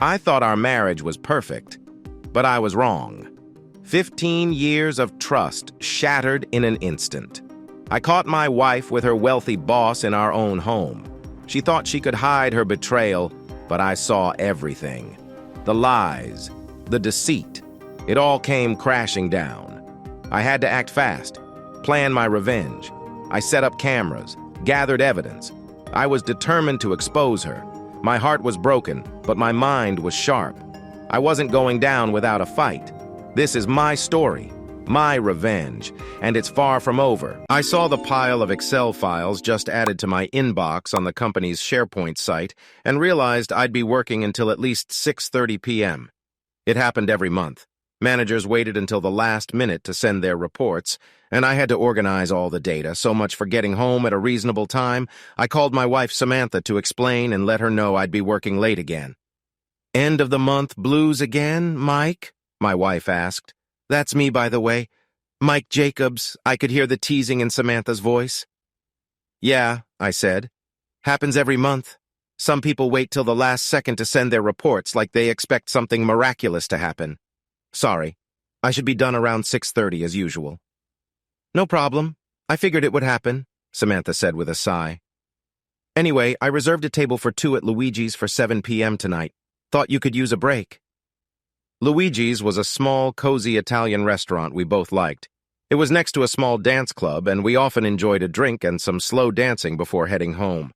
I thought our marriage was perfect, but I was wrong. 15 years of trust shattered in an instant. I caught my wife with her wealthy boss in our own home. She thought she could hide her betrayal, but I saw everything. The lies, the deceit. It all came crashing down. I had to act fast, plan my revenge. I set up cameras, gathered evidence. I was determined to expose her. My heart was broken, but my mind was sharp. I wasn't going down without a fight. This is my story, my revenge, and it's far from over. I saw the pile of Excel files just added to my inbox on the company's SharePoint site and realized I'd be working until at least 6:30 p.m. It happened every month. Managers waited until the last minute to send their reports, and I had to organize all the data. So much for getting home at a reasonable time. I called my wife Samantha to explain and let her know I'd be working late again. "End of the month blues again, Mike?" my wife asked. "That's me, by the way. Mike Jacobs." I could hear the teasing in Samantha's voice. "Yeah," I said. "Happens every month. Some people wait till the last second to send their reports like they expect something miraculous to happen. Sorry, I should be done around 6:30 as usual." "No problem. I figured it would happen," Samantha said with a sigh. "Anyway, I reserved a table for 2 at Luigi's for 7 p.m. tonight. Thought you could use a break." Luigi's was a small, cozy Italian restaurant we both liked. It was next to a small dance club, and we often enjoyed a drink and some slow dancing before heading home.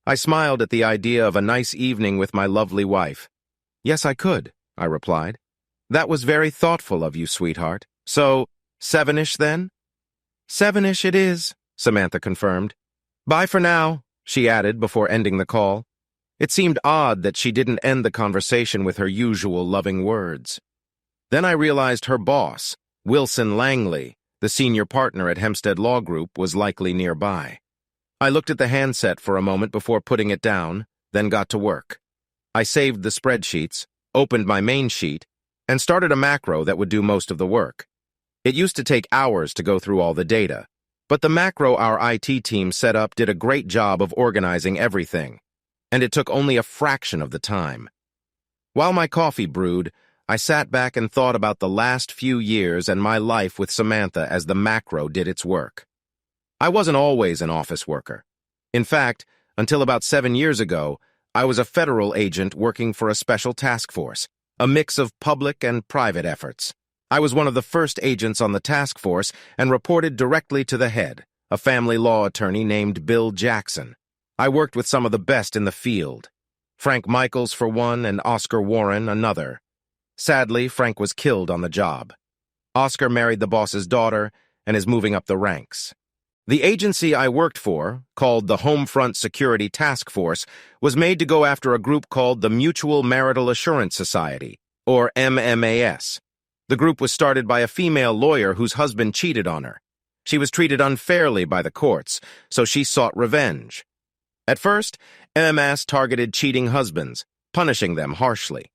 I smiled at the idea of a nice evening with my lovely wife. "Yes, I could," I replied. "That was very thoughtful of you, sweetheart. So, 7-ish then?" "7-ish it is," Samantha confirmed. "Bye for now," she added before ending the call. It seemed odd that she didn't end the conversation with her usual loving words. Then I realized her boss, Wilson Langley, the senior partner at Hempstead Law Group, was likely nearby. I looked at the handset for a moment before putting it down, then got to work. I saved the spreadsheets, opened my main sheet, and started a macro that would do most of the work. It used to take hours to go through all the data, but the macro our IT team set up did a great job of organizing everything, and it took only a fraction of the time. While my coffee brewed, I sat back and thought about the last few years and my life with Samantha as the macro did its work. I wasn't always an office worker. In fact, until about 7 years ago, I was a federal agent working for a special task force, a mix of public and private efforts. I was one of the first agents on the task force and reported directly to the head, a family law attorney named Bill Jackson. I worked with some of the best in the field. Frank Michaels for one and Oscar Warren another. Sadly, Frank was killed on the job. Oscar married the boss's daughter and is moving up the ranks. The agency I worked for, called the Homefront Security Task Force, was made to go after a group called the Mutual Marital Assurance Society, or MMAS. The group was started by a female lawyer whose husband cheated on her. She was treated unfairly by the courts, so she sought revenge. At first, MMAS targeted cheating husbands, punishing them harshly.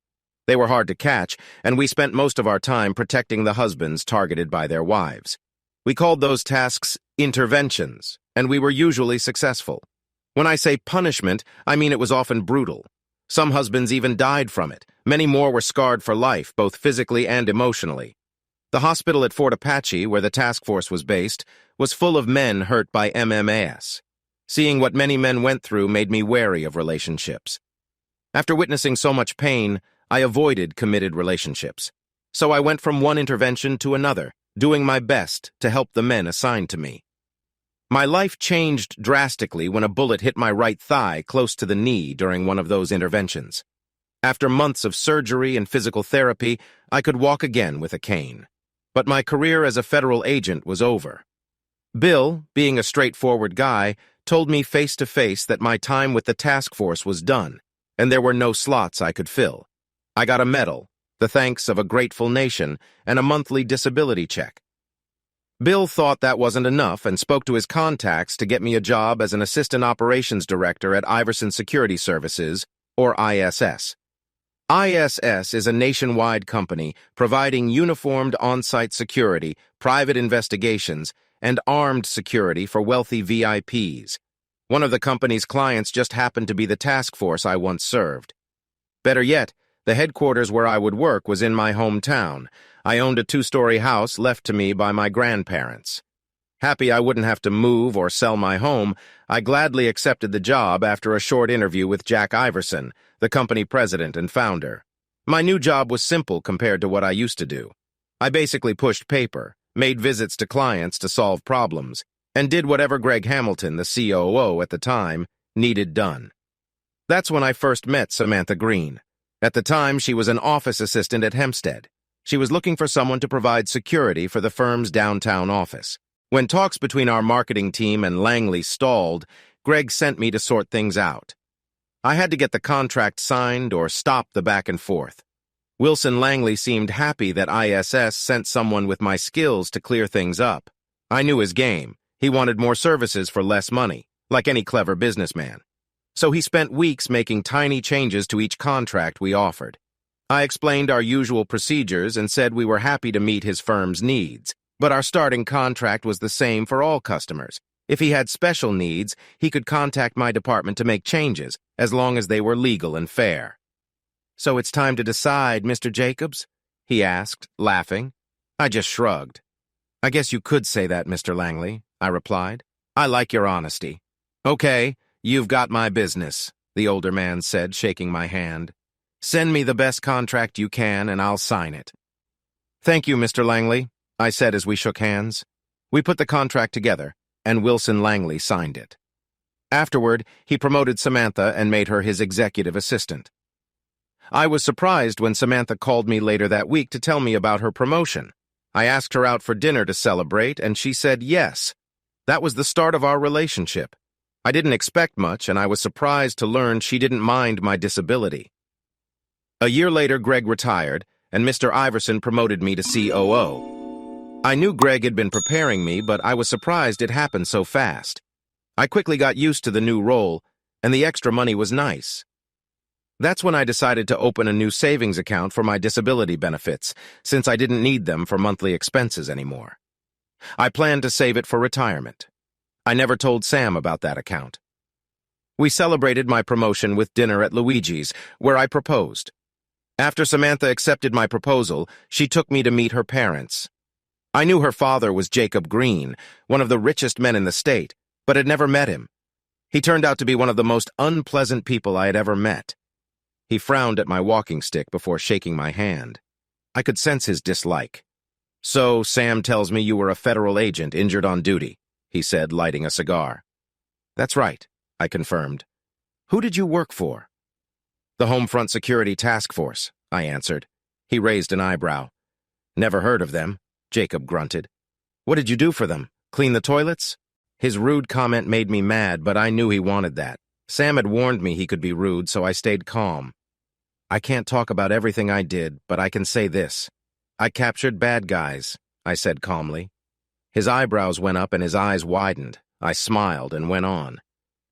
They were hard to catch, and we spent most of our time protecting the husbands targeted by their wives. We called those tasks interventions, and we were usually successful. When I say punishment, I mean it was often brutal. Some husbands even died from it. Many more were scarred for life, both physically and emotionally. The hospital at Fort Apache, where the task force was based, was full of men hurt by MMAS. Seeing what many men went through made me wary of relationships. After witnessing so much pain, I avoided committed relationships. So I went from one intervention to another, doing my best to help the men assigned to me. My life changed drastically when a bullet hit my right thigh close to the knee during one of those interventions. After months of surgery and physical therapy, I could walk again with a cane. But my career as a federal agent was over. Bill, being a straightforward guy, told me face-to-face that my time with the task force was done, and there were no slots I could fill. I got a medal, the thanks of a grateful nation, and a monthly disability check. Bill thought that wasn't enough and spoke to his contacts to get me a job as an assistant operations director at Iverson Security Services, or ISS. ISS is a nationwide company providing uniformed on-site security, private investigations, and armed security for wealthy VIPs. One of the company's clients just happened to be the task force I once served. Better yet, The headquarters where I would work was in my hometown. I owned a 2-story house left to me by my grandparents. Happy I wouldn't have to move or sell my home, I gladly accepted the job after a short interview with Jack Iverson, the company president and founder. My new job was simple compared to what I used to do. I basically pushed paper, made visits to clients to solve problems, and did whatever Greg Hamilton, the COO at the time, needed done. That's when I first met Samantha Green. At the time, she was an office assistant at Hempstead. She was looking for someone to provide security for the firm's downtown office. When talks between our marketing team and Langley stalled, Greg sent me to sort things out. I had to get the contract signed or stop the back and forth. Wilson Langley seemed happy that ISS sent someone with my skills to clear things up. I knew his game. He wanted more services for less money, like any clever businessman. So he spent weeks making tiny changes to each contract we offered. I explained our usual procedures and said we were happy to meet his firm's needs, but our starting contract was the same for all customers. If he had special needs, he could contact my department to make changes, as long as they were legal and fair. "So it's time to decide, Mr. Jacobs?" he asked, laughing. I just shrugged. "I guess you could say that, Mr. Langley," I replied. "I like your honesty." "Okay, you've got my business," the older man said, shaking my hand. "Send me the best contract you can, and I'll sign it." "Thank you, Mr. Langley," I said as we shook hands. We put the contract together, and Wilson Langley signed it. Afterward, he promoted Samantha and made her his executive assistant. I was surprised when Samantha called me later that week to tell me about her promotion. I asked her out for dinner to celebrate, and she said yes. That was the start of our relationship. I didn't expect much, and I was surprised to learn she didn't mind my disability. A year later, Greg retired, and Mr. Iverson promoted me to COO. I knew Greg had been preparing me, but I was surprised it happened so fast. I quickly got used to the new role, and the extra money was nice. That's when I decided to open a new savings account for my disability benefits, since I didn't need them for monthly expenses anymore. I planned to save it for retirement. I never told Sam about that account. We celebrated my promotion with dinner at Luigi's, where I proposed. After Samantha accepted my proposal, she took me to meet her parents. I knew her father was Jacob Green, one of the richest men in the state, but had never met him. He turned out to be one of the most unpleasant people I had ever met. He frowned at my walking stick before shaking my hand. I could sense his dislike. "So, Sam tells me you were a federal agent injured on duty," he said, lighting a cigar. "That's right," I confirmed. "Who did you work for?" "The Homefront Security Task Force," I answered. He raised an eyebrow. "Never heard of them," Jacob grunted. "What did you do for them? Clean the toilets?" His rude comment made me mad, but I knew he wanted that. Sam had warned me he could be rude, so I stayed calm. "I can't talk about everything I did, but I can say this. I captured bad guys," I said calmly. His eyebrows went up and his eyes widened. I smiled and went on.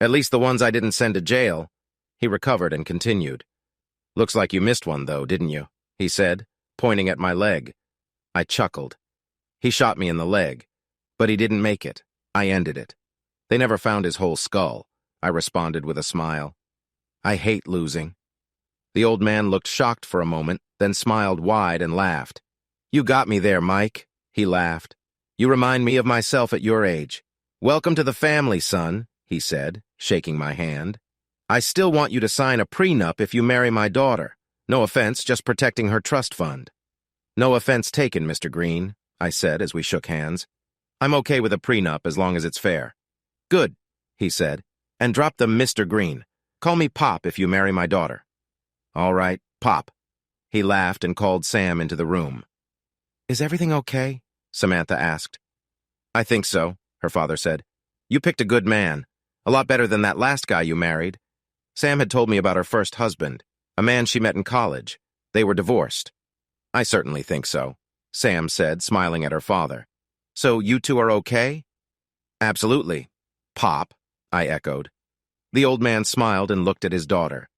"At least the ones I didn't send to jail." He recovered and continued. "Looks like you missed one, though, didn't you?" he said, pointing at my leg. I chuckled. "He shot me in the leg, but he didn't make it. I ended it. They never found his whole skull," I responded with a smile. "I hate losing." The old man looked shocked for a moment, then smiled wide and laughed. "You got me there, Mike," he laughed. "You remind me of myself at your age. Welcome to the family, son," he said, shaking my hand. "I still want you to sign a prenup if you marry my daughter. No offense, just protecting her trust fund." "No offense taken, Mr. Green," I said as we shook hands. "I'm okay with a prenup as long as it's fair." "Good," he said, "and drop the Mr. Green. Call me Pop if you marry my daughter." "All right, Pop." He laughed and called Sam into the room. "Is everything okay?" Samantha asked. "I think so," her father said. "You picked a good man. A lot better than that last guy you married." Sam had told me about her first husband, a man she met in college. They were divorced. "I certainly think so," Sam said, smiling at her father. "So you two are okay?" "Absolutely. Pop," I echoed. The old man smiled and looked at his daughter.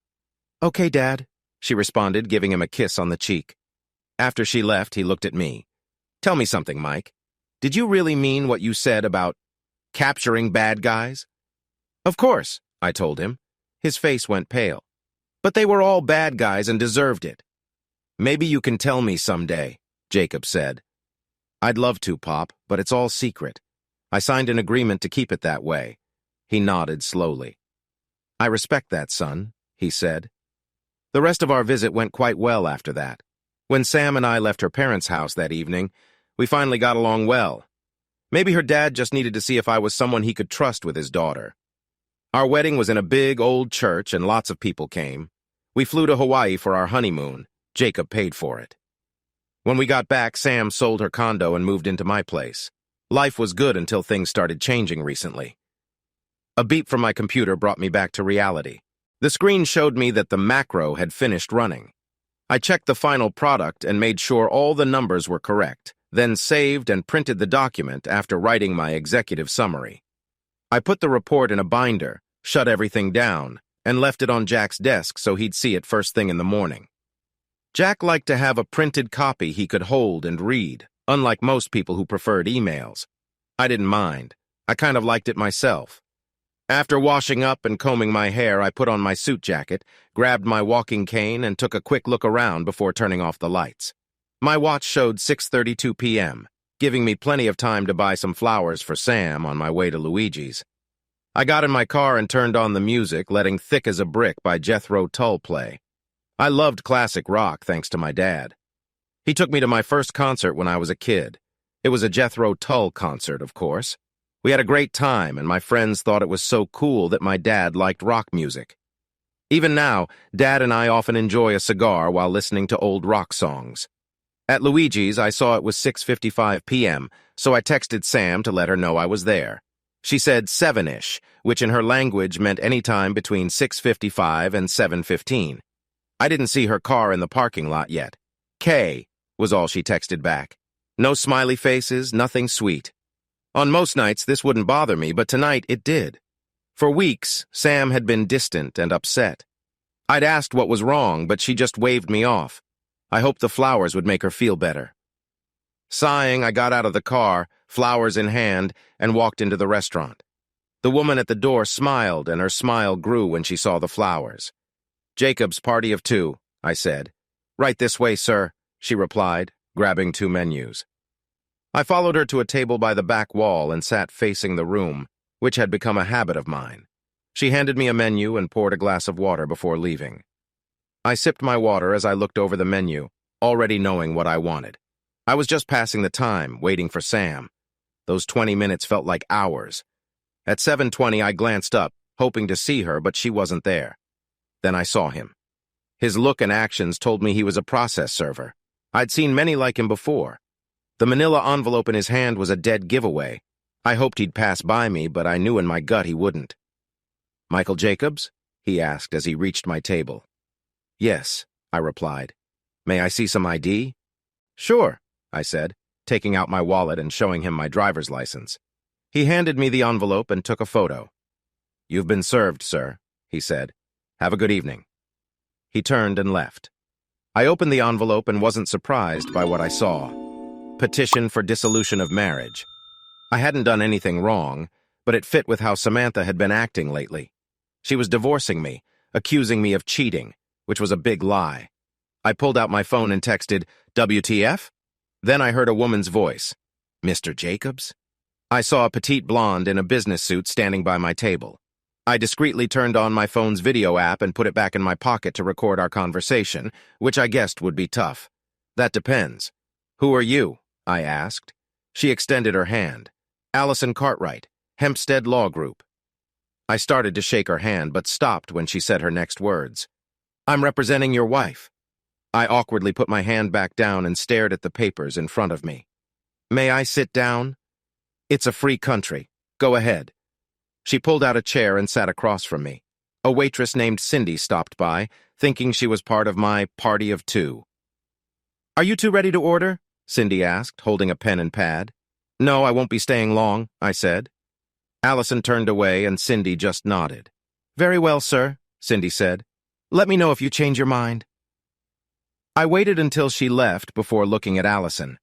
"Okay, Dad," she responded, giving him a kiss on the cheek. After she left, he looked at me. "Tell me something, Mike. Did you really mean what you said about capturing bad guys?" "Of course," I told him. His face went pale. But they were all bad guys and deserved it. Maybe you can tell me someday, Jacob said. I'd love to, Pop, but it's all secret. I signed an agreement to keep it that way. He nodded slowly. I respect that, son, he said. The rest of our visit went quite well after that. When Sam and I left her parents' house that evening, we finally got along well. Maybe her dad just needed to see if I was someone he could trust with his daughter. Our wedding was in a big, old church and lots of people came. We flew to Hawaii for our honeymoon. Jacob paid for it. When we got back, Sam sold her condo and moved into my place. Life was good until things started changing recently. A beep from my computer brought me back to reality. The screen showed me that the macro had finished running. I checked the final product and made sure all the numbers were correct, then saved and printed the document after writing my executive summary. I put the report in a binder, shut everything down, and left it on Jack's desk so he'd see it first thing in the morning. Jack liked to have a printed copy he could hold and read, unlike most people who preferred emails. I didn't mind. I kind of liked it myself. After washing up and combing my hair, I put on my suit jacket, grabbed my walking cane, and took a quick look around before turning off the lights. My watch showed 6:32 p.m., giving me plenty of time to buy some flowers for Sam on my way to Luigi's. I got in my car and turned on the music, letting Thick as a Brick by Jethro Tull play. I loved classic rock thanks to my dad. He took me to my first concert when I was a kid. It was a Jethro Tull concert, of course. We had a great time, and my friends thought it was so cool that my dad liked rock music. Even now, Dad and I often enjoy a cigar while listening to old rock songs. At Luigi's, I saw it was 6:55 p.m., so I texted Sam to let her know I was there. She said 7-ish, which in her language meant any time between 6:55 and 7:15. I didn't see her car in the parking lot yet. K was all she texted back. No smiley faces, nothing sweet. On most nights, this wouldn't bother me, but tonight it did. For weeks, Sam had been distant and upset. I'd asked what was wrong, but she just waved me off. I hoped the flowers would make her feel better. Sighing, I got out of the car, flowers in hand, and walked into the restaurant. The woman at the door smiled, and her smile grew when she saw the flowers. "Jacob's party of 2, I said. "Right this way, sir," she replied, grabbing 2 menus. I followed her to a table by the back wall and sat facing the room, which had become a habit of mine. She handed me a menu and poured a glass of water before leaving. I sipped my water as I looked over the menu, already knowing what I wanted. I was just passing the time, waiting for Sam. Those 20 minutes felt like hours. At 7:20, I glanced up, hoping to see her, but she wasn't there. Then I saw him. His look and actions told me he was a process server. I'd seen many like him before. The manila envelope in his hand was a dead giveaway. I hoped he'd pass by me, but I knew in my gut he wouldn't. "Michael Jacobs?" he asked as he reached my table. "Yes," I replied. "May I see some ID?" "Sure," I said, taking out my wallet and showing him my driver's license. He handed me the envelope and took a photo. "You've been served, sir," he said. "Have a good evening." He turned and left. I opened the envelope and wasn't surprised by what I saw. Petition for dissolution of marriage. I hadn't done anything wrong, but it fit with how Samantha had been acting lately. She was divorcing me, accusing me of cheating, which was a big lie. I pulled out my phone and texted, "WTF?" Then I heard a woman's voice. "Mr. Jacobs?" I saw a petite blonde in a business suit standing by my table. I discreetly turned on my phone's video app and put it back in my pocket to record our conversation, which I guessed would be tough. "That depends. Who are you?" I asked. She extended her hand. "Allison Cartwright, Hempstead Law Group." I started to shake her hand, but stopped when she said her next words. "I'm representing your wife." I awkwardly put my hand back down and stared at the papers in front of me. "May I sit down?" "It's a free country. Go ahead." She pulled out a chair and sat across from me. A waitress named Cindy stopped by, thinking she was part of my party of 2. "Are you 2 ready to order?" Cindy asked, holding a pen and pad. "No, I won't be staying long," I said. Allison turned away and Cindy just nodded. "Very well, sir," Cindy said. "Let me know if you change your mind." I waited until she left before looking at Allison.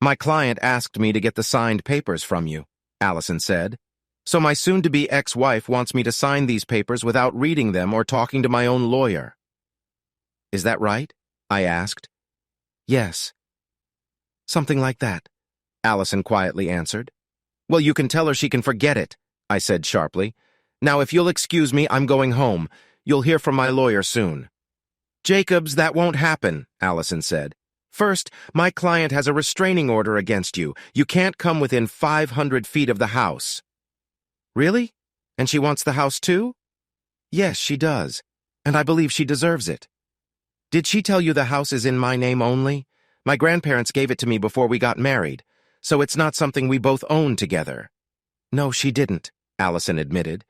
"My client asked me to get the signed papers from you," Allison said. "So my soon-to-be ex-wife wants me to sign these papers without reading them or talking to my own lawyer." Is that right? I asked. Yes. Something like that, Allison quietly answered. Well, you can tell her she can forget it, I said sharply. Now, if you'll excuse me, I'm going home. You'll hear from my lawyer soon. Jacobs, that won't happen, Allison said. First, my client has a restraining order against you. You can't come within 500 feet of the house. Really? And she wants the house too? Yes, she does. And I believe she deserves it. Did she tell you the house is in my name only? My grandparents gave it to me before we got married, so it's not something we both own together. No, she didn't, Allison admitted.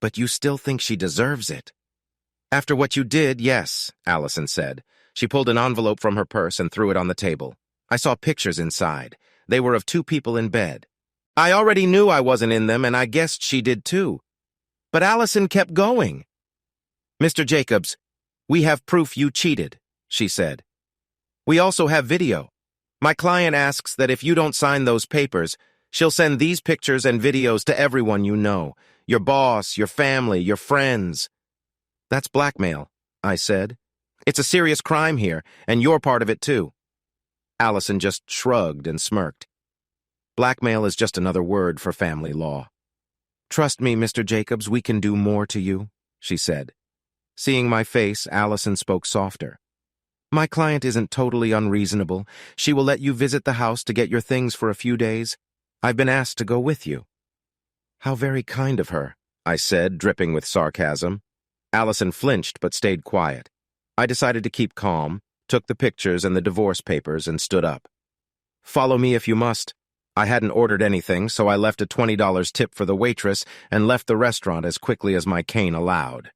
But you still think she deserves it? After what you did, yes, Allison said. She pulled an envelope from her purse and threw it on the table. I saw pictures inside. They were of two people in bed. I already knew I wasn't in them, and I guessed she did too. But Allison kept going. Mr. Jacobs, we have proof you cheated, she said. We also have video. My client asks that if you don't sign those papers, she'll send these pictures and videos to everyone you know. Your boss, your family, your friends. That's blackmail, I said. It's a serious crime here, and you're part of it too. Allison just shrugged and smirked. Blackmail is just another word for family law. Trust me, Mr. Jacobs, we can do more to you, she said. Seeing my face, Allison spoke softer. My client isn't totally unreasonable. She will let you visit the house to get your things for a few days. I've been asked to go with you. How very kind of her, I said, dripping with sarcasm. Allison flinched but stayed quiet. I decided to keep calm, took the pictures and the divorce papers, and stood up. Follow me if you must. I hadn't ordered anything, so I left a $20 tip for the waitress and left the restaurant as quickly as my cane allowed.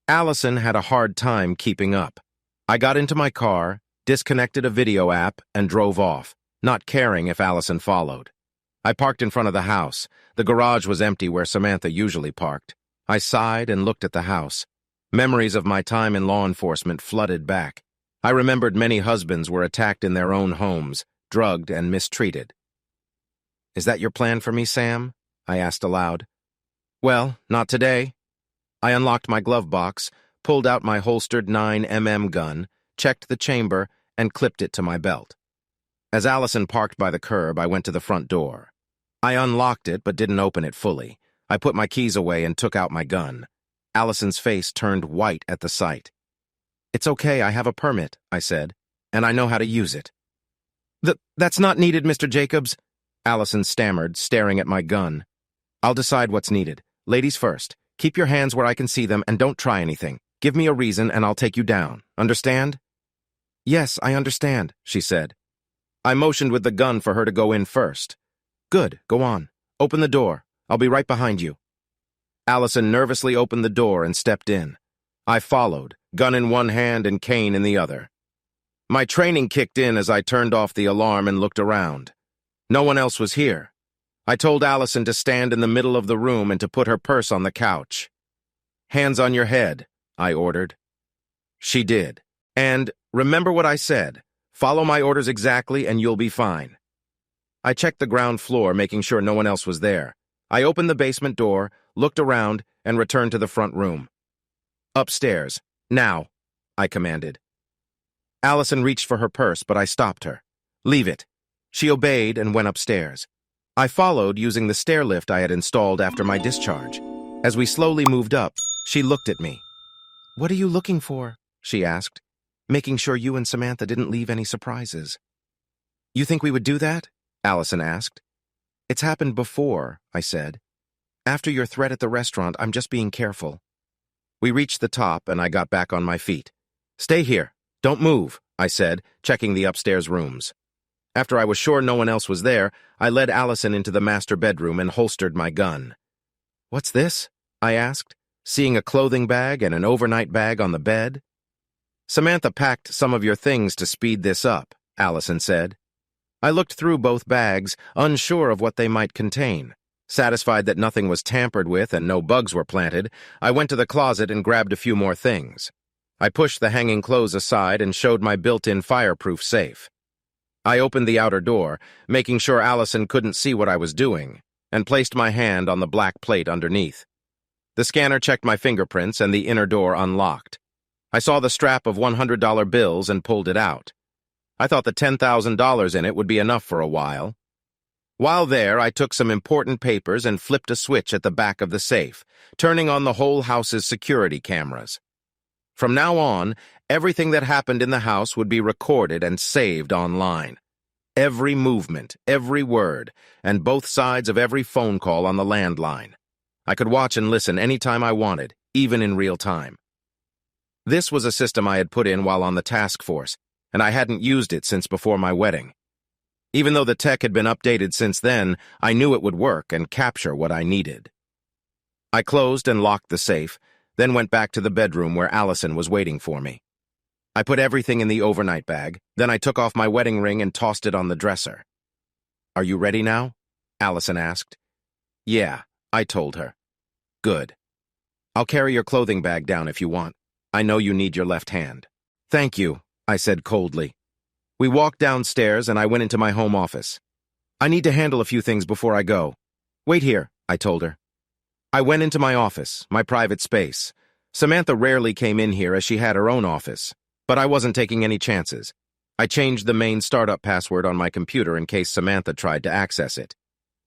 Allison had a hard time keeping up. I got into my car, disconnected a video app, and drove off, not caring if Allison followed. I parked in front of the house. The garage was empty where Samantha usually parked. I sighed and looked at the house. Memories of my time in law enforcement flooded back. I remembered many husbands were attacked in their own homes, drugged and mistreated. Is that your plan for me, Sam? I asked aloud. Well, not today. I unlocked my glove box, pulled out my holstered 9mm gun, checked the chamber, and clipped it to my belt. As Allison parked by the curb, I went to the front door. I unlocked it but didn't open it fully. I put my keys away and took out my gun. Allison's face turned white at the sight. It's okay, I have a permit, I said, and I know how to use it. That's not needed, Mr. Jacobs, Allison stammered, staring at my gun. I'll decide what's needed. Ladies first. Keep your hands where I can see them and don't try anything. Give me a reason and I'll take you down. Understand? Yes, I understand, she said. I motioned with the gun for her to go in first. Good, go on. Open the door. I'll be right behind you. Allison nervously opened the door and stepped in. I followed, gun in one hand and cane in the other. My training kicked in as I turned off the alarm and looked around. No one else was here. I told Allison to stand in the middle of the room and to put her purse on the couch. Hands on your head, I ordered. She did. And remember what I said. Follow my orders exactly and you'll be fine. I checked the ground floor, making sure no one else was there. I opened the basement door, looked around, and returned to the front room. Upstairs. Now, I commanded. Allison reached for her purse, but I stopped her. Leave it. She obeyed and went upstairs. I followed using the stair lift I had installed after my discharge. As we slowly moved up, she looked at me. What are you looking for? She asked, making sure you and Samantha didn't leave any surprises. You think we would do that? Allison asked. It's happened before, I said. After your threat at the restaurant, I'm just being careful. We reached the top and I got back on my feet. Stay here. Don't move, I said, checking the upstairs rooms. After I was sure no one else was there, I led Allison into the master bedroom and holstered my gun. What's this? I asked, seeing a clothing bag and an overnight bag on the bed. Samantha packed some of your things to speed this up, Allison said. I looked through both bags, unsure of what they might contain. Satisfied that nothing was tampered with and no bugs were planted, I went to the closet and grabbed a few more things. I pushed the hanging clothes aside and showed my built-in fireproof safe. I opened the outer door, making sure Allison couldn't see what I was doing, and placed my hand on the black plate underneath. The scanner checked my fingerprints and the inner door unlocked. I saw the strap of $100 bills and pulled it out. I thought the $10,000 in it would be enough for a while. While there, I took some important papers and flipped a switch at the back of the safe, turning on the whole house's security cameras. From now on, everything that happened in the house would be recorded and saved online. Every movement, every word, and both sides of every phone call on the landline. I could watch and listen anytime I wanted, even in real time. This was a system I had put in while on the task force, and I hadn't used it since before my wedding. Even though the tech had been updated since then, I knew it would work and capture what I needed. I closed and locked the safe, then went back to the bedroom where Allison was waiting for me. I put everything in the overnight bag, then I took off my wedding ring and tossed it on the dresser. "Are you ready now?" Allison asked. "Yeah," I told her. "Good. I'll carry your clothing bag down if you want. I know you need your left hand." "Thank you," I said coldly. We walked downstairs and I went into my home office. "I need to handle a few things before I go." "Wait here," I told her. I went into my office, my private space. Samantha rarely came in here as she had her own office, but I wasn't taking any chances. I changed the main startup password on my computer in case Samantha tried to access it.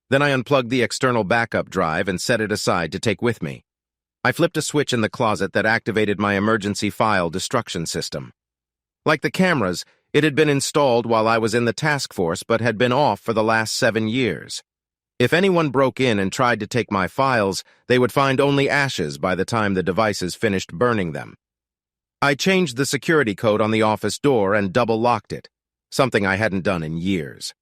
Then I unplugged the external backup drive and set it aside to take with me. I flipped a switch in the closet that activated my emergency file destruction system. Like the cameras, it had been installed while I was in the task force but had been off for the last 7 years. If anyone broke in and tried to take my files, they would find only ashes by the time the devices finished burning them. I changed the security code on the office door and double-locked it, something I hadn't done in years.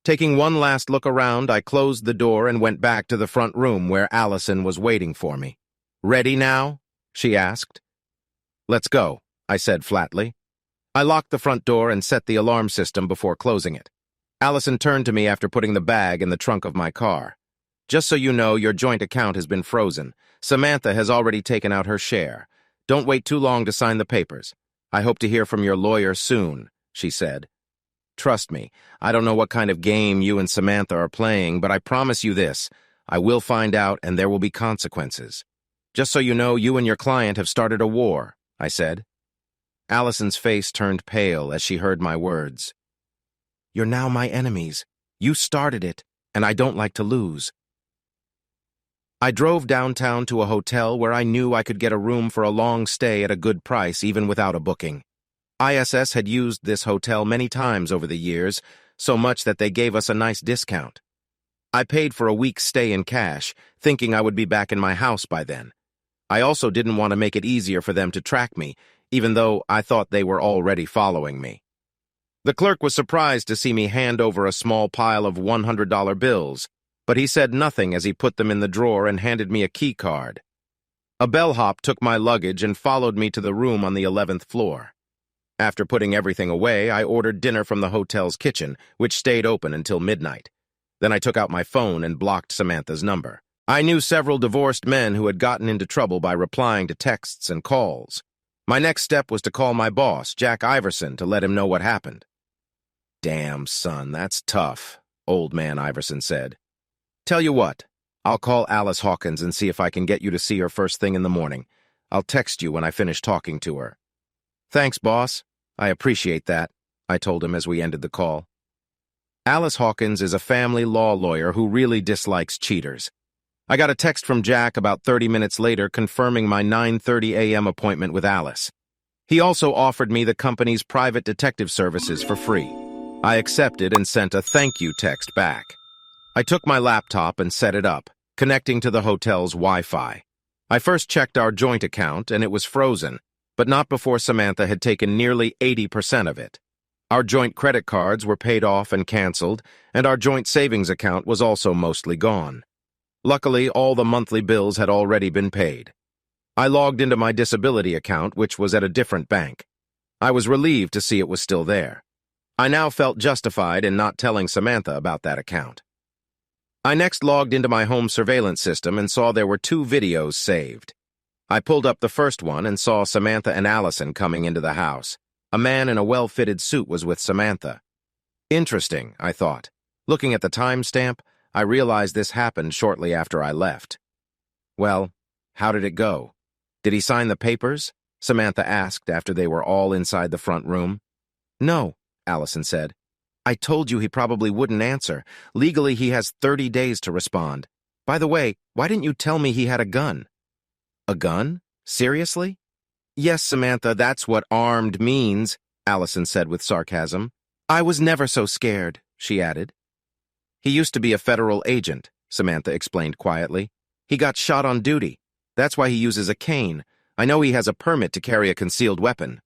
Taking one last look around, I closed the door and went back to the front room where Allison was waiting for me. "Ready now?" she asked. "Let's go," I said flatly. I locked the front door and set the alarm system before closing it. Allison turned to me after putting the bag in the trunk of my car. "Just so you know, your joint account has been frozen. Samantha has already taken out her share. Don't wait too long to sign the papers. I hope to hear from your lawyer soon," she said. "Trust me, I don't know what kind of game you and Samantha are playing, but I promise you this, I will find out and there will be consequences. Just so you know, you and your client have started a war," I said. Allison's face turned pale as she heard my words. "You're now my enemies. You started it, and I don't like to lose." I drove downtown to a hotel where I knew I could get a room for a long stay at a good price even without a booking. ISS had used this hotel many times over the years, so much that they gave us a nice discount. I paid for a week's stay in cash, thinking I would be back in my house by then. I also didn't want to make it easier for them to track me, even though I thought they were already following me. The clerk was surprised to see me hand over a small pile of $100 bills, but he said nothing as he put them in the drawer and handed me a key card. A bellhop took my luggage and followed me to the room on the 11th floor. After putting everything away, I ordered dinner from the hotel's kitchen, which stayed open until midnight. Then I took out my phone and blocked Samantha's number. I knew several divorced men who had gotten into trouble by replying to texts and calls. My next step was to call my boss, Jack Iverson, to let him know what happened. "Damn, son, that's tough," old man Iverson said. "Tell you what, I'll call Alice Hawkins and see if I can get you to see her first thing in the morning. I'll text you when I finish talking to her." "Thanks, boss. I appreciate that," I told him as we ended the call. Alice Hawkins is a family law lawyer who really dislikes cheaters. I got a text from Jack about 30 minutes later confirming my 9:30 a.m. appointment with Alice. He also offered me the company's private detective services for free. I accepted and sent a thank you text back. I took my laptop and set it up, connecting to the hotel's Wi-Fi. I first checked our joint account and it was frozen, but not before Samantha had taken nearly 80% of it. Our joint credit cards were paid off and canceled, and our joint savings account was also mostly gone. Luckily, all the monthly bills had already been paid. I logged into my disability account, which was at a different bank. I was relieved to see it was still there. I now felt justified in not telling Samantha about that account. I next logged into my home surveillance system and saw there were 2 videos saved. I pulled up the first one and saw Samantha and Allison coming into the house. A man in a well-fitted suit was with Samantha. Interesting, I thought. Looking at the timestamp, I realized this happened shortly after I left. Well, how did it go? Did he sign the papers? Samantha asked after they were all inside the front room. No, Allison said. I told you he probably wouldn't answer. Legally, he has 30 days to respond. By the way, why didn't you tell me he had a gun? A gun? Seriously? Yes, Samantha, that's what armed means, Allison said with sarcasm. I was never so scared, she added. He used to be a federal agent, Samantha explained quietly. He got shot on duty. That's why he uses a cane. I know he has a permit to carry a concealed weapon.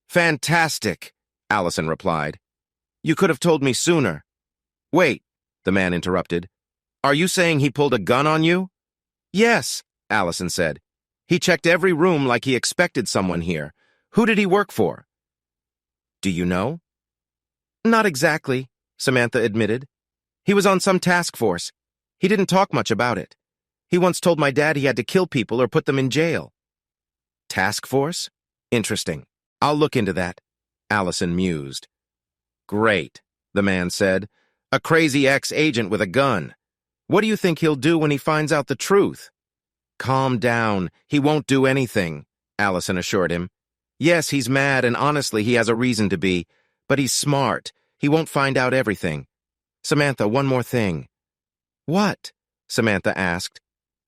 Fantastic, Allison replied. You could have told me sooner. Wait, the man interrupted. Are you saying he pulled a gun on you? Yes, Allison said. He checked every room like he expected someone here. Who did he work for? Do you know? Not exactly, Samantha admitted. He was on some task force. He didn't talk much about it. He once told my dad he had to kill people or put them in jail. Task force? Interesting. I'll look into that, Allison mused. Great, the man said. A crazy ex-agent with a gun. What do you think he'll do when he finds out the truth? Calm down. He won't do anything, Allison assured him. Yes, he's mad, and honestly, he has a reason to be. But he's smart. He won't find out everything. Samantha, one more thing. What? Samantha asked.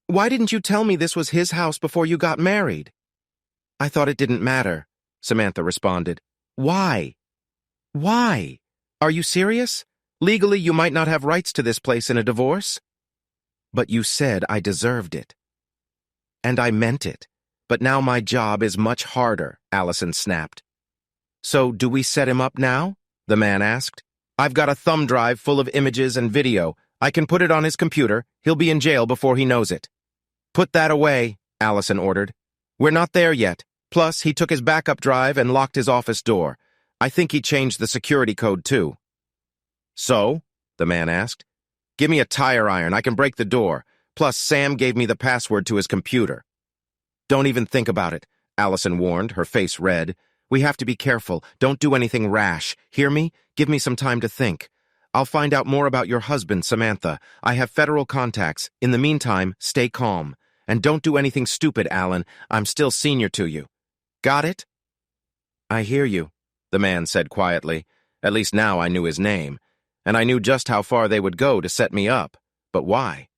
Why didn't you tell me this was his house before you got married? I thought it didn't matter, Samantha responded. Why? Why? Are you serious? Legally, you might not have rights to this place in a divorce? But you said I deserved it. And I meant it. But now my job is much harder, Allison snapped. So, do we set him up now? The man asked. I've got a thumb drive full of images and video. I can put it on his computer. He'll be in jail before he knows it. Put that away, Allison ordered. We're not there yet. Plus, he took his backup drive and locked his office door. I think he changed the security code, too. So? The man asked. Give me a tire iron. I can break the door. Plus, Sam gave me the password to his computer. Don't even think about it, Allison warned, her face red. We have to be careful. Don't do anything rash. Hear me? Give me some time to think. I'll find out more about your husband, Samantha. I have federal contacts. In the meantime, stay calm. And don't do anything stupid, Alan. I'm still senior to you. Got it? I hear you, the man said quietly. At least now I knew his name. And I knew just how far they would go to set me up. But why?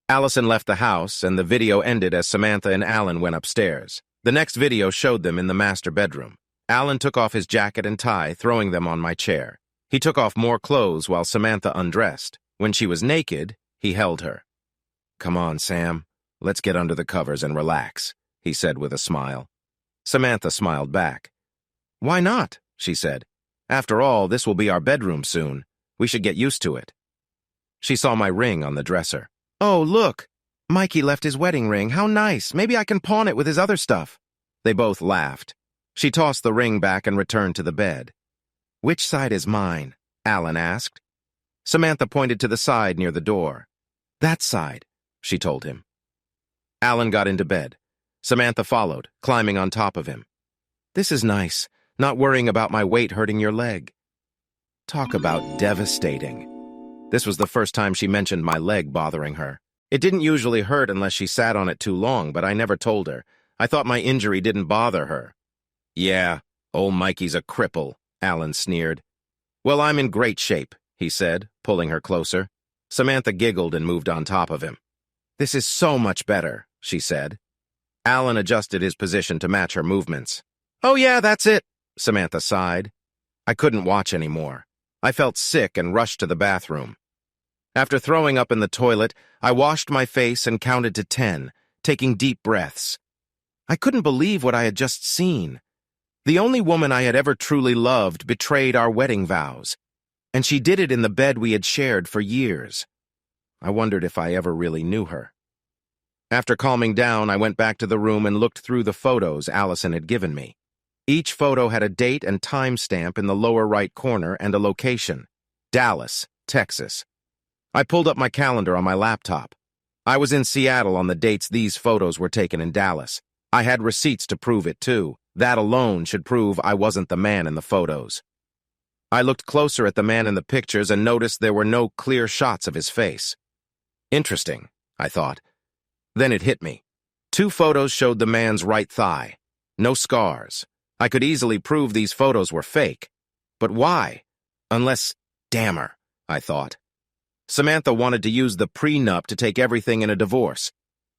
Allison left the house, and the video ended as Samantha and Alan went upstairs. The next video showed them in the master bedroom. Alan took off his jacket and tie, throwing them on my chair. He took off more clothes while Samantha undressed. When she was naked, he held her. Come on, Sam. Let's get under the covers and relax, he said with a smile. Samantha smiled back. Why not? She said. After all, this will be our bedroom soon. We should get used to it. She saw my ring on the dresser. Oh, look! Mikey left his wedding ring. How nice. Maybe I can pawn it with his other stuff. They both laughed. She tossed the ring back and returned to the bed. Which side is mine? Alan asked. Samantha pointed to the side near the door. That side, she told him. Alan got into bed. Samantha followed, climbing on top of him. This is nice, not worrying about my weight hurting your leg. Talk about devastating. This was the first time she mentioned my leg bothering her. It didn't usually hurt unless she sat on it too long, but I never told her. I thought my injury didn't bother her. Yeah, old Mikey's a cripple, Alan sneered. Well, I'm in great shape, he said, pulling her closer. Samantha giggled and moved on top of him. This is so much better, she said. Alan adjusted his position to match her movements. Oh yeah, that's it, Samantha sighed. I couldn't watch anymore. I felt sick and rushed to the bathroom. After throwing up in the toilet, I washed my face and counted to 10, taking deep breaths. I couldn't believe what I had just seen. The only woman I had ever truly loved betrayed our wedding vows, and she did it in the bed we had shared for years. I wondered if I ever really knew her. After calming down, I went back to the room and looked through the photos Allison had given me. Each photo had a date and time stamp in the lower right corner and a location: Dallas, Texas. I pulled up my calendar on my laptop. I was in Seattle on the dates these photos were taken in Dallas. I had receipts to prove it, too. That alone should prove I wasn't the man in the photos. I looked closer at the man in the pictures and noticed there were no clear shots of his face. Interesting, I thought. Then it hit me. 2 photos showed the man's right thigh. No scars. I could easily prove these photos were fake. But why? Unless, damn her, I thought. Samantha wanted to use the prenup to take everything in a divorce.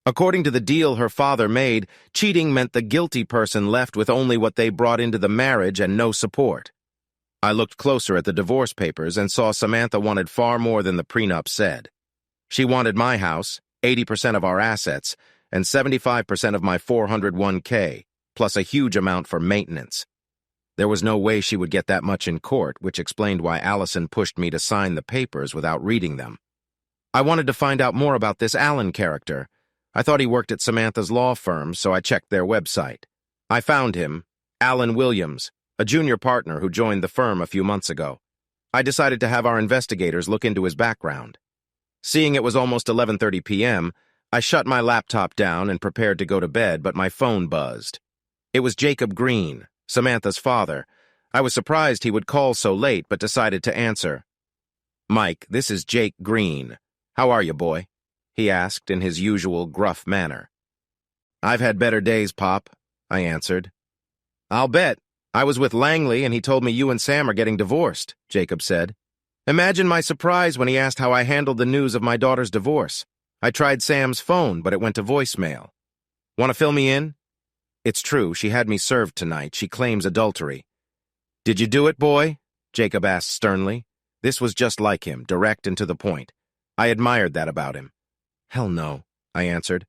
According to the deal her father made, cheating meant the guilty person left with only what they brought into the marriage and no support. I looked closer at the divorce papers and saw Samantha wanted far more than the prenup said. She wanted my house, 80% of our assets, and 75% of my 401k, plus a huge amount for maintenance. There was no way she would get that much in court, which explained why Allison pushed me to sign the papers without reading them. I wanted to find out more about this Allen character. I thought he worked at Samantha's law firm, so I checked their website. I found him, Alan Williams, a junior partner who joined the firm a few months ago. I decided to have our investigators look into his background. Seeing it was almost 11:30 p.m., I shut my laptop down and prepared to go to bed, but my phone buzzed. It was Jacob Green, Samantha's father. I was surprised he would call so late, but decided to answer. "Mike, this is Jake Green. How are you, boy?" he asked in his usual gruff manner. "I've had better days, Pop," I answered. "I'll bet. I was with Langley and he told me you and Sam are getting divorced," Jacob said. Imagine my surprise when he asked how I handled the news of my daughter's divorce. I tried Sam's phone, but it went to voicemail. "Want to fill me in?" "It's true, she had me served tonight. She claims adultery." "Did you do it, boy?" Jacob asked sternly. This was just like him, direct and to the point. I admired that about him. "Hell no," I answered.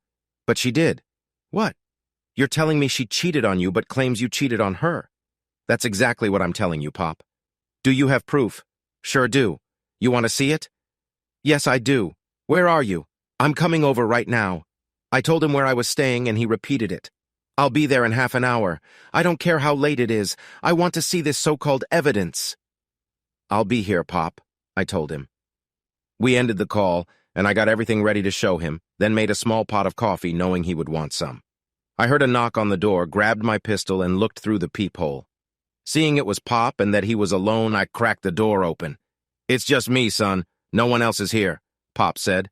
"But she did." "What?" "You're telling me she cheated on you but claims you cheated on her." "That's exactly what I'm telling you, Pop." "Do you have proof?" "Sure do. You want to see it?" "Yes, I do. Where are you?" "I'm coming over right now." I told him where I was staying and he repeated it. "I'll be there in half an hour. I don't care how late it is. I want to see this so-called evidence." "I'll be here, Pop," I told him. We ended the call, and I got everything ready to show him, then made a small pot of coffee knowing he would want some. I heard a knock on the door, grabbed my pistol, and looked through the peephole. Seeing it was Pop and that he was alone, I cracked the door open. "It's just me, son. No one else is here," Pop said.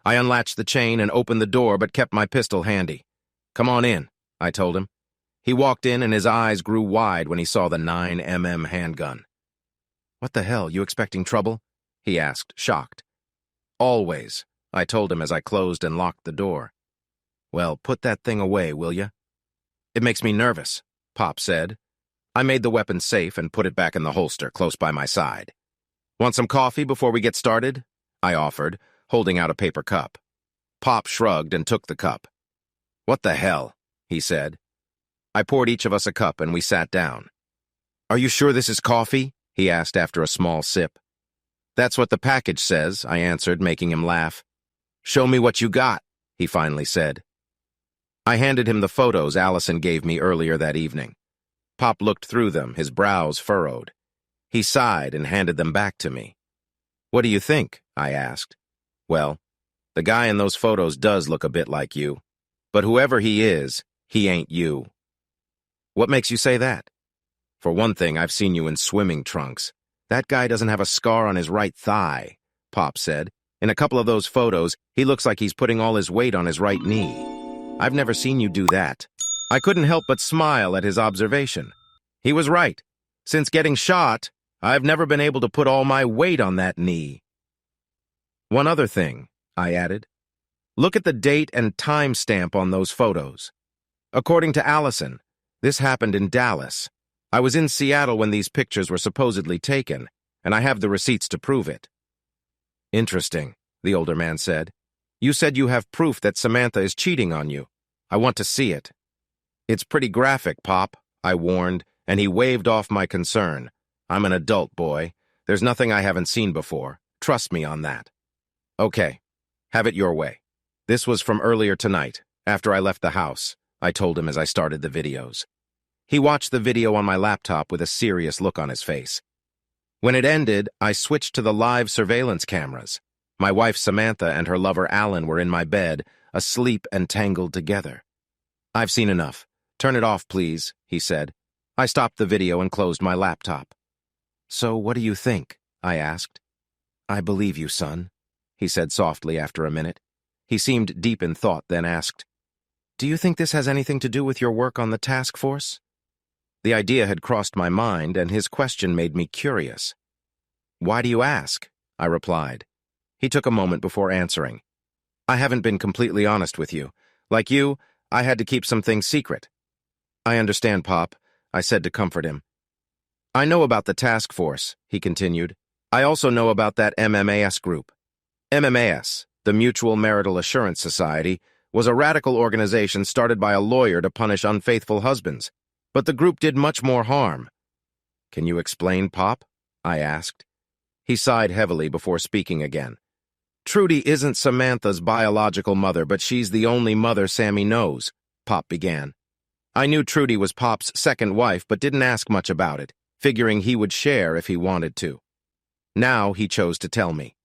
I unlatched the chain and opened the door but kept my pistol handy. "Come on in," I told him. He walked in and his eyes grew wide when he saw the 9mm handgun. "What the hell, you expecting trouble?" he asked, shocked. "Always," I told him as I closed and locked the door. "Well, put that thing away, will ya?" "It makes me nervous," Pop said. I made the weapon safe and put it back in the holster close by my side. "Want some coffee before we get started?" I offered, holding out a paper cup. Pop shrugged and took the cup. "What the hell?" he said. I poured each of us a cup and we sat down. "Are you sure this is coffee?" he asked after a small sip. "That's what the package says," I answered, making him laugh. "Show me what you got," he finally said. I handed him the photos Allison gave me earlier that evening. Pop looked through them, his brows furrowed. He sighed and handed them back to me. "What do you think?" I asked. "Well, the guy in those photos does look a bit like you. But whoever he is, he ain't you." "What makes you say that?" "For one thing, I've seen you in swimming trunks. That guy doesn't have a scar on his right thigh," Pop said. "In a couple of those photos, he looks like he's putting all his weight on his right knee. I've never seen you do that." I couldn't help but smile at his observation. He was right. Since getting shot, I've never been able to put all my weight on that knee. "One other thing," I added. "Look at the date and time stamp on those photos. According to Allison, this happened in Dallas. I was in Seattle when these pictures were supposedly taken, and I have the receipts to prove it." "Interesting," the older man said. "You said you have proof that Samantha is cheating on you. I want to see it." "It's pretty graphic, Pop," I warned, and he waved off my concern. "I'm an adult, boy. There's nothing I haven't seen before. Trust me on that." "Okay, have it your way. This was from earlier tonight, after I left the house," I told him as I started the videos. He watched the video on my laptop with a serious look on his face. When it ended, I switched to the live surveillance cameras. My wife Samantha and her lover Alan were in my bed, asleep and tangled together. "I've seen enough. Turn it off, please," he said. I stopped the video and closed my laptop. "So what do you think?" I asked. "I believe you, son," he said softly after a minute. He seemed deep in thought, then asked, Do you think this has anything to do with your work on the task force? The idea had crossed my mind, and his question made me curious. Why do you ask? I replied. He took a moment before answering. I haven't been completely honest with you. Like you, I had to keep some things secret. I understand, Pop, I said to comfort him. I know about the task force, he continued. I also know about that MMAS group. MMAS, the Mutual Marital Assurance Society, was a radical organization started by a lawyer to punish unfaithful husbands. But the group did much more harm. Can you explain, Pop? I asked. He sighed heavily before speaking again. Trudy isn't Samantha's biological mother, but she's the only mother Sammy knows, Pop began. I knew Trudy was Pop's second wife, but didn't ask much about it, figuring he would share if he wanted to. Now he chose to tell me.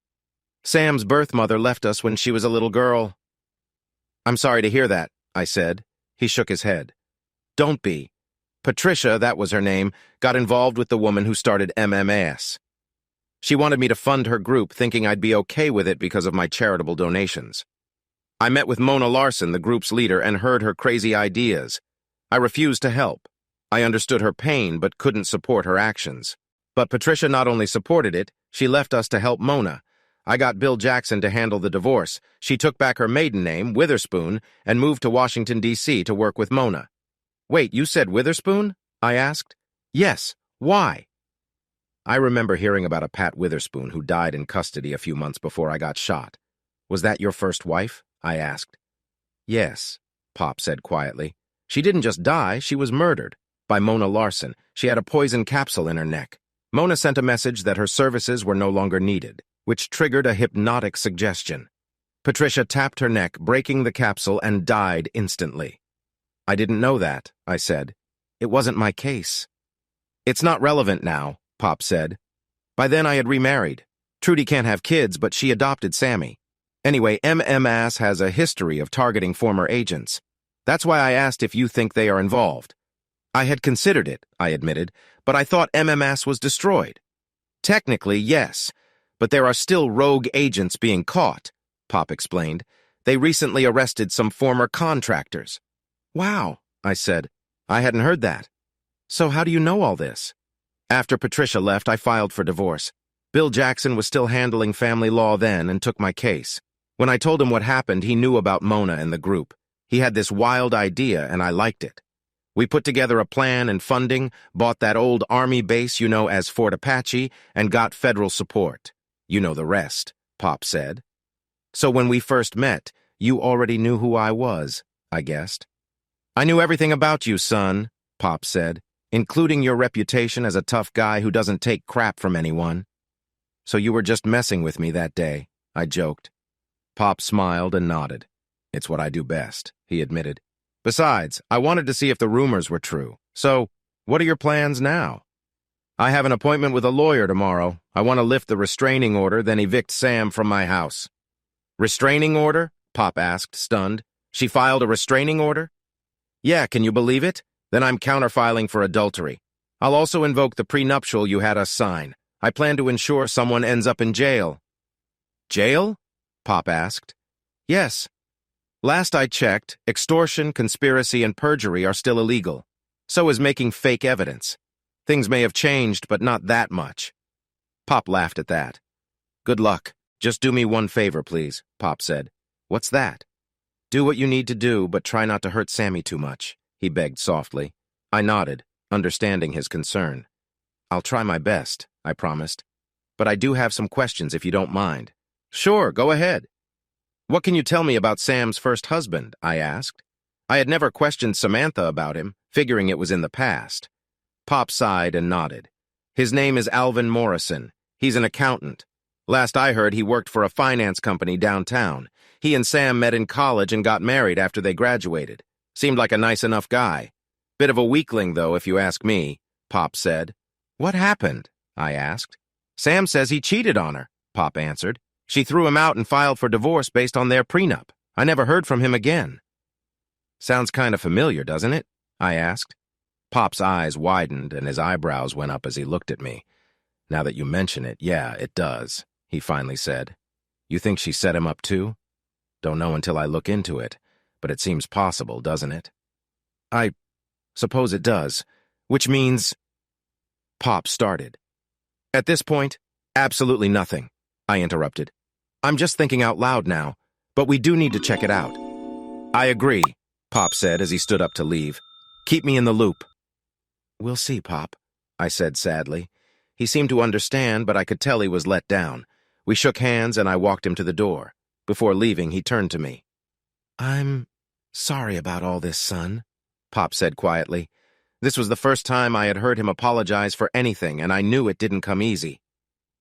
Sam's birth mother left us when she was a little girl. I'm sorry to hear that, I said. He shook his head. Don't be. Patricia, that was her name, got involved with the woman who started MMAS. She wanted me to fund her group, thinking I'd be okay with it because of my charitable donations. I met with Mona Larson, the group's leader, and heard her crazy ideas. I refused to help. I understood her pain, but couldn't support her actions. But Patricia not only supported it, she left us to help Mona. I got Bill Jackson to handle the divorce. She took back her maiden name, Witherspoon, and moved to Washington, D.C. to work with Mona. Wait, you said Witherspoon? I asked. Yes. Why? I remember hearing about a Pat Witherspoon who died in custody a few months before I got shot. Was that your first wife? I asked. Yes, Pop said quietly. She didn't just die, she was murdered. By Mona Larson. She had a poison capsule in her neck. Mona sent a message that her services were no longer needed, which triggered a hypnotic suggestion. Patricia tapped her neck, breaking the capsule, and died instantly. I didn't know that, I said. It wasn't my case. It's not relevant now, Pop said. By then I had remarried. Trudy can't have kids, but she adopted Sammy. Anyway, MMAS has a history of targeting former agents. That's why I asked if you think they are involved. I had considered it, I admitted, but I thought MMAS was destroyed. Technically, yes, but there are still rogue agents being caught, Pop explained. They recently arrested some former contractors. Wow, I said. I hadn't heard that. So how do you know all this? After Patricia left, I filed for divorce. Bill Jackson was still handling family law then and took my case. When I told him what happened, he knew about Mona and the group. He had this wild idea, and I liked it. We put together a plan and funding, bought that old Army base you know as Fort Apache, and got federal support. You know the rest, Pop said. So when we first met, you already knew who I was, I guessed. I knew everything about you, son, Pop said, including your reputation as a tough guy who doesn't take crap from anyone. So you were just messing with me that day, I joked. Pop smiled and nodded. It's what I do best, he admitted. Besides, I wanted to see if the rumors were true. So, what are your plans now? I have an appointment with a lawyer tomorrow. I want to lift the restraining order, then evict Sam from my house. Restraining order? Pop asked, stunned. She filed a restraining order? Yeah, can you believe it? Then I'm counterfiling for adultery. I'll also invoke the prenuptial you had us sign. I plan to ensure someone ends up in jail. Jail? Pop asked. Yes. Last I checked, extortion, conspiracy, and perjury are still illegal. So is making fake evidence. Things may have changed, but not that much. Pop laughed at that. Good luck. Just do me one favor, please, Pop said. What's that? Do what you need to do, but try not to hurt Sammy too much, he begged softly. I nodded, understanding his concern. I'll try my best, I promised. But I do have some questions if you don't mind. Sure, go ahead. What can you tell me about Sam's first husband? I asked. I had never questioned Samantha about him, figuring it was in the past. Pop sighed and nodded. His name is Alvin Morrison. He's an accountant. Last I heard, he worked for a finance company downtown. He and Sam met in college and got married after they graduated. Seemed like a nice enough guy. Bit of a weakling, though, if you ask me, Pop said. What happened? I asked. Sam says he cheated on her, Pop answered. She threw him out and filed for divorce based on their prenup. I never heard from him again. Sounds kind of familiar, doesn't it? I asked. Pop's eyes widened and his eyebrows went up as he looked at me. Now that you mention it, yeah, it does, he finally said. You think she set him up too? Don't know until I look into it, but it seems possible, doesn't it? I suppose it does, which means... Pop started. At this point, absolutely nothing, I interrupted. I'm just thinking out loud now, but we do need to check it out. I agree, Pop said as he stood up to leave. Keep me in the loop. We'll see, Pop, I said sadly. He seemed to understand, but I could tell he was let down. We shook hands and I walked him to the door. Before leaving, he turned to me. I'm sorry about all this, son, Pop said quietly. This was the first time I had heard him apologize for anything, and I knew it didn't come easy.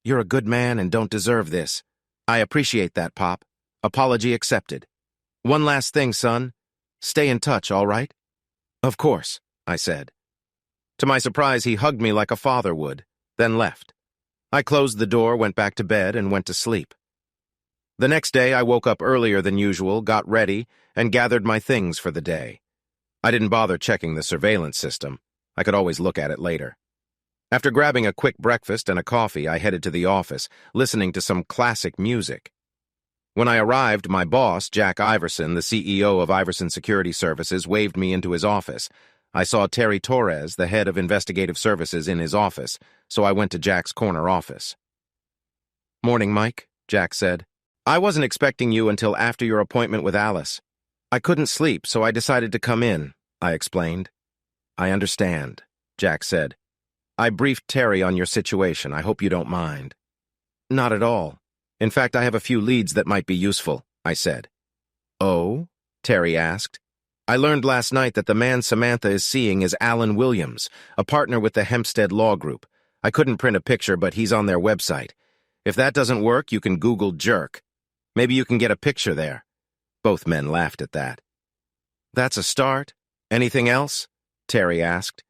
You're a good man and don't deserve this. I appreciate that, Pop. Apology accepted. One last thing, son. Stay in touch, all right? Of course, I said. To my surprise, he hugged me like a father would, then left. I closed the door, went back to bed, and went to sleep. The next day, I woke up earlier than usual, got ready, and gathered my things for the day. I didn't bother checking the surveillance system. I could always look at it later. After grabbing a quick breakfast and a coffee, I headed to the office, listening to some classic music. When I arrived, my boss, Jack Iverson, the CEO of Iverson Security Services, waved me into his office. I saw Terry Torres, the head of investigative services, in his office, so I went to Jack's corner office. Morning, Mike, Jack said. I wasn't expecting you until after your appointment with Alice. I couldn't sleep, so I decided to come in, I explained. I understand, Jack said. I briefed Terry on your situation. I hope you don't mind. Not at all. In fact, I have a few leads that might be useful, I said. Oh? Terry asked. I learned last night that the man Samantha is seeing is Alan Williams, a partner with the Hempstead Law Group. I couldn't print a picture, but he's on their website. If that doesn't work, you can Google jerk. Maybe you can get a picture there. Both men laughed at that. That's a start. Anything else? Terry asked.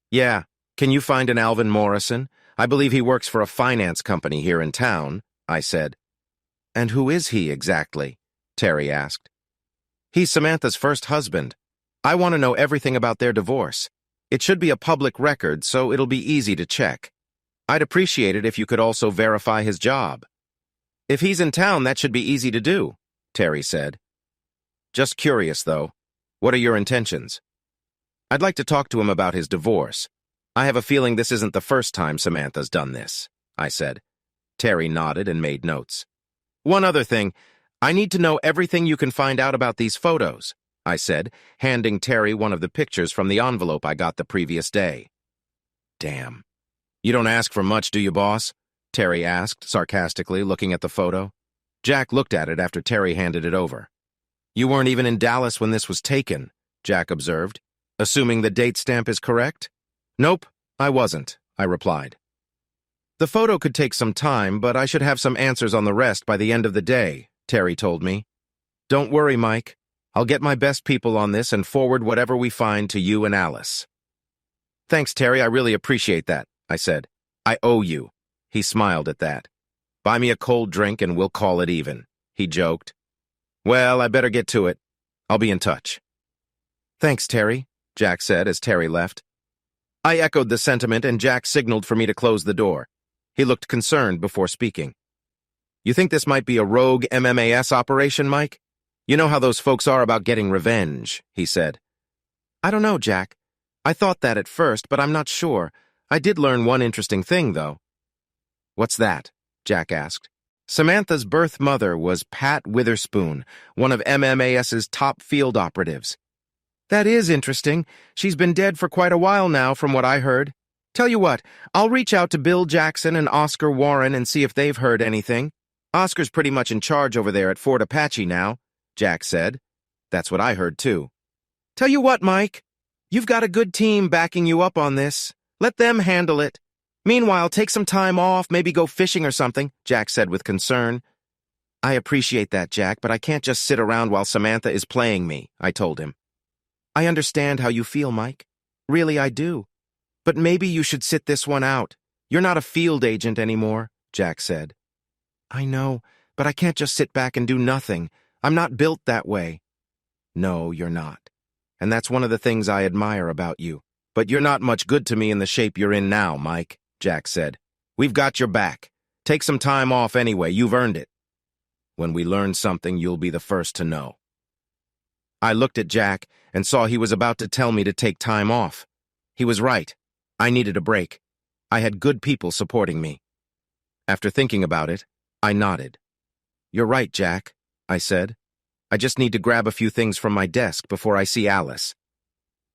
Yeah. Can you find an Alvin Morrison? I believe he works for a finance company here in town, I said. And who is he exactly? Terry asked. He's Samantha's first husband. I want to know everything about their divorce. It should be a public record, so it'll be easy to check. I'd appreciate it if you could also verify his job. If he's in town, that should be easy to do, Terry said. Just curious, though. What are your intentions? I'd like to talk to him about his divorce. I have a feeling this isn't the first time Samantha's done this, I said. Terry nodded and made notes. One other thing. I need to know everything you can find out about these photos, I said, handing Terry one of the pictures from the envelope I got the previous day. Damn. You don't ask for much, do you, boss? Terry asked, sarcastically, looking at the photo. Jack looked at it after Terry handed it over. You weren't even in Dallas when this was taken, Jack observed. Assuming the date stamp is correct? Nope, I wasn't, I replied. The photo could take some time, but I should have some answers on the rest by the end of the day, Terry told me. Don't worry, Mike. I'll get my best people on this and forward whatever we find to you and Alice. Thanks, Terry, I really appreciate that, I said. I owe you. He smiled at that. Buy me a cold drink and we'll call it even, he joked. Well, I better get to it. I'll be in touch. Thanks, Terry, Jack said as Terry left. I echoed the sentiment and Jack signaled for me to close the door. He looked concerned before speaking. You think this might be a rogue MMAS operation, Mike? You know how those folks are about getting revenge, he said. I don't know, Jack. I thought that at first, but I'm not sure. I did learn one interesting thing, though. What's that? Jack asked. Samantha's birth mother was Pat Witherspoon, one of MMAS's top field operatives. That is interesting. She's been dead for quite a while now, from what I heard. Tell you what, I'll reach out to Bill Jackson and Oscar Warren and see if they've heard anything. Oscar's pretty much in charge over there at Fort Apache now, Jack said. That's what I heard, too. Tell you what, Mike, you've got a good team backing you up on this. Let them handle it. Meanwhile, take some time off, maybe go fishing or something, Jack said with concern. I appreciate that, Jack, but I can't just sit around while Samantha is playing me, I told him. I understand how you feel, Mike. Really, I do. But maybe you should sit this one out. You're not a field agent anymore, Jack said. I know, but I can't just sit back and do nothing. I'm not built that way. No, you're not. And that's one of the things I admire about you. But you're not much good to me in the shape you're in now, Mike, Jack said. We've got your back. Take some time off anyway. You've earned it. When we learn something, you'll be the first to know. I looked at Jack and saw he was about to tell me to take time off. He was right. I needed a break. I had good people supporting me. After thinking about it, I nodded. "You're right, Jack," I said. "I just need to grab a few things from my desk before I see Alice."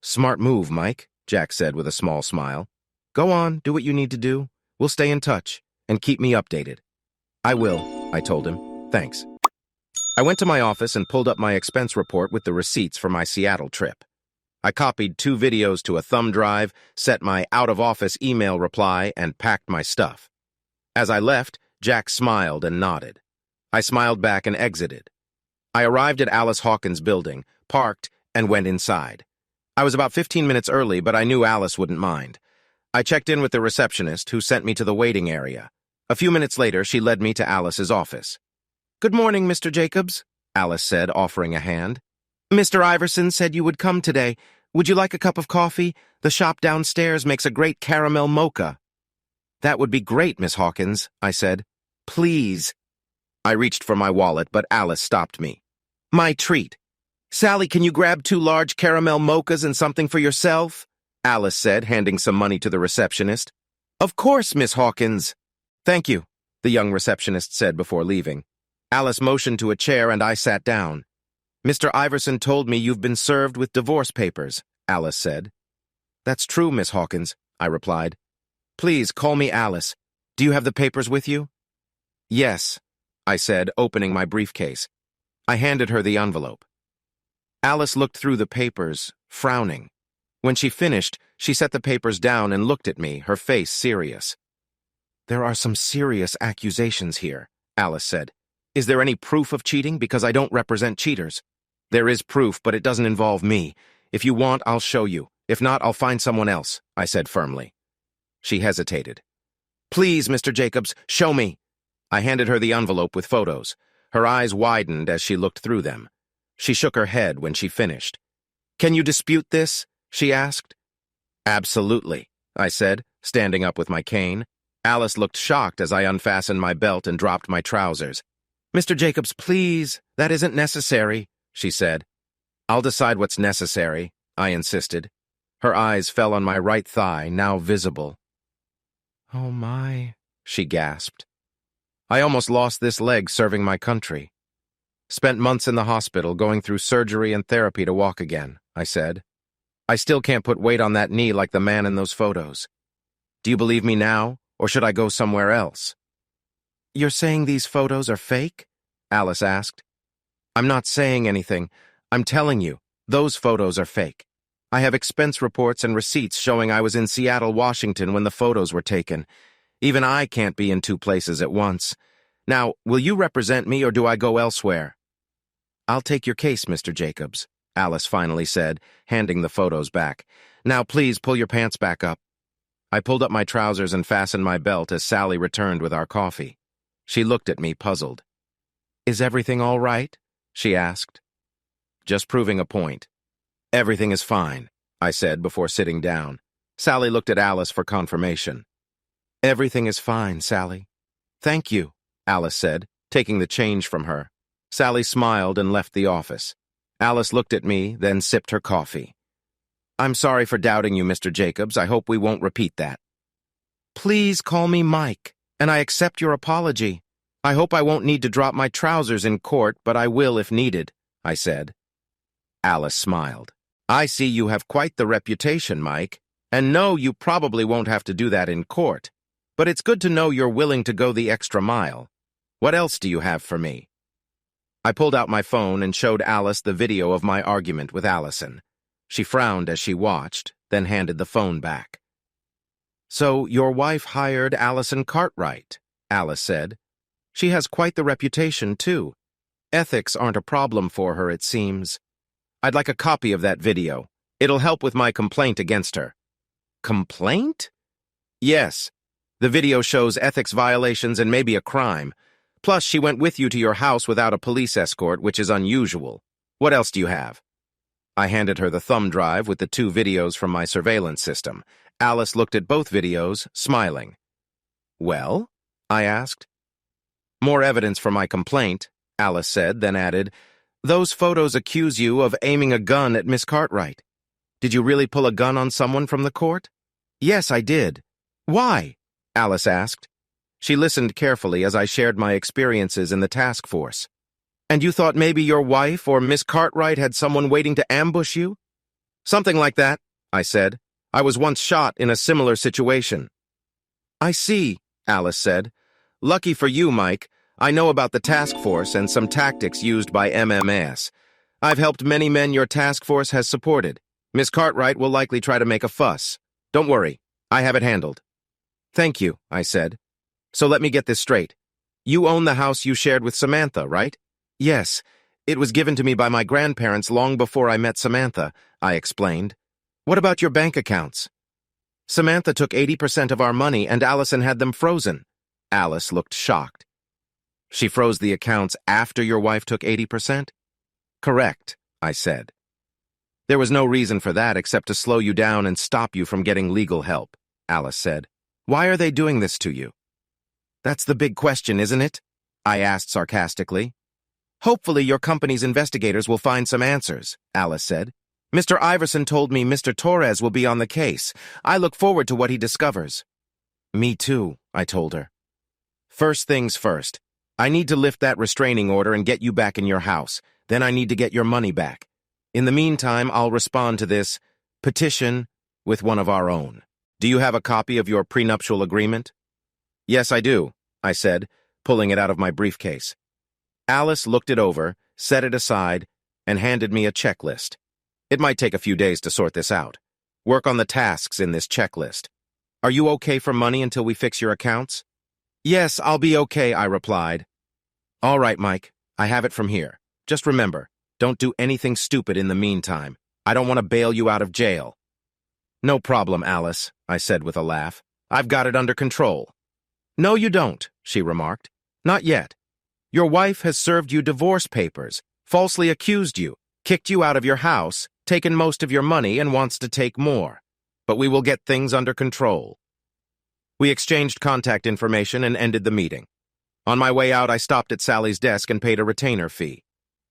"Smart move, Mike," Jack said with a small smile. "Go on, do what you need to do. We'll stay in touch, and keep me updated." "I will," I told him. "Thanks." I went to my office and pulled up my expense report with the receipts for my Seattle trip. I copied 2 videos to a thumb drive, set my out-of-office email reply, and packed my stuff. As I left, Jack smiled and nodded. I smiled back and exited. I arrived at Alice Hawkins' building, parked, and went inside. I was about 15 minutes early, but I knew Alice wouldn't mind. I checked in with the receptionist, who sent me to the waiting area. A few minutes later, she led me to Alice's office. "Good morning, Mr. Jacobs," Alice said, offering a hand. "Mr. Iverson said you would come today. Would you like a cup of coffee? The shop downstairs makes a great caramel mocha." "That would be great, Miss Hawkins," I said. "Please." I reached for my wallet, but Alice stopped me. "My treat. Sally, can you grab 2 large caramel mochas and something for yourself?" Alice said, handing some money to the receptionist. "Of course, Miss Hawkins." "Thank you," the young receptionist said before leaving. Alice motioned to a chair and I sat down. "Mr. Iverson told me you've been served with divorce papers," Alice said. "That's true, Miss Hawkins," I replied. "Please, call me Alice. Do you have the papers with you?" "Yes," I said, opening my briefcase. I handed her the envelope. Alice looked through the papers, frowning. When she finished, she set the papers down and looked at me, her face serious. "There are some serious accusations here," Alice said. "Is there any proof of cheating? Because I don't represent cheaters." "There is proof, but it doesn't involve me. If you want, I'll show you. If not, I'll find someone else," I said firmly. She hesitated. "Please, Mr. Jacobs, show me." I handed her the envelope with photos. Her eyes widened as she looked through them. She shook her head when she finished. "Can you dispute this?" she asked. "Absolutely," I said, standing up with my cane. Alice looked shocked as I unfastened my belt and dropped my trousers. "Mr. Jacobs, please, that isn't necessary," she said. "I'll decide what's necessary," I insisted. Her eyes fell on my right thigh, now visible. "Oh my," she gasped. "I almost lost this leg serving my country. Spent months in the hospital going through surgery and therapy to walk again," I said. "I still can't put weight on that knee like the man in those photos. Do you believe me now, or should I go somewhere else?" "You're saying these photos are fake?" Alice asked. "I'm not saying anything. I'm telling you, those photos are fake. I have expense reports and receipts showing I was in Seattle, Washington when the photos were taken. Even I can't be in 2 places at once. Now, will you represent me or do I go elsewhere?" "I'll take your case, Mr. Jacobs," Alice finally said, handing the photos back. "Now please pull your pants back up." I pulled up my trousers and fastened my belt as Sally returned with our coffee. She looked at me, puzzled. "Is everything all right?" she asked. "Just proving a point." "Everything is fine," I said before sitting down. Sally looked at Alice for confirmation. "Everything is fine, Sally." "Thank you," Alice said, taking the change from her. Sally smiled and left the office. Alice looked at me, then sipped her coffee. "I'm sorry for doubting you, Mr. Jacobs. I hope we won't repeat that." "Please call me Mike, and I accept your apology. I hope I won't need to drop my trousers in court, but I will if needed," I said. Alice smiled. "I see you have quite the reputation, Mike, and no, you probably won't have to do that in court. But it's good to know you're willing to go the extra mile. What else do you have for me?" I pulled out my phone and showed Alice the video of my argument with Allison. She frowned as she watched, then handed the phone back. "So your wife hired Allison Cartwright," Alice said. "She has quite the reputation, too. Ethics aren't a problem for her, it seems. I'd like a copy of that video. It'll help with my complaint against her." "Complaint?" "Yes. The video shows ethics violations and maybe a crime. Plus, she went with you to your house without a police escort, which is unusual. What else do you have?" I handed her the thumb drive with the 2 videos from my surveillance system. Alice looked at both videos, smiling. "Well?" I asked. "More evidence for my complaint," Alice said, then added, Those photos accuse you of aiming a gun at Miss Cartwright. Did you really pull a gun on someone from the court? Yes, I did. Why? Alice asked. She listened carefully as I shared my experiences in the task force. And you thought maybe your wife or Miss Cartwright had someone waiting to ambush you? Something like that, I said. I was once shot in a similar situation. I see, Alice said. Lucky for you, Mike. I know about the task force and some tactics used by MMS. I've helped many men your task force has supported. Miss Cartwright will likely try to make a fuss. Don't worry, I have it handled. Thank you, I said. So let me get this straight. You own the house you shared with Samantha, right? Yes, it was given to me by my grandparents long before I met Samantha, I explained. What about your bank accounts? Samantha took 80% of our money and Allison had them frozen. Alice looked shocked. She froze the accounts after your wife took 80%? Correct, I said. There was no reason for that except to slow you down and stop you from getting legal help, Alice said. Why are they doing this to you? That's the big question, isn't it? I asked sarcastically. Hopefully your company's investigators will find some answers, Alice said. Mr. Iverson told me Mr. Torres will be on the case. I look forward to what he discovers. Me too, I told her. First things first. I need to lift that restraining order and get you back in your house. Then I need to get your money back. In the meantime, I'll respond to this petition with one of our own. Do you have a copy of your prenuptial agreement? Yes, I do, I said, pulling it out of my briefcase. Alice looked it over, set it aside, and handed me a checklist. It might take a few days to sort this out. Work on the tasks in this checklist. Are you okay for money until we fix your accounts? Yes, I'll be okay, I replied. All right, Mike, I have it from here. Just remember, don't do anything stupid in the meantime. I don't want to bail you out of jail. No problem, Alice, I said with a laugh. I've got it under control. No, you don't, she remarked. Not yet. Your wife has served you divorce papers, falsely accused you, kicked you out of your house, taken most of your money, and wants to take more. But we will get things under control. We exchanged contact information and ended the meeting. On my way out, I stopped at Sally's desk and paid a retainer fee.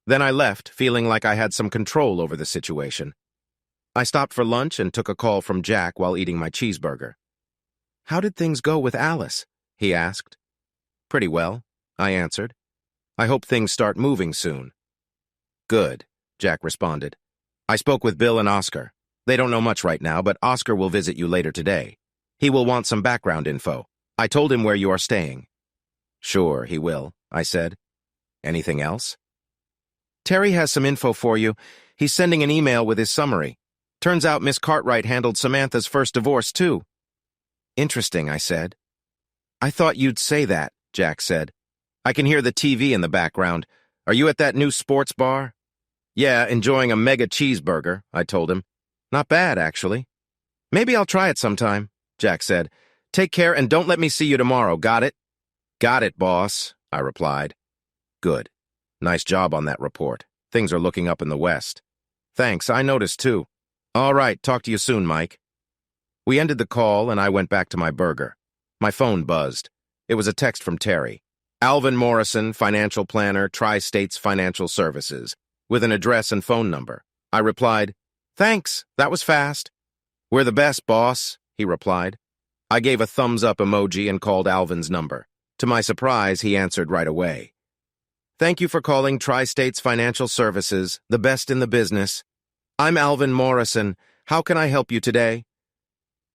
Then I left, feeling like I had some control over the situation. I stopped for lunch and took a call from Jack while eating my cheeseburger. How did things go with Alice? He asked. Pretty well, I answered. I hope things start moving soon. Good, Jack responded. I spoke with Bill and Oscar. They don't know much right now, but Oscar will visit you later today. He will want some background info. I told him where you are staying. Sure, he will, I said. Anything else? Terry has some info for you. He's sending an email with his summary. Turns out Miss Cartwright handled Samantha's first divorce, too. Interesting, I said. I thought you'd say that, Jack said. I can hear the TV in the background. Are you at that new sports bar? Yeah, enjoying a mega cheeseburger, I told him. Not bad, actually. Maybe I'll try it sometime, Jack said. Take care and don't let me see you tomorrow, got it? Got it, boss, I replied. Good. Nice job on that report. Things are looking up in the West. Thanks, I noticed too. All right, talk to you soon, Mike. We ended the call and I went back to my burger. My phone buzzed. It was a text from Terry. Alvin Morrison, financial planner, Tri-States Financial Services, with an address and phone number. I replied, Thanks, that was fast. We're the best, boss, he replied. I gave a thumbs-up emoji and called Alvin's number. To my surprise, he answered right away. Thank you for calling Tri-States Financial Services, the best in the business. I'm Alvin Morrison. How can I help you today?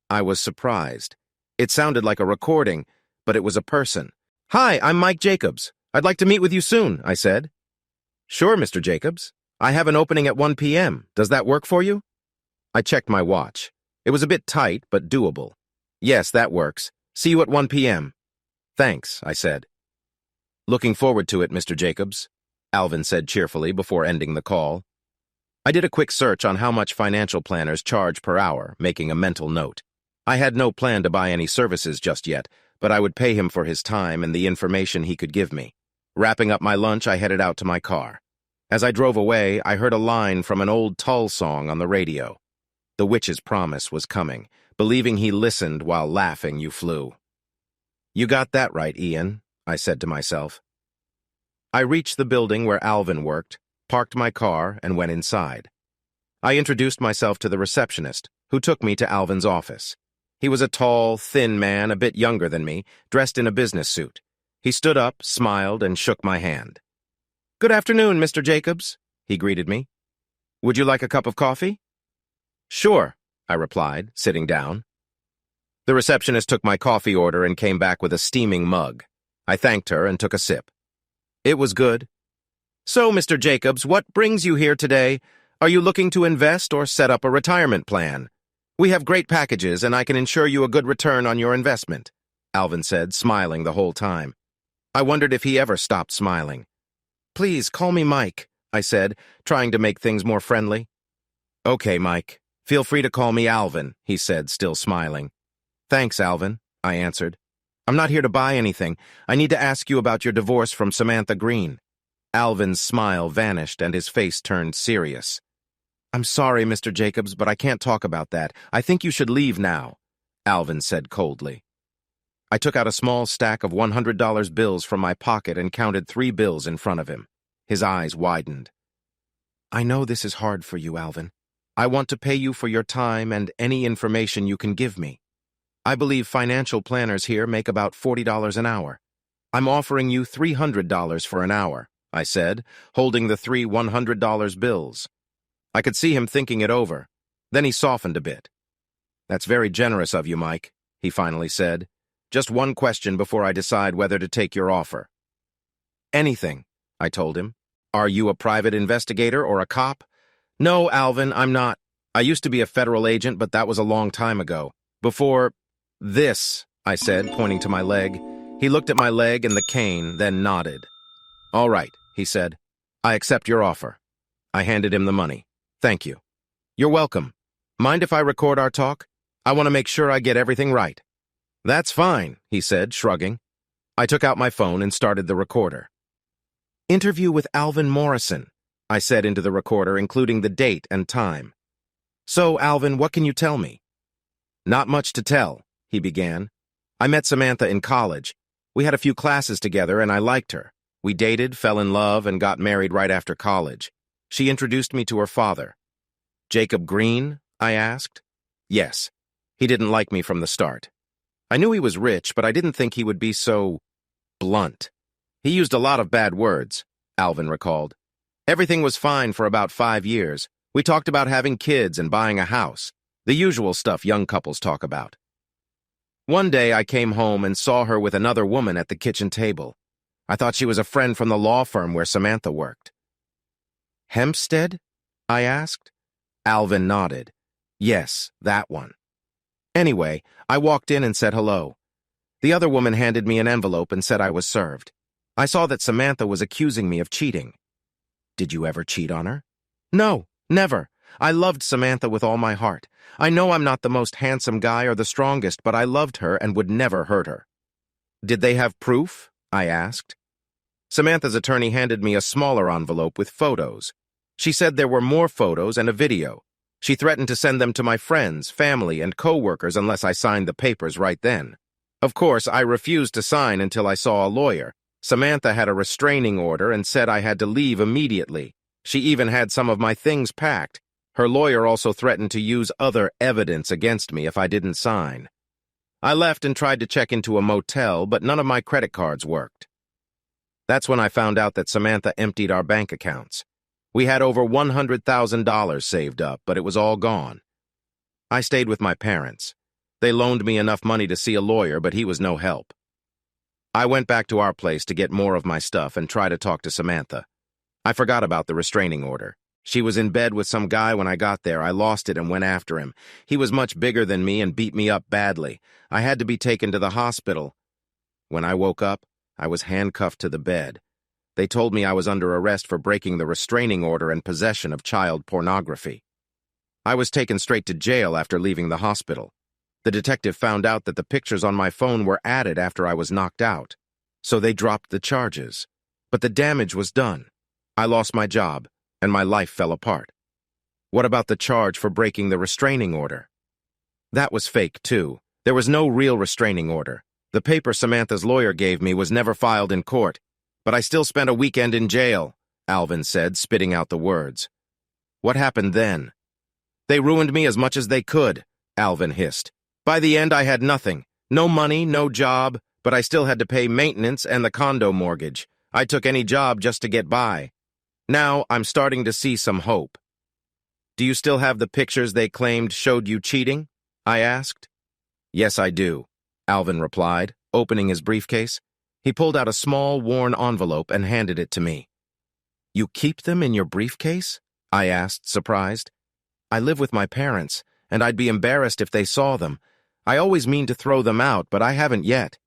I was surprised. It sounded like a recording, but it was a person. Hi, I'm Mike Jacobs. I'd like to meet with you soon, I said. Sure, Mr. Jacobs. I have an opening at 1 p.m. Does that work for you? I checked my watch. It was a bit tight, but doable. Yes, that works. See you at 1 p.m. Thanks, I said. Looking forward to it, Mr. Jacobs, Alvin said cheerfully before ending the call. I did a quick search on how much financial planners charge per hour, making a mental note. I had no plan to buy any services just yet, but I would pay him for his time and the information he could give me. Wrapping up my lunch, I headed out to my car. As I drove away, I heard a line from an old Tull song on the radio. The witch's promise was coming. Believing he listened while laughing, you flew. You got that right, Ian, I said to myself. I reached the building where Alvin worked, parked my car, and went inside. I introduced myself to the receptionist, who took me to Alvin's office. He was a tall, thin man, a bit younger than me, dressed in a business suit. He stood up, smiled, and shook my hand. "Good afternoon, Mr. Jacobs," he greeted me. "Would you like a cup of coffee?" "Sure," I replied, sitting down. The receptionist took my coffee order and came back with a steaming mug. I thanked her and took a sip. It was good. "So, Mr. Jacobs, what brings you here today? Are you looking to invest or set up a retirement plan? We have great packages, and I can ensure you a good return on your investment," Alvin said, smiling the whole time. I wondered if he ever stopped smiling. "Please, call me Mike," I said, trying to make things more friendly. "Okay, Mike. Feel free to call me Alvin," he said, still smiling. "Thanks, Alvin," I answered. "I'm not here to buy anything. I need to ask you about your divorce from Samantha Green." Alvin's smile vanished and his face turned serious. "I'm sorry, Mr. Jacobs, but I can't talk about that. I think you should leave now," Alvin said coldly. I took out a small stack of $100 bills from my pocket and counted 3 bills in front of him. His eyes widened. "I know this is hard for you, Alvin. I want to pay you for your time and any information you can give me. I believe financial planners here make about $40 an hour. I'm offering you $300 for an hour," I said, holding the 3 $100 bills. I could see him thinking it over. Then he softened a bit. "That's very generous of you, Mike," he finally said. "Just one question before I decide whether to take your offer." "Anything," I told him. "Are you a private investigator or a cop?" "No, Alvin, I'm not. I used to be a federal agent, but that was a long time ago. Before this," I said, pointing to my leg. He looked at my leg and the cane, then nodded. "All right," he said. "I accept your offer." I handed him the money. "Thank you." "You're welcome. Mind if I record our talk? I want to make sure I get everything right." "That's fine," he said, shrugging. I took out my phone and started the recorder. "Interview with Alvin Morrison," I said into the recorder, including the date and time. "So, Alvin, what can you tell me?" "Not much to tell," he began. "I met Samantha in college. We had a few classes together, and I liked her. We dated, fell in love, and got married right after college. She introduced me to her father." "Jacob Green?" I asked. "Yes. He didn't like me from the start. I knew he was rich, but I didn't think he would be so blunt. He used a lot of bad words," Alvin recalled. "Everything was fine for about 5 years. We talked about having kids and buying a house, the usual stuff young couples talk about. One day I came home and saw her with another woman at the kitchen table. I thought she was a friend from the law firm where Samantha worked." "Hempstead?" I asked. Alvin nodded. "Yes, that one." Anyway, I walked in and said hello. The other woman handed me an envelope and said I was served. I saw that Samantha was accusing me of cheating. "Did you ever cheat on her?" "No, never. I loved Samantha with all my heart. I know I'm not the most handsome guy or the strongest, but I loved her and would never hurt her." "Did they have proof?" I asked. Samantha's attorney handed me a smaller envelope with photos. She said there were more photos and a video. She threatened to send them to my friends, family, and co-workers unless I signed the papers right then. Of course, I refused to sign until I saw a lawyer. Samantha had a restraining order and said I had to leave immediately. She even had some of my things packed. Her lawyer also threatened to use other evidence against me if I didn't sign. I left and tried to check into a motel, but none of my credit cards worked. That's when I found out that Samantha emptied our bank accounts. We had over $100,000 saved up, but it was all gone. I stayed with my parents. They loaned me enough money to see a lawyer, but he was no help. I went back to our place to get more of my stuff and try to talk to Samantha. I forgot about the restraining order. She was in bed with some guy when I got there. I lost it and went after him. He was much bigger than me and beat me up badly. I had to be taken to the hospital. When I woke up, I was handcuffed to the bed. They told me I was under arrest for breaking the restraining order and possession of child pornography. I was taken straight to jail after leaving the hospital. The detective found out that the pictures on my phone were added after I was knocked out, so they dropped the charges. But the damage was done. I lost my job, and my life fell apart. What about the charge for breaking the restraining order? That was fake, too. There was no real restraining order. The paper Samantha's lawyer gave me was never filed in court, but I still spent a weekend in jail, Alvin said, spitting out the words. What happened then? They ruined me as much as they could, Alvin hissed. By the end, I had nothing. No money, no job, but I still had to pay maintenance and the condo mortgage. I took any job just to get by. Now, I'm starting to see some hope. Do you still have the pictures they claimed showed you cheating? I asked. Yes, I do, Alvin replied, opening his briefcase. He pulled out a small, worn envelope and handed it to me. You keep them in your briefcase? I asked, surprised. I live with my parents, and I'd be embarrassed if they saw them. I always mean to throw them out, but I haven't yet.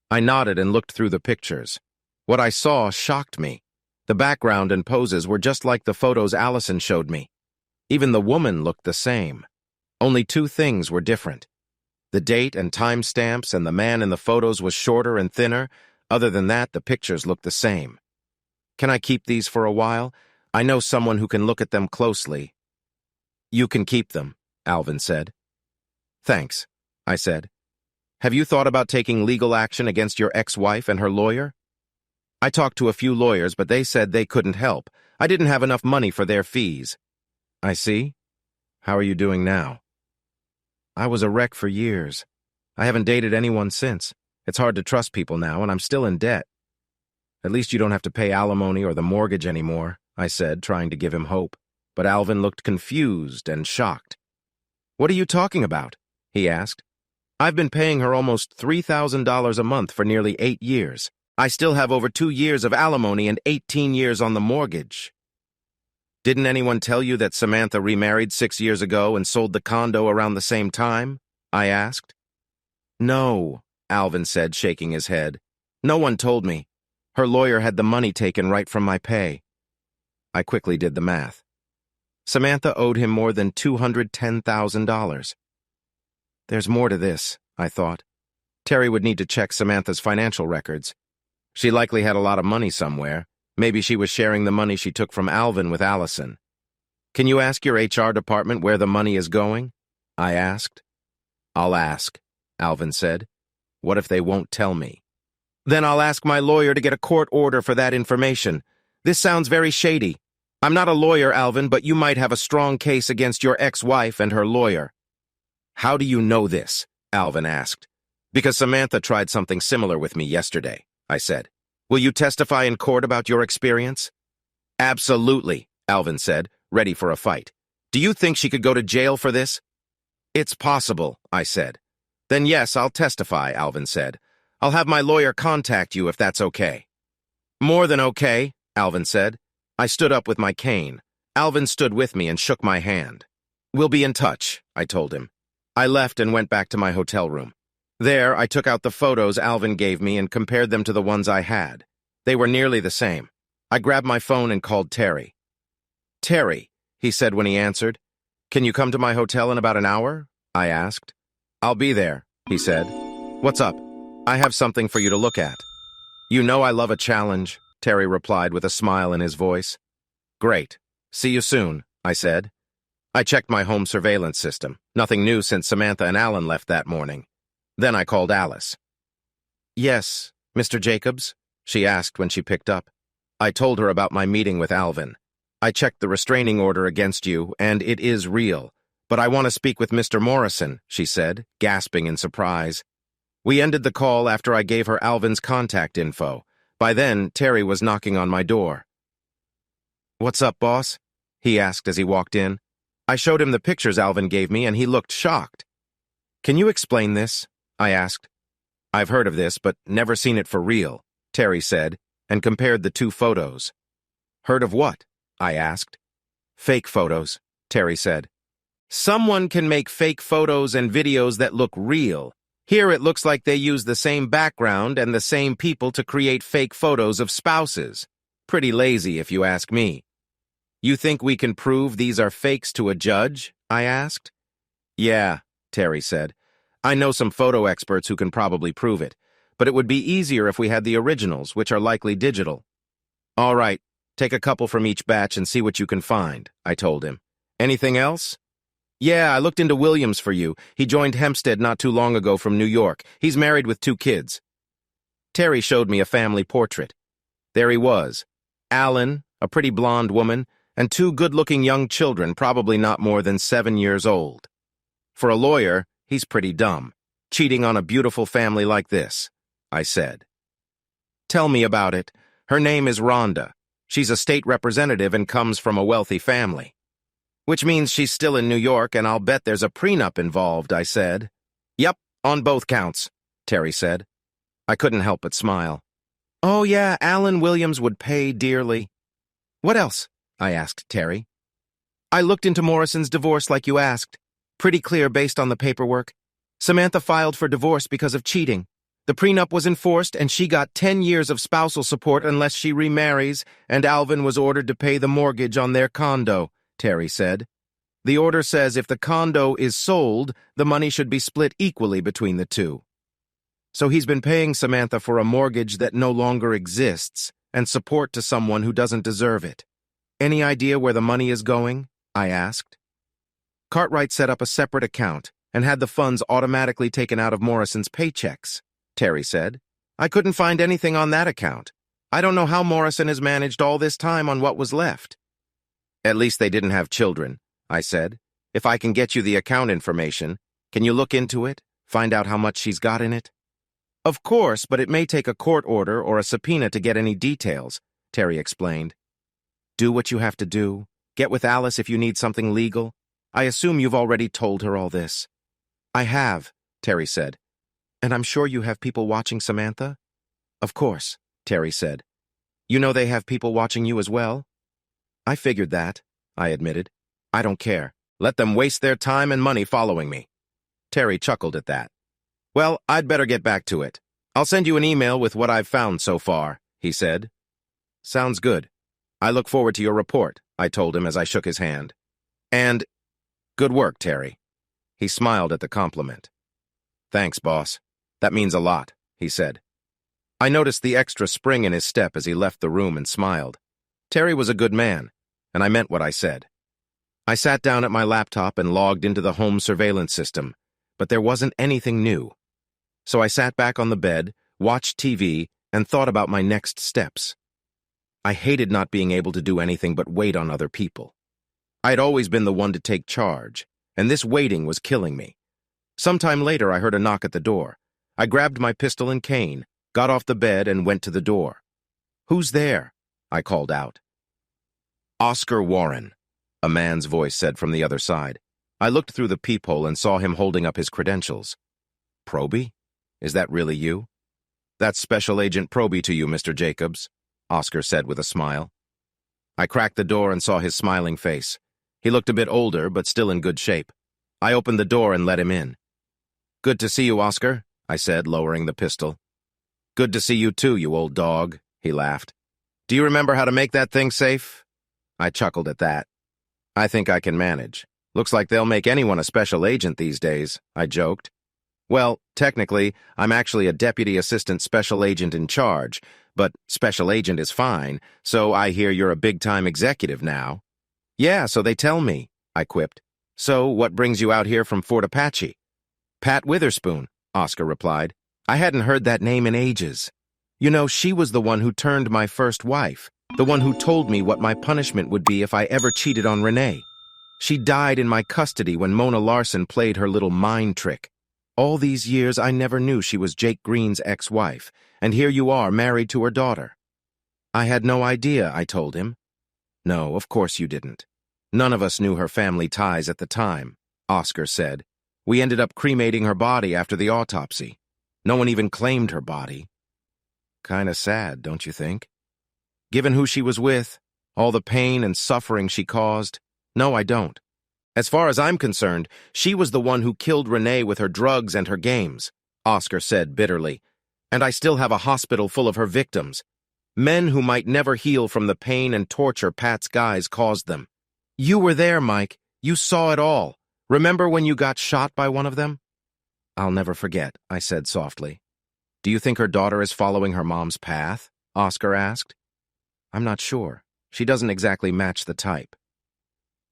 I nodded and looked through the pictures. What I saw shocked me. The background and poses were just like the photos Allison showed me. Even the woman looked the same. Only two things were different. The date and timestamps, and the man in the photos was shorter and thinner. Other than that, the pictures looked the same. Can I keep these for a while? I know someone who can look at them closely. You can keep them, Alvin said. Thanks, I said. Have you thought about taking legal action against your ex-wife and her lawyer? I talked to a few lawyers, but they said they couldn't help. I didn't have enough money for their fees. I see. How are you doing now? I was a wreck for years. I haven't dated anyone since. It's hard to trust people now, and I'm still in debt. At least you don't have to pay alimony or the mortgage anymore, I said, trying to give him hope. But Alvin looked confused and shocked. What are you talking about? He asked. I've been paying her almost $3,000 a month for nearly 8 years. I still have over 2 years of alimony and 18 years on the mortgage. Didn't anyone tell you that Samantha remarried 6 years ago and sold the condo around the same time? I asked. No, Alvin said, shaking his head. No one told me. Her lawyer had the money taken right from my pay. I quickly did the math. Samantha owed him more than $210,000. There's more to this, I thought. Terry would need to check Samantha's financial records. She likely had a lot of money somewhere. Maybe she was sharing the money she took from Alvin with Allison. Can you ask your HR department where the money is going? I asked. I'll ask, Alvin said. What if they won't tell me? Then I'll ask my lawyer to get a court order for that information. This sounds very shady. I'm not a lawyer, Alvin, but you might have a strong case against your ex-wife and her lawyer. How do you know this? Alvin asked. Because Samantha tried something similar with me yesterday, I said. Will you testify in court about your experience? Absolutely, Alvin said, ready for a fight. Do you think she could go to jail for this? It's possible, I said. Then yes, I'll testify, Alvin said. I'll have my lawyer contact you if that's okay. More than okay, Alvin said. I stood up with my cane. Alvin stood with me and shook my hand. We'll be in touch, I told him. I left and went back to my hotel room. There, I took out the photos Alvin gave me and compared them to the ones I had. They were nearly the same. I grabbed my phone and called Terry. Terry, he said when he answered. Can you come to my hotel in about an hour? I asked. I'll be there, he said. What's up? I have something for you to look at. You know I love a challenge, Terry replied with a smile in his voice. Great. See you soon, I said. I checked my home surveillance system. Nothing new since Samantha and Alan left that morning. Then I called Alice. Yes, Mr. Jacobs? She asked when she picked up. I told her about my meeting with Alvin. I checked the restraining order against you, and it is real. But I want to speak with Mr. Morrison, she said, gasping in surprise. We ended the call after I gave her Alvin's contact info. By then, Terry was knocking on my door. What's up, boss? He asked as he walked in. I showed him the pictures Alvin gave me, and he looked shocked. Can you explain this? I asked. I've heard of this, but never seen it for real, Terry said, and compared the two photos. Heard of what? I asked. Fake photos, Terry said. Someone can make fake photos and videos that look real. Here it looks like they use the same background and the same people to create fake photos of spouses. Pretty lazy, if you ask me. You think we can prove these are fakes to a judge? I asked. Yeah, Terry said. I know some photo experts who can probably prove it, but it would be easier if we had the originals, which are likely digital. All right, take a couple from each batch and see what you can find, I told him. Anything else? Yeah, I looked into Williams for you. He joined Hempstead not too long ago from New York. He's married with 2 kids. Terry showed me a family portrait. There he was. Alan, a pretty blonde woman, and two good-looking young children, probably not more than 7 years old. For a lawyer, he's pretty dumb, cheating on a beautiful family like this, I said. Tell me about it. Her name is Rhonda. She's a state representative and comes from a wealthy family. Which means she's still in New York, and I'll bet there's a prenup involved, I said. Yep, on both counts, Terry said. I couldn't help but smile. Oh yeah, Alan Williams would pay dearly. What else? I asked Terry. I looked into Morrison's divorce like you asked. Pretty clear based on the paperwork. Samantha filed for divorce because of cheating. The prenup was enforced, and she got 10 years of spousal support unless she remarries, and Alvin was ordered to pay the mortgage on their condo, Terry said. The order says if the condo is sold, the money should be split equally between the two. So he's been paying Samantha for a mortgage that no longer exists, and support to someone who doesn't deserve it. Any idea where the money is going? I asked. Cartwright set up a separate account and had the funds automatically taken out of Morrison's paychecks, Terry said. I couldn't find anything on that account. I don't know how Morrison has managed all this time on what was left. At least they didn't have children, I said. If I can get you the account information, can you look into it, find out how much she's got in it? Of course, but it may take a court order or a subpoena to get any details, Terry explained. Do what you have to do. Get with Alice if you need something legal. I assume you've already told her all this. I have, Terry said. And I'm sure you have people watching Samantha? Of course, Terry said. You know they have people watching you as well? I figured that, I admitted. I don't care. Let them waste their time and money following me. Terry chuckled at that. Well, I'd better get back to it. I'll send you an email with what I've found so far, he said. Sounds good. I look forward to your report, I told him as I shook his hand. And good work, Terry. He smiled at the compliment. Thanks, boss. That means a lot, he said. I noticed the extra spring in his step as he left the room and smiled. Terry was a good man, and I meant what I said. I sat down at my laptop and logged into the home surveillance system, but there wasn't anything new. So I sat back on the bed, watched TV, and thought about my next steps. I hated not being able to do anything but wait on other people. I had always been the one to take charge, and this waiting was killing me. Sometime later, I heard a knock at the door. I grabbed my pistol and cane, got off the bed, and went to the door. Who's there? I called out. Oscar Warren, a man's voice said from the other side. I looked through the peephole and saw him holding up his credentials. Proby? Is that really you? That's Special Agent Proby to you, Mr. Jacobs, Oscar said with a smile. I cracked the door and saw his smiling face. He looked a bit older, but still in good shape. I opened the door and let him in. Good to see you, Oscar, I said, lowering the pistol. Good to see you too, you old dog, he laughed. Do you remember how to make that thing safe? I chuckled at that. I think I can manage. Looks like they'll make anyone a special agent these days, I joked. Well, technically, I'm actually a deputy assistant special agent in charge, but special agent is fine, so I hear you're a big-time executive now. Yeah, so they tell me, I quipped. So what brings you out here from Fort Apache? Pat Witherspoon, Oscar replied. I hadn't heard that name in ages. You know, she was the one who turned my first wife, the one who told me what my punishment would be if I ever cheated on Renee. She died in my custody when Mona Larson played her little mind trick. All these years, I never knew she was Jake Green's ex-wife, and here you are, married to her daughter. I had no idea, I told him. No, of course you didn't. None of us knew her family ties at the time, Oscar said. We ended up cremating her body after the autopsy. No one even claimed her body. Kinda sad, don't you think? Given who she was with, all the pain and suffering she caused, no, I don't. As far as I'm concerned, she was the one who killed Renee with her drugs and her games, Oscar said bitterly. And I still have a hospital full of her victims. Men who might never heal from the pain and torture Pat's guys caused them. You were there, Mike. You saw it all. Remember when you got shot by one of them? I'll never forget, I said softly. Do you think her daughter is following her mom's path? Oscar asked. I'm not sure. She doesn't exactly match the type.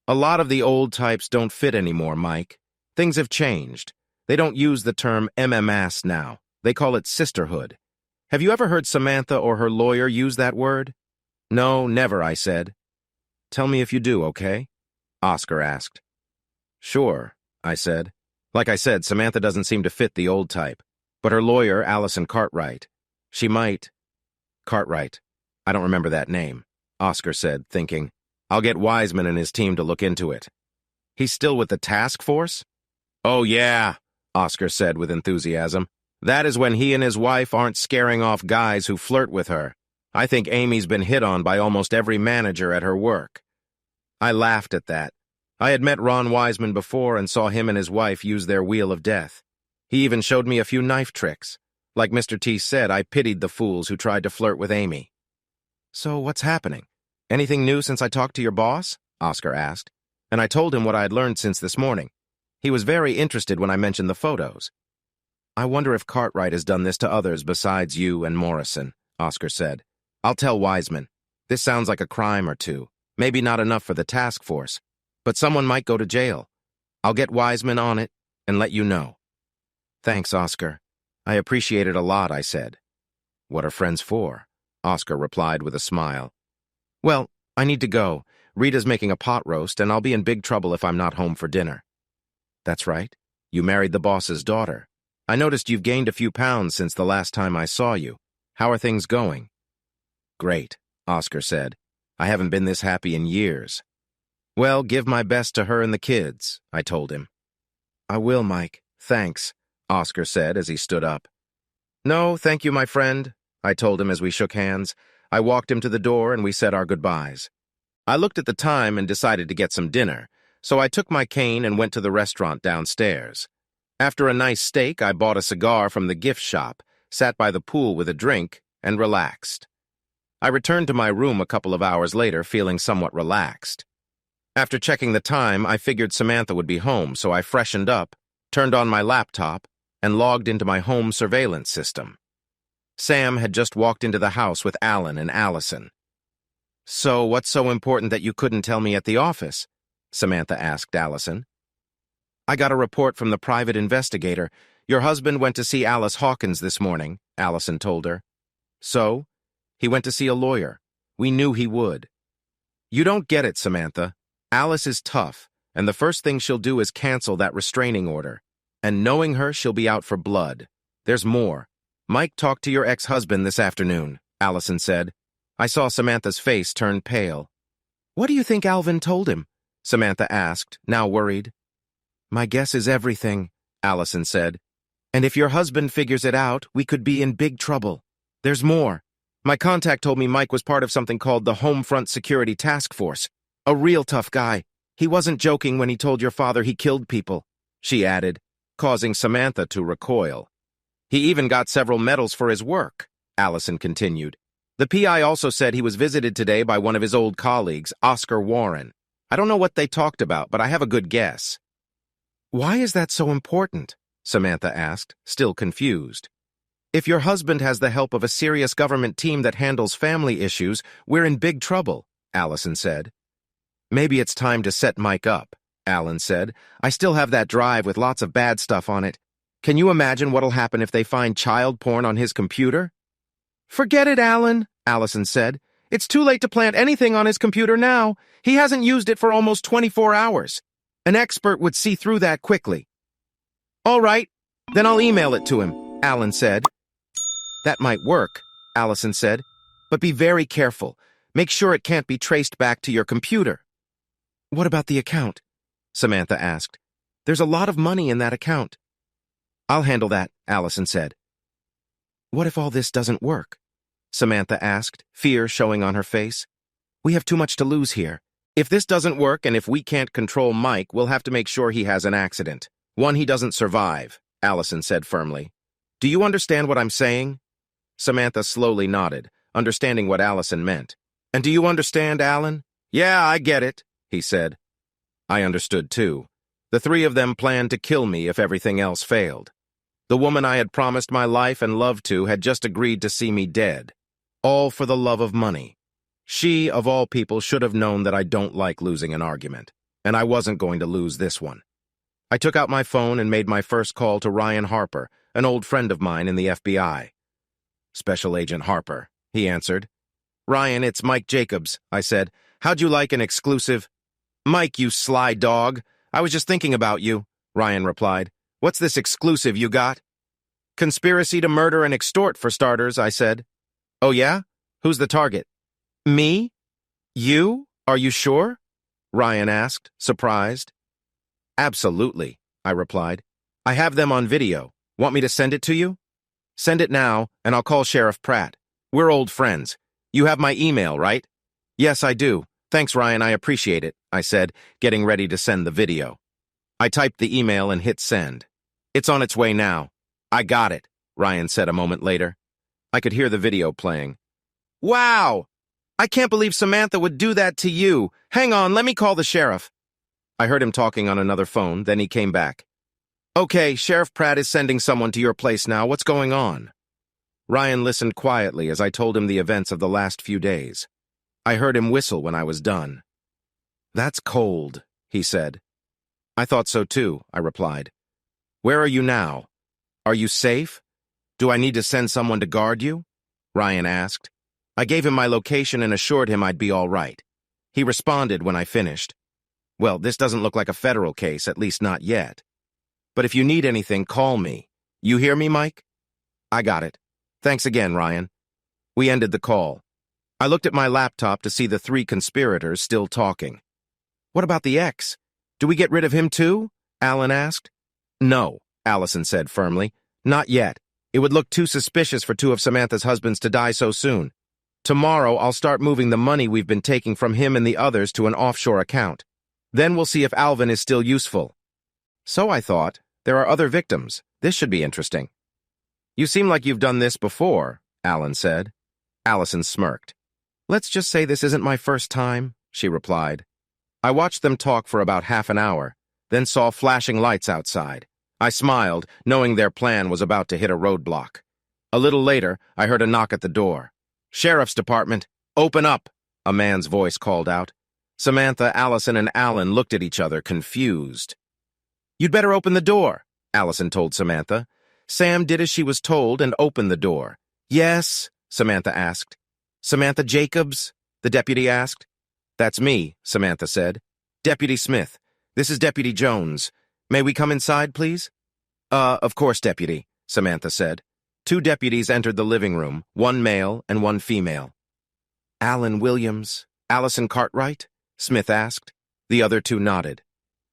A lot of the old types don't fit anymore, Mike. Things have changed. They don't use the term MMS now. They call it sisterhood. Have you ever heard Samantha or her lawyer use that word? No, never, I said. Tell me if you do, okay? Oscar asked. Sure, I said. Like I said, Samantha doesn't seem to fit the old type. But her lawyer, Allison Cartwright, she might. Cartwright. I don't remember that name, Oscar said, thinking. I'll get Wiseman and his team to look into it. He's still with the task force? Oh, yeah, Oscar said with enthusiasm. That is when he and his wife aren't scaring off guys who flirt with her. I think Amy's been hit on by almost every manager at her work. I laughed at that. I had met Ron Wiseman before and saw him and his wife use their wheel of death. He even showed me a few knife tricks. Like Mr. T said, I pitied the fools who tried to flirt with Amy. So what's happening? Anything new since I talked to your boss? Oscar asked, and I told him what I had learned since this morning. He was very interested when I mentioned the photos. I wonder if Cartwright has done this to others besides you and Morrison, Oscar said. I'll tell Wiseman. This sounds like a crime or two. Maybe not enough for the task force, but someone might go to jail. I'll get Wiseman on it and let you know. Thanks, Oscar. I appreciate it a lot, I said. What are friends for? Oscar replied with a smile. Well, I need to go. Rita's making a pot roast, and I'll be in big trouble if I'm not home for dinner. That's right. You married the boss's daughter. I noticed you've gained a few pounds since the last time I saw you. How are things going? Great, Oscar said. I haven't been this happy in years. Well, give my best to her and the kids, I told him. I will, Mike. Thanks, Oscar said as he stood up. No, thank you, my friend, I told him as we shook hands. I walked him to the door and we said our goodbyes. I looked at the time and decided to get some dinner, so I took my cane and went to the restaurant downstairs. After a nice steak, I bought a cigar from the gift shop, sat by the pool with a drink, and relaxed. I returned to my room a couple of hours later feeling somewhat relaxed. After checking the time, I figured Samantha would be home, so I freshened up, turned on my laptop, and logged into my home surveillance system. Sam had just walked into the house with Alan and Allison. So what's so important that you couldn't tell me at the office? Samantha asked Allison. I got a report from the private investigator. Your husband went to see Alice Hawkins this morning, Allison told her. So? He went to see a lawyer. We knew he would. You don't get it, Samantha. Alice is tough, and the first thing she'll do is cancel that restraining order. And knowing her, she'll be out for blood. There's more. Mike talked to your ex-husband this afternoon, Allison said. I saw Samantha's face turn pale. What do you think Alvin told him? Samantha asked, now worried. My guess is everything, Allison said. And if your husband figures it out, we could be in big trouble. There's more. My contact told me Mike was part of something called the Homefront Security Task Force. A real tough guy. He wasn't joking when he told your father he killed people, she added, causing Samantha to recoil. He even got several medals for his work, Allison continued. The PI also said he was visited today by one of his old colleagues, Oscar Warren. I don't know what they talked about, but I have a good guess. Why is that so important? Samantha asked, still confused. If your husband has the help of a serious government team that handles family issues, we're in big trouble, Allison said. Maybe it's time to set Mike up, Alan said. I still have that drive with lots of bad stuff on it. Can you imagine what'll happen if they find child porn on his computer? Forget it, Alan, Allison said. It's too late to plant anything on his computer now. He hasn't used it for almost 24 hours. An expert would see through that quickly. All right, then I'll email it to him, Alan said. That might work, Allison said, but be very careful. Make sure it can't be traced back to your computer. What about the account? Samantha asked. There's a lot of money in that account. I'll handle that, Allison said. What if all this doesn't work? Samantha asked, fear showing on her face. We have too much to lose here. If this doesn't work and if we can't control Mike, we'll have to make sure he has an accident. One he doesn't survive, Allison said firmly. Do you understand what I'm saying? Samantha slowly nodded, understanding what Allison meant. And do you understand, Alan? Yeah, I get it, he said. I understood too. The three of them planned to kill me if everything else failed. The woman I had promised my life and love to had just agreed to see me dead. All for the love of money. She, of all people, should have known that I don't like losing an argument, and I wasn't going to lose this one. I took out my phone and made my first call to Ryan Harper, an old friend of mine in the FBI. Special Agent Harper, he answered. Ryan, it's Mike Jacobs, I said. How'd you like an exclusive? Mike, you sly dog. I was just thinking about you, Ryan replied. What's this exclusive you got? Conspiracy to murder and extort, for starters, I said. Oh yeah? Who's the target? Me? You? Are you sure? Ryan asked, surprised. Absolutely, I replied. I have them on video. Want me to send it to you? Send it now, and I'll call Sheriff Pratt. We're old friends. You have my email, right? Yes, I do. Thanks, Ryan, I appreciate it, I said, getting ready to send the video. I typed the email and hit send. It's on its way now. I got it, Ryan said a moment later. I could hear the video playing. Wow! I can't believe Samantha would do that to you. Hang on, let me call the sheriff. I heard him talking on another phone, then he came back. Okay, Sheriff Pratt is sending someone to your place now. What's going on? Ryan listened quietly as I told him the events of the last few days. I heard him whistle when I was done. That's cold, he said. I thought so too, I replied. Where are you now? Are you safe? Do I need to send someone to guard you? Ryan asked. I gave him my location and assured him I'd be all right. He responded when I finished. Well, this doesn't look like a federal case, at least not yet. But if you need anything, call me. You hear me, Mike? I got it. Thanks again, Ryan. We ended the call. I looked at my laptop to see the 3 conspirators still talking. What about the ex? Do we get rid of him too? Alan asked. No, Allison said firmly. Not yet. It would look too suspicious for 2 of Samantha's husbands to die so soon. Tomorrow, I'll start moving the money we've been taking from him and the others to an offshore account. Then we'll see if Alvin is still useful. So I thought, there are other victims. This should be interesting. You seem like you've done this before, Alan said. Allison smirked. Let's just say this isn't my first time, she replied. I watched them talk for about half an hour, then saw flashing lights outside. I smiled, knowing their plan was about to hit a roadblock. A little later, I heard a knock at the door. Sheriff's Department, open up, a man's voice called out. Samantha, Allison, and Alan looked at each other, confused. You'd better open the door, Allison told Samantha. Sam did as she was told and opened the door. Yes, Samantha asked. Samantha Jacobs? The deputy asked. That's me, Samantha said. Deputy Smith, this is Deputy Jones. May we come inside, please? Of course, Deputy, Samantha said. 2 deputies entered the living room, 1 male and 1 female. Alan Williams, Allison Cartwright? Smith asked. The other 2 nodded.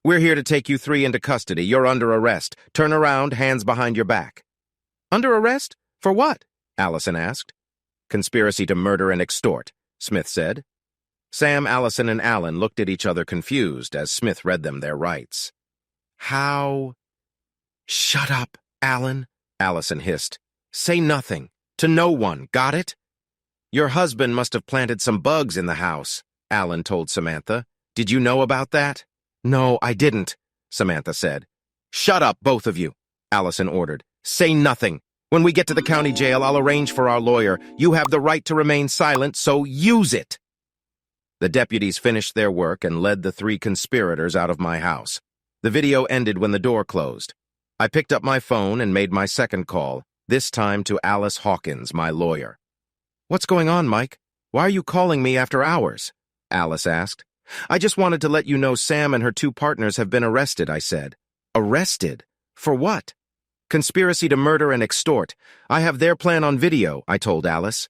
We're here to take you 3 into custody. You're under arrest. Turn around, hands behind your back. Under arrest? For what? Allison asked. Conspiracy to murder and extort, Smith said. Sam, Allison, and Alan looked at each other confused as Smith read them their rights. How? Shut up, Alan, Allison hissed. Say nothing. To no one, got it? Your husband must have planted some bugs in the house, Alan told Samantha. Did you know about that? No, I didn't, Samantha said. Shut up, both of you, Allison ordered. Say nothing. When we get to the county jail, I'll arrange for our lawyer. You have the right to remain silent, so use it. The deputies finished their work and led the 3 conspirators out of my house. The video ended when the door closed. I picked up my phone and made my second call, this time to Alice Hawkins, my lawyer. What's going on, Mike? Why are you calling me after hours? Alice asked. I just wanted to let you know Sam and her 2 partners have been arrested, I said. Arrested? For what? Conspiracy to murder and extort. I have their plan on video, I told Alice.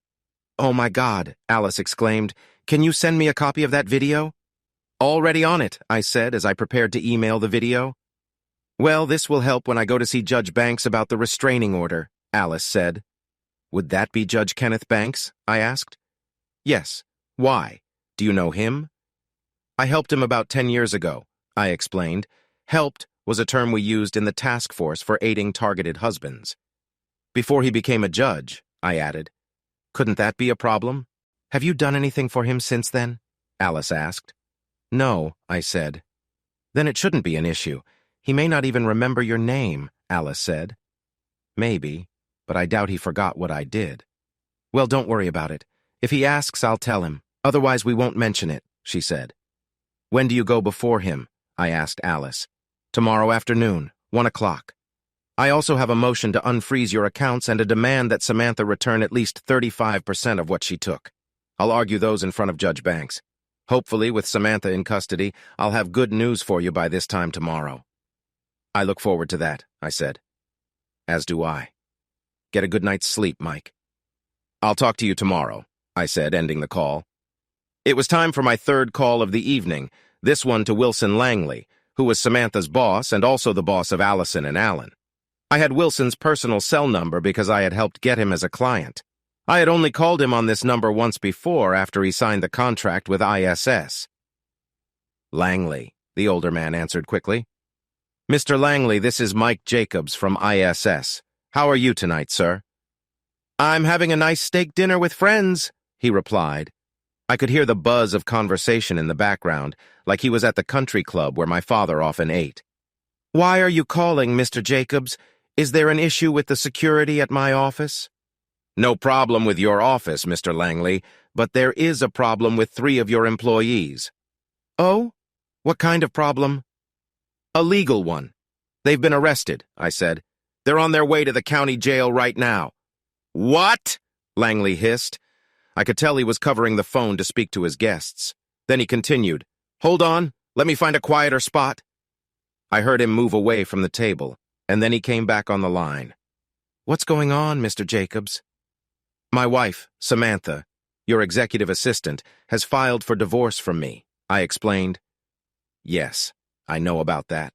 Oh my God, Alice exclaimed. Can you send me a copy of that video? Already on it, I said as I prepared to email the video. Well, this will help when I go to see Judge Banks about the restraining order, Alice said. Would that be Judge Kenneth Banks? I asked. Yes. Why? Do you know him? I helped him about 10 years ago, I explained. Helped was a term we used in the task force for aiding targeted husbands. Before he became a judge, I added. Couldn't that be a problem? Have you done anything for him since then? Alice asked. No, I said. Then it shouldn't be an issue. He may not even remember your name, Alice said. Maybe, but I doubt he forgot what I did. Well, don't worry about it. If he asks, I'll tell him. Otherwise, we won't mention it, she said. When do you go before him? I asked Alice. Tomorrow afternoon, 1 o'clock. I also have a motion to unfreeze your accounts and a demand that Samantha return at least 35% of what she took. I'll argue those in front of Judge Banks. Hopefully, with Samantha in custody, I'll have good news for you by this time tomorrow." "I look forward to that," I said. "As do I. Get a good night's sleep, Mike." "I'll talk to you tomorrow," I said, ending the call. It was time for my third call of the evening, this one to Wilson Langley, who was Samantha's boss and also the boss of Allison and Alan. I had Wilson's personal cell number because I had helped get him as a client. I had only called him on this number once before after he signed the contract with ISS. "Langley," the older man answered quickly. "Mr. Langley, this is Mike Jacobs from ISS. How are you tonight, sir?" "I'm having a nice steak dinner with friends," he replied. I could hear the buzz of conversation in the background, like he was at the country club where my father often ate. "Why are you calling, Mr. Jacobs? Is there an issue with the security at my office?" "No problem with your office, Mr. Langley, but there is a problem with 3 of your employees." "Oh? What kind of problem?" "A legal one. They've been arrested," I said. "They're on their way to the county jail right now." "What?" Langley hissed. I could tell he was covering the phone to speak to his guests. Then he continued, "Hold on, let me find a quieter spot." I heard him move away from the table, and then he came back on the line. "What's going on, Mr. Jacobs?" "My wife, Samantha, your executive assistant, has filed for divorce from me," I explained. "Yes, I know about that.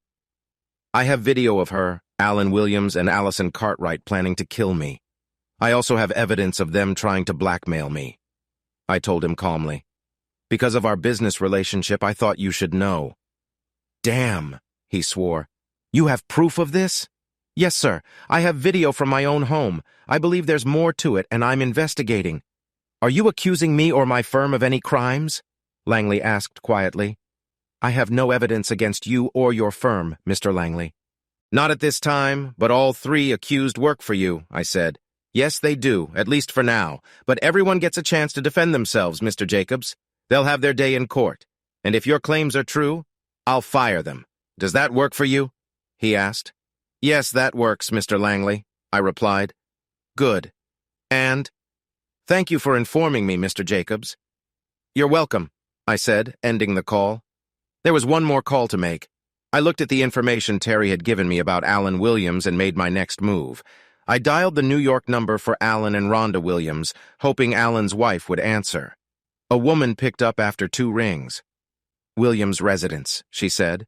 I have video of her, Alan Williams, and Allison Cartwright planning to kill me. I also have evidence of them trying to blackmail me," I told him calmly. "Because of our business relationship, I thought you should know." "Damn," he swore. "You have proof of this?" "Yes, sir. I have video from my own home. I believe there's more to it, and I'm investigating." "Are you accusing me or my firm of any crimes?" Langley asked quietly. "I have no evidence against you or your firm, Mr. Langley." "Not at this time, but all 3 accused work for you," I said. "Yes, they do, at least for now, but everyone gets a chance to defend themselves, Mr. Jacobs. They'll have their day in court, and if your claims are true, I'll fire them. Does that work for you?" he asked. "Yes, that works, Mr. Langley," I replied. "Good. And thank you for informing me, Mr. Jacobs." "You're welcome," I said, ending the call. There was one more call to make. I looked at the information Terry had given me about Alan Williams and made my next move. I dialed the New York number for Alan and Rhonda Williams, hoping Alan's wife would answer. A woman picked up after 2 rings. "Williams' residence," she said.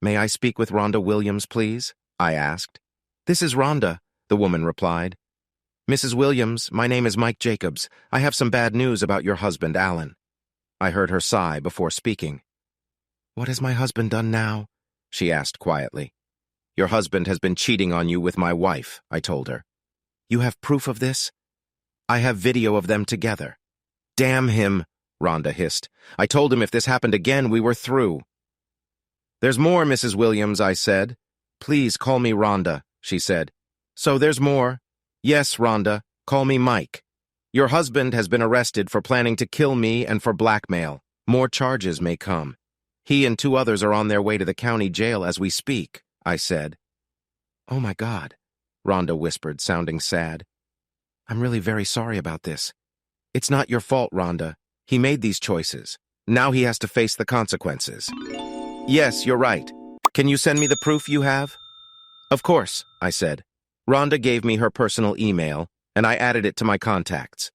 "May I speak with Rhonda Williams, please?" I asked. "This is Rhonda," the woman replied. "Mrs. Williams, my name is Mike Jacobs. I have some bad news about your husband, Alan." I heard her sigh before speaking. "What has my husband done now?" she asked quietly. "Your husband has been cheating on you with my wife," I told her. "You have proof of this?" "I have video of them together." "Damn him," Rhonda hissed. "I told him if this happened again, we were through." "There's more, Mrs. Williams," I said. "Please call me Rhonda," she said. "So there's more?" "Yes, Rhonda. Call me Mike. Your husband has been arrested for planning to kill me and for blackmail. More charges may come. He and 2 others are on their way to the county jail as we speak," I said. "Oh my God," Rhonda whispered, sounding sad. "I'm really very sorry about this. It's not your fault, Rhonda. He made these choices. Now he has to face the consequences." "Yes, you're right. Can you send me the proof you have?" "Of course," I said. Rhonda gave me her personal email, and I added it to my contacts.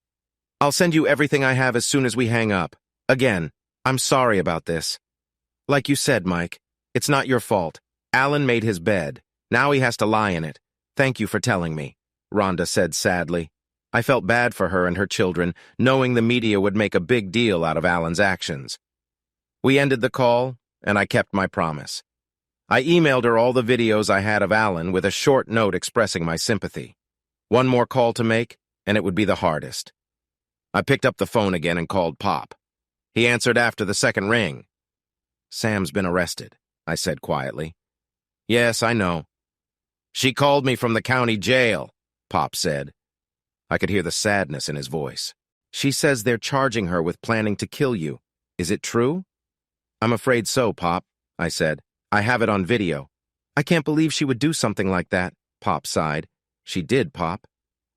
"I'll send you everything I have as soon as we hang up. Again, I'm sorry about this." "Like you said, Mike, it's not your fault. Alan made his bed. Now he has to lie in it. Thank you for telling me," Rhonda said sadly. I felt bad for her and her children, knowing the media would make a big deal out of Alan's actions. We ended the call, and I kept my promise. I emailed her all the videos I had of Alan with a short note expressing my sympathy. One more call to make, and it would be the hardest. I picked up the phone again and called Pop. He answered after the second ring. "Sam's been arrested," I said quietly. "Yes, I know." "She called me from the county jail," Pop said. I could hear the sadness in his voice. "She says they're charging her with planning to kill you. Is it true?" "I'm afraid so, Pop," I said. "I have it on video." "I can't believe she would do something like that," Pop sighed. "She did, Pop.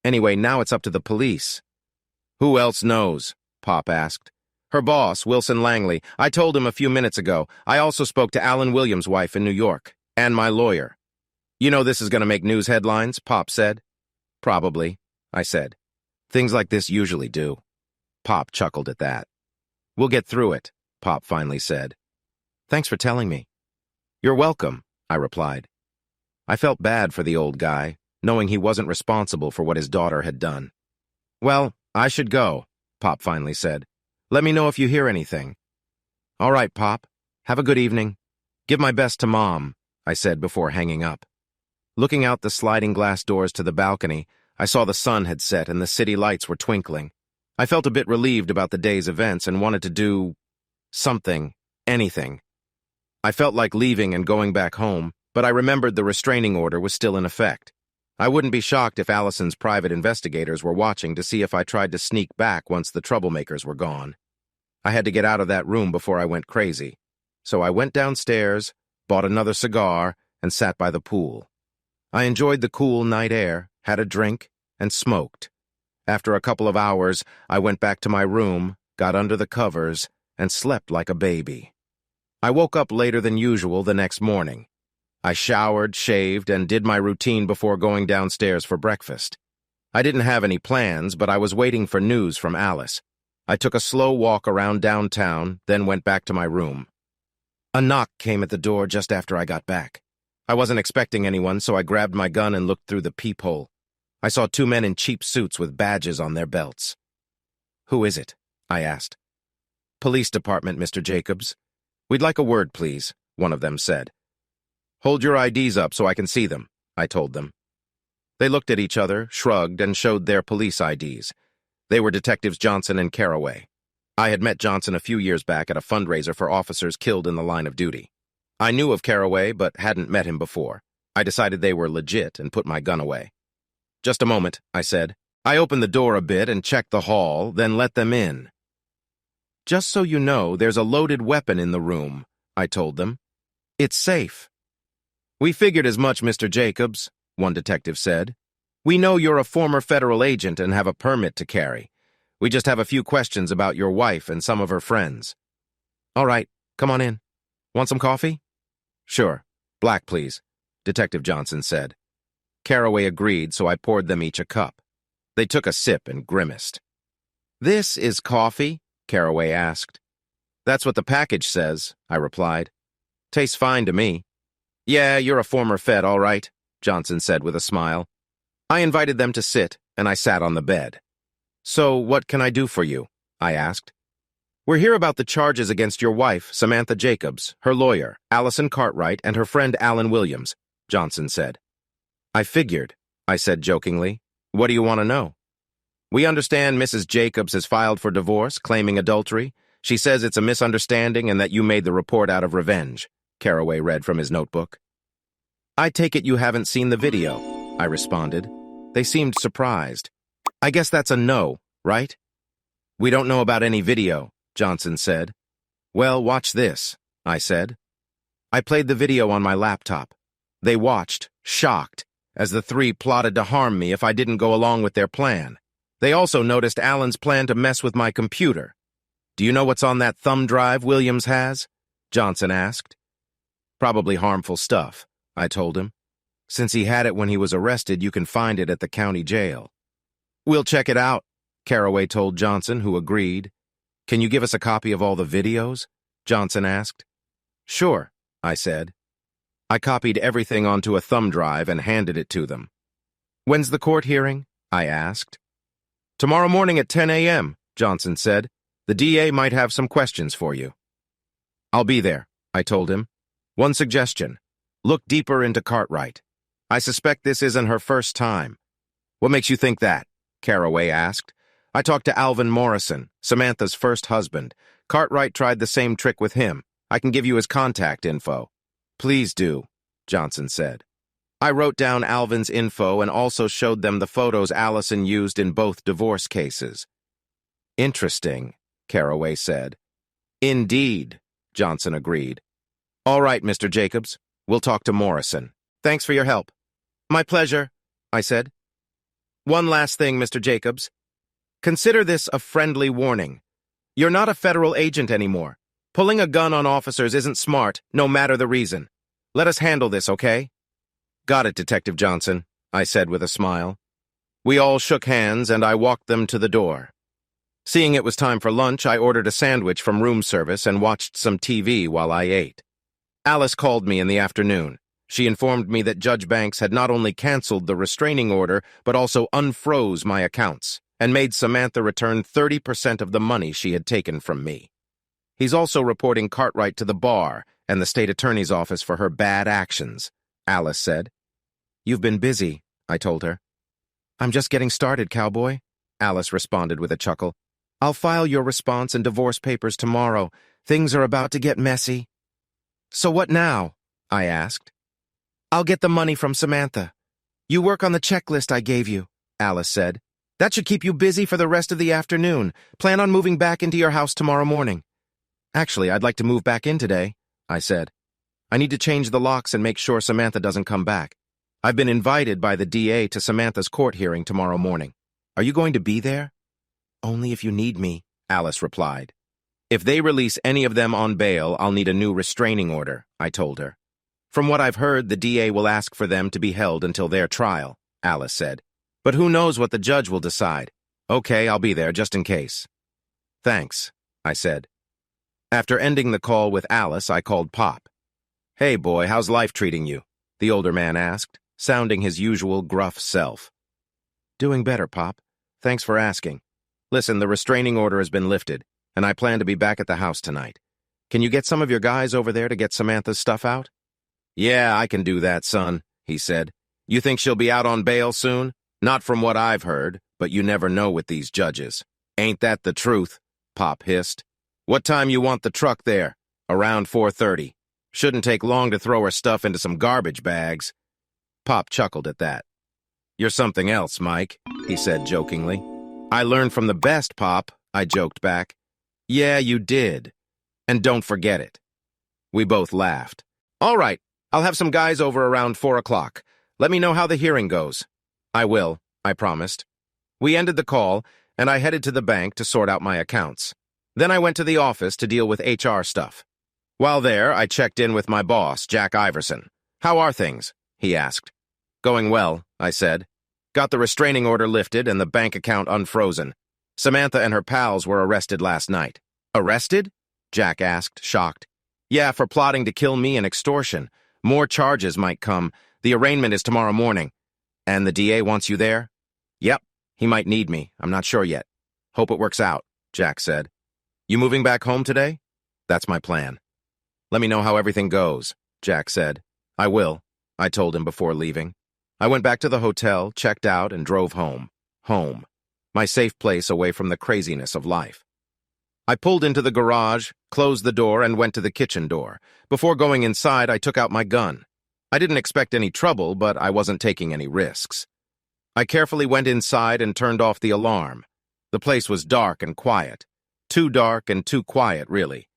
Anyway, now it's up to the police." "Who else knows?" Pop asked. Her boss, Wilson Langley. I told him a few minutes ago. I also spoke to Alan Williams' wife in New York, and my lawyer. You know this is going to make news headlines, Pop said. Probably, I said. Things like this usually do. Pop chuckled at that. We'll get through it, Pop finally said. Thanks for telling me. You're welcome, I replied. I felt bad for the old guy, knowing he wasn't responsible for what his daughter had done. Well, I should go, Pop finally said. Let me know if you hear anything. All right, Pop. Have a good evening. Give my best to Mom, I said before hanging up. Looking out the sliding glass doors to the balcony, I saw the sun had set and the city lights were twinkling. I felt a bit relieved about the day's events and wanted to do something, anything. I felt like leaving and going back home, but I remembered the restraining order was still in effect. I wouldn't be shocked if Allison's private investigators were watching to see if I tried to sneak back once the troublemakers were gone. I had to get out of that room before I went crazy. So I went downstairs, bought another cigar, and sat by the pool. I enjoyed the cool night air, had a drink, and smoked. After a couple of hours, I went back to my room, got under the covers, and slept like a baby. I woke up later than usual the next morning. I showered, shaved, and did my routine before going downstairs for breakfast. I didn't have any plans, but I was waiting for news from Alice. I took a slow walk around downtown, then went back to my room. A knock came at the door just after I got back. I wasn't expecting anyone, so I grabbed my gun and looked through the peephole. I saw two men in cheap suits with badges on their belts. Who is it? I asked. Police department, Mr. Jacobs. We'd like a word, please, one of them said. Hold your IDs up so I can see them, I told them. They looked at each other, shrugged, and showed their police IDs. They were Detectives Johnson and Caraway. I had met Johnson a few years back at a fundraiser for officers killed in the line of duty. I knew of Caraway, but hadn't met him before. I decided they were legit and put my gun away. Just a moment, I said. I opened the door a bit and checked the hall, then let them in. Just so you know, there's a loaded weapon in the room, I told them. It's safe. We figured as much, Mr. Jacobs, one detective said. We know you're a former federal agent and have a permit to carry. We just have a few questions about your wife and some of her friends. All right, come on in. Want some coffee? Sure. Black, please, Detective Johnson said. Caraway agreed, so I poured them each a cup. They took a sip and grimaced. This is coffee? Caraway asked. That's what the package says, I replied. Tastes fine to me. Yeah, you're a former Fed, all right, Johnson said with a smile. I invited them to sit, and I sat on the bed. So, what can I do for you? I asked. We're here about the charges against your wife, Samantha Jacobs, her lawyer, Allison Cartwright, and her friend Alan Williams, Johnson said. I figured, I said jokingly. What do you want to know? We understand Mrs. Jacobs has filed for divorce, claiming adultery. She says it's a misunderstanding and that you made the report out of revenge, Caraway read from his notebook. I take it you haven't seen the video, I responded. They seemed surprised. I guess that's a no, right? We don't know about any video, Johnson said. Well, watch this, I said. I played the video on my laptop. They watched, shocked, as the three plotted to harm me if I didn't go along with their plan. They also noticed Alan's plan to mess with my computer. Do you know what's on that thumb drive Williams has? Johnson asked. Probably harmful stuff, I told him. Since he had it when he was arrested, you can find it at the county jail. We'll check it out, Caraway told Johnson, who agreed. Can you give us a copy of all the videos? Johnson asked. Sure, I said. I copied everything onto a thumb drive and handed it to them. When's the court hearing? I asked. Tomorrow morning at 10 a.m., Johnson said. The DA might have some questions for you. I'll be there, I told him. One suggestion. Look deeper into Cartwright. I suspect this isn't her first time. What makes you think that? Caraway asked. I talked to Alvin Morrison, Samantha's first husband. Cartwright tried the same trick with him. I can give you his contact info. Please do, Johnson said. I wrote down Alvin's info and also showed them the photos Allison used in both divorce cases. Interesting, Caraway said. Indeed, Johnson agreed. All right, Mr. Jacobs. We'll talk to Morrison. Thanks for your help. My pleasure, I said. One last thing, Mr. Jacobs. Consider this a friendly warning. You're not a federal agent anymore. Pulling a gun on officers isn't smart, no matter the reason. Let us handle this, okay? Got it, Detective Johnson, I said with a smile. We all shook hands, and I walked them to the door. Seeing it was time for lunch, I ordered a sandwich from room service and watched some TV while I ate. Alice called me in the afternoon. She informed me that Judge Banks had not only canceled the restraining order, but also unfroze my accounts and made Samantha return 30% of the money she had taken from me. He's also reporting Cartwright to the bar and the state attorney's office for her bad actions, Alice said. You've been busy, I told her. I'm just getting started, cowboy, Alice responded with a chuckle. I'll file your response and divorce papers tomorrow. Things are about to get messy. So what now? I asked. I'll get the money from Samantha. You work on the checklist I gave you, Alice said. That should keep you busy for the rest of the afternoon. Plan on moving back into your house tomorrow morning. Actually, I'd like to move back in today, I said. I need to change the locks and make sure Samantha doesn't come back. I've been invited by the DA to Samantha's court hearing tomorrow morning. Are you going to be there? Only if you need me, Alice replied. If they release any of them on bail, I'll need a new restraining order, I told her. From what I've heard, the DA will ask for them to be held until their trial, Alice said. But who knows what the judge will decide. Okay, I'll be there just in case. Thanks, I said. After ending the call with Alice, I called Pop. Hey, boy, how's life treating you? The older man asked, sounding his usual gruff self. Doing better, Pop. Thanks for asking. Listen, the restraining order has been lifted, and I plan to be back at the house tonight. Can you get some of your guys over there to get Samantha's stuff out? Yeah, I can do that, son, he said. You think she'll be out on bail soon? Not from what I've heard, but you never know with these judges. Ain't that the truth? Pop hissed. What time you want the truck there? Around 4:30. Shouldn't take long to throw her stuff into some garbage bags. Pop chuckled at that. You're something else, Mike, he said jokingly. I learned from the best, Pop, I joked back. Yeah, you did. And don't forget it. We both laughed. All right, I'll have some guys over around 4 o'clock. Let me know how the hearing goes. I will, I promised. We ended the call, and I headed to the bank to sort out my accounts. Then I went to the office to deal with HR stuff. While there, I checked in with my boss, Jack Iverson. How are things? He asked. Going well, I said. Got the restraining order lifted and the bank account unfrozen. Samantha and her pals were arrested last night. Arrested? Jack asked, shocked. Yeah, for plotting to kill me and extortion. More charges might come. The arraignment is tomorrow morning. And the DA wants you there? Yep, he might need me. I'm not sure yet. Hope it works out, Jack said. You moving back home today? That's my plan. Let me know how everything goes, Jack said. I will, I told him before leaving. I went back to the hotel, checked out, and drove home. Home. My safe place away from the craziness of life. I pulled into the garage, closed the door, and went to the kitchen door. Before going inside, I took out my gun. I didn't expect any trouble, but I wasn't taking any risks. I carefully went inside and turned off the alarm. The place was dark and quiet. Too dark and too quiet, really.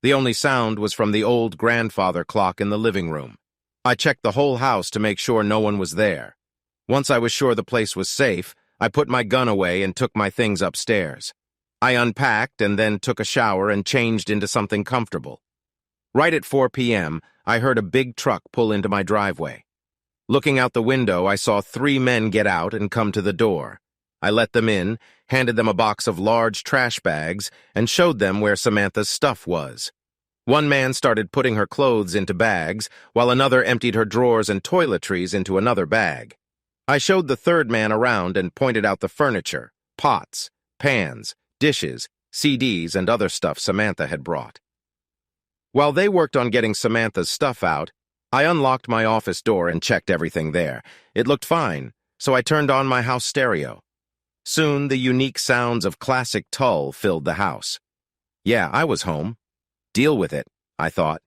The only sound was from the old grandfather clock in the living room. I checked the whole house to make sure no one was there. Once I was sure the place was safe, I put my gun away and took my things upstairs. I unpacked and then took a shower and changed into something comfortable. Right at 4 p.m., I heard a big truck pull into my driveway. Looking out the window, I saw 3 men get out and come to the door. I let them in, handed them a box of large trash bags, and showed them where Samantha's stuff was. One man started putting her clothes into bags, while another emptied her drawers and toiletries into another bag. I showed the third man around and pointed out the furniture, pots, pans, dishes, CDs, and other stuff Samantha had brought. While they worked on getting Samantha's stuff out, I unlocked my office door and checked everything there. It looked fine, so I turned on my house stereo. Soon, the unique sounds of classic Tull filled the house. Yeah, I was home. Deal with it, I thought.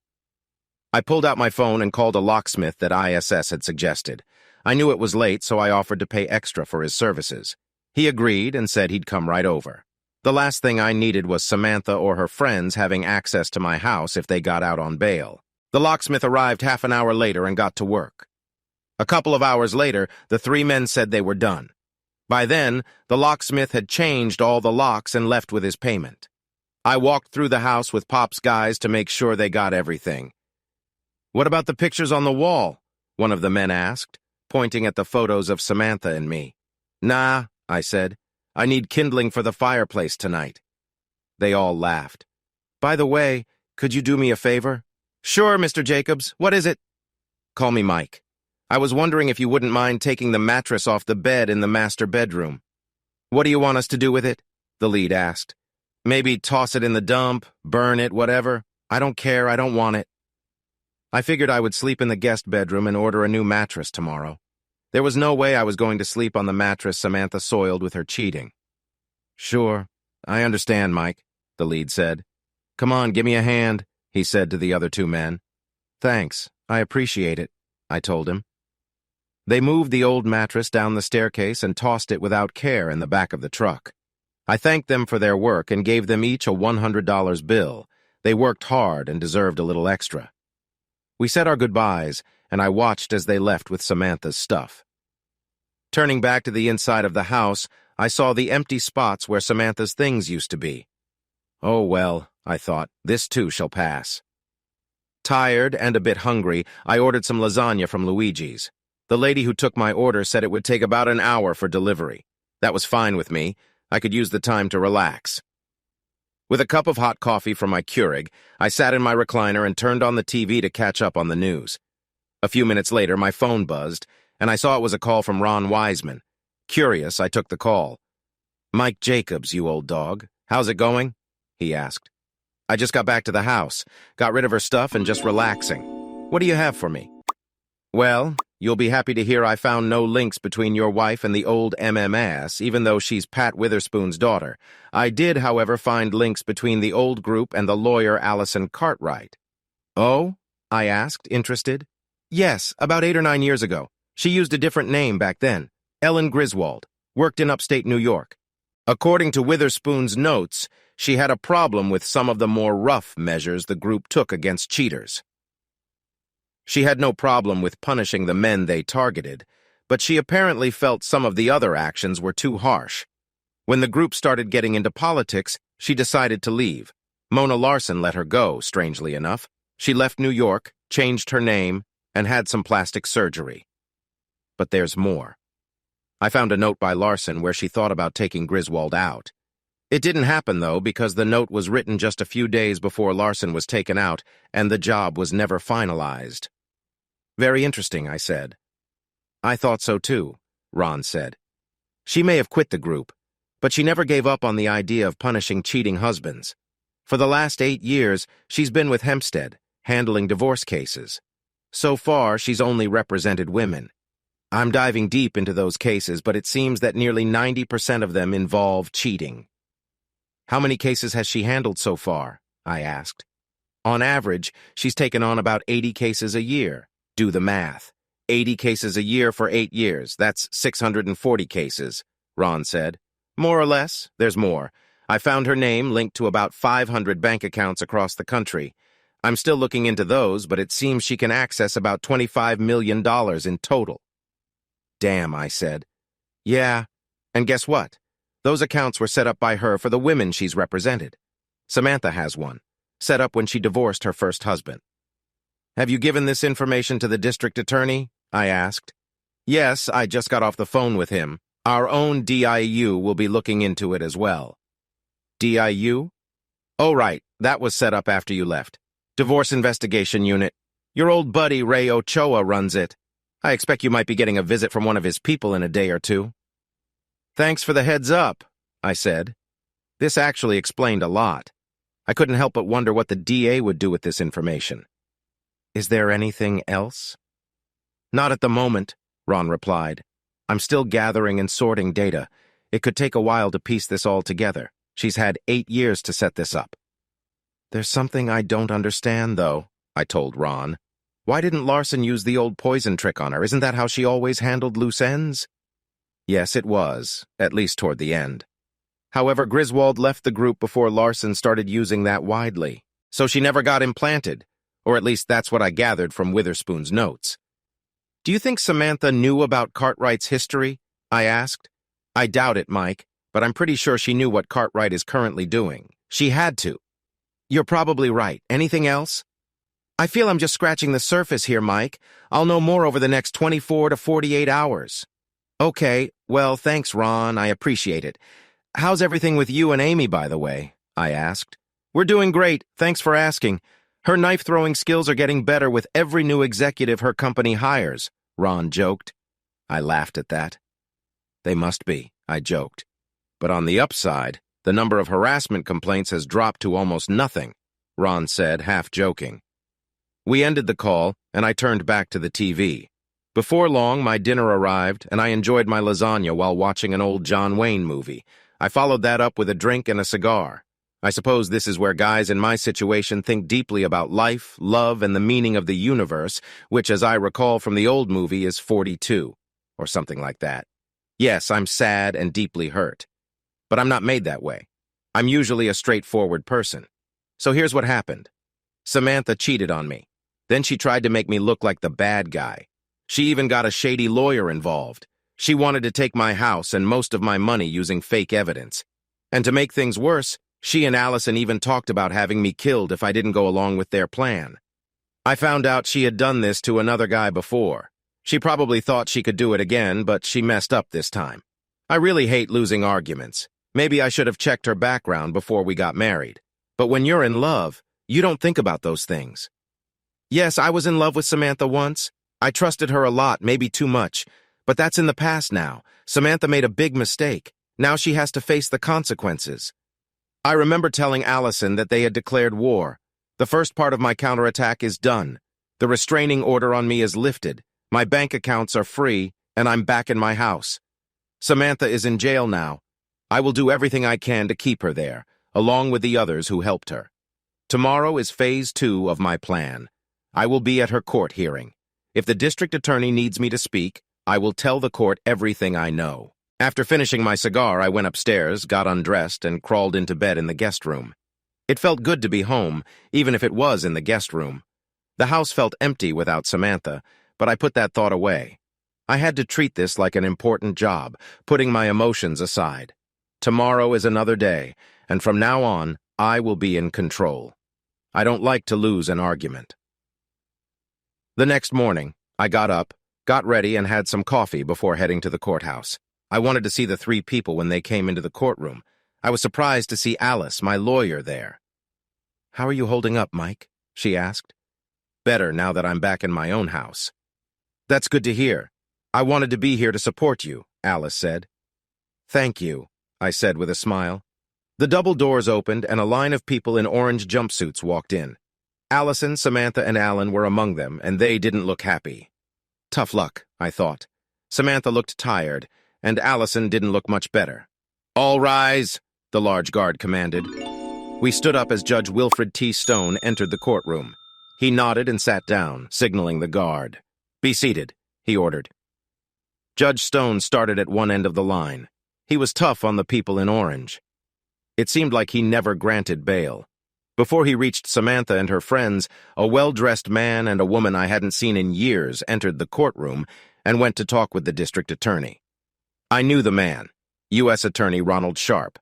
I pulled out my phone and called a locksmith that ISS had suggested. I knew it was late, so I offered to pay extra for his services. He agreed and said he'd come right over. The last thing I needed was Samantha or her friends having access to my house if they got out on bail. The locksmith arrived half an hour later and got to work. A couple of hours later, the 3 men said they were done. By then, the locksmith had changed all the locks and left with his payment. I walked through the house with Pop's guys to make sure they got everything. "What about the pictures on the wall?" one of the men asked, pointing at the photos of Samantha and me. "Nah," I said. "I need kindling for the fireplace tonight." They all laughed. "By the way, could you do me a favor?" "Sure, Mr. Jacobs. What is it?" "Call me Mike. I was wondering if you wouldn't mind taking the mattress off the bed in the master bedroom." "What do you want us to do with it?" the lead asked. "Maybe toss it in the dump, burn it, whatever. I don't care, I don't want it." I figured I would sleep in the guest bedroom and order a new mattress tomorrow. There was no way I was going to sleep on the mattress Samantha soiled with her cheating. "Sure, I understand, Mike," the lead said. "Come on, give me a hand," he said to the other two men. "Thanks, I appreciate it," I told him. They moved the old mattress down the staircase and tossed it without care in the back of the truck. I thanked them for their work and gave them each a $100 bill. They worked hard and deserved a little extra. We said our goodbyes, and I watched as they left with Samantha's stuff. Turning back to the inside of the house, I saw the empty spots where Samantha's things used to be. Oh well, I thought, this too shall pass. Tired and a bit hungry, I ordered some lasagna from Luigi's. The lady who took my order said it would take about an hour for delivery. That was fine with me. I could use the time to relax. With a cup of hot coffee from my Keurig, I sat in my recliner and turned on the TV to catch up on the news. A few minutes later, my phone buzzed, and I saw it was a call from Ron Wiseman. Curious, I took the call. "Mike Jacobs, you old dog. How's it going?" he asked. "I just got back to the house, got rid of her stuff and just relaxing. What do you have for me?" "Well, you'll be happy to hear I found no links between your wife and the old MMS, even though she's Pat Witherspoon's daughter. I did, however, find links between the old group and the lawyer Allison Cartwright." "Oh?" I asked, interested. "Yes, about 8 or 9 years ago. She used a different name back then. Ellen Griswold. Worked in upstate New York. According to Witherspoon's notes, she had a problem with some of the more rough measures the group took against cheaters. She had no problem with punishing the men they targeted, but she apparently felt some of the other actions were too harsh. When the group started getting into politics, she decided to leave. Mona Larson let her go, strangely enough. She left New York, changed her name, and had some plastic surgery. But there's more. I found a note by Larson where she thought about taking Griswold out. It didn't happen, though, because the note was written just a few days before Larson was taken out, and the job was never finalized. "Very interesting," I said. "I thought so too," Ron said. "She may have quit the group, but she never gave up on the idea of punishing cheating husbands. For the last 8 years, she's been with Hempstead, handling divorce cases. So far, she's only represented women. I'm diving deep into those cases, but it seems that nearly 90% of them involve cheating." "How many cases has she handled so far?" I asked. "On average, she's taken on about 80 cases a year. Do the math. 80 cases a year for 8 years. That's 640 cases, Ron said. "More or less. There's more. I found her name linked to about 500 bank accounts across the country. I'm still looking into those, but it seems she can access about $25 million in total." "Damn," I said. "Yeah, and guess what? Those accounts were set up by her for the women she's represented. Samantha has one, set up when she divorced her first husband." "Have you given this information to the district attorney?" I asked. "Yes, I just got off the phone with him. Our own DIU will be looking into it as well." "DIU? Oh, right, that was set up after you left. Divorce Investigation Unit. Your old buddy Ray Ochoa runs it. I expect you might be getting a visit from one of his people in a day or two." "Thanks for the heads up," I said. This actually explained a lot. I couldn't help but wonder what the DA would do with this information. "Is there anything else?" "Not at the moment," Ron replied. "I'm still gathering and sorting data. It could take a while to piece this all together. She's had 8 years to set this up." "There's something I don't understand, though," I told Ron. "Why didn't Larson use the old poison trick on her? Isn't that how she always handled loose ends?" "Yes, it was, at least toward the end. However, Griswold left the group before Larson started using that widely, so she never got implanted, or at least that's what I gathered from Witherspoon's notes." "Do you think Samantha knew about Cartwright's history?" I asked. "I doubt it, Mike, but I'm pretty sure she knew what Cartwright is currently doing. She had to. You're probably right. Anything else? I feel I'm just scratching the surface here, Mike. I'll know more over the next 24 to 48 hours. Okay, well, thanks, Ron. I appreciate it. How's everything with you and Amy, by the way? I asked. We're doing great. Thanks for asking. Her knife-throwing skills are getting better with every new executive her company hires, Ron joked. I laughed at that. They must be, I joked. But on the upside, the number of harassment complaints has dropped to almost nothing, Ron said, half joking. We ended the call, and I turned back to the TV. Before long, my dinner arrived, and I enjoyed my lasagna while watching an old John Wayne movie. I followed that up with a drink and a cigar. I suppose this is where guys in my situation think deeply about life, love, and the meaning of the universe, which, as I recall from the old movie, is 42, or something like that. Yes, I'm sad and deeply hurt. But I'm not made that way. I'm usually a straightforward person. So here's what happened. Samantha cheated on me. Then she tried to make me look like the bad guy. She even got a shady lawyer involved. She wanted to take my house and most of my money using fake evidence. And to make things worse, she and Allison even talked about having me killed if I didn't go along with their plan. I found out she had done this to another guy before. She probably thought she could do it again, but she messed up this time. I really hate losing arguments. Maybe I should have checked her background before we got married. But when you're in love, you don't think about those things. Yes, I was in love with Samantha once. I trusted her a lot, maybe too much. But that's in the past now. Samantha made a big mistake. Now she has to face the consequences. I remember telling Allison that they had declared war. The first part of my counterattack is done. The restraining order on me is lifted. My bank accounts are free, and I'm back in my house. Samantha is in jail now. I will do everything I can to keep her there, along with the others who helped her. Tomorrow is phase 2 of my plan. I will be at her court hearing. If the district attorney needs me to speak, I will tell the court everything I know. After finishing my cigar, I went upstairs, got undressed, and crawled into bed in the guest room. It felt good to be home, even if it was in the guest room. The house felt empty without Samantha, but I put that thought away. I had to treat this like an important job, putting my emotions aside. Tomorrow is another day, and from now on, I will be in control. I don't like to lose an argument. The next morning, I got up, got ready, and had some coffee before heading to the courthouse. I wanted to see the 3 people when they came into the courtroom. I was surprised to see Alice, my lawyer, there. "How are you holding up, Mike?" she asked. "Better now that I'm back in my own house." "That's good to hear. I wanted to be here to support you," Alice said. "Thank you," I said with a smile. The double doors opened and a line of people in orange jumpsuits walked in. Allison, Samantha, and Alan were among them, and they didn't look happy. Tough luck, I thought. Samantha looked tired, and Allison didn't look much better. "All rise," the large guard commanded. We stood up as Judge Wilfred T. Stone entered the courtroom. He nodded and sat down, signaling the guard. "Be seated," he ordered. Judge Stone started at one end of the line. He was tough on the people in orange. It seemed like he never granted bail. Before he reached Samantha and her friends, a well-dressed man and a woman I hadn't seen in years entered the courtroom and went to talk with the district attorney. I knew the man, U.S. Attorney Ronald Sharp.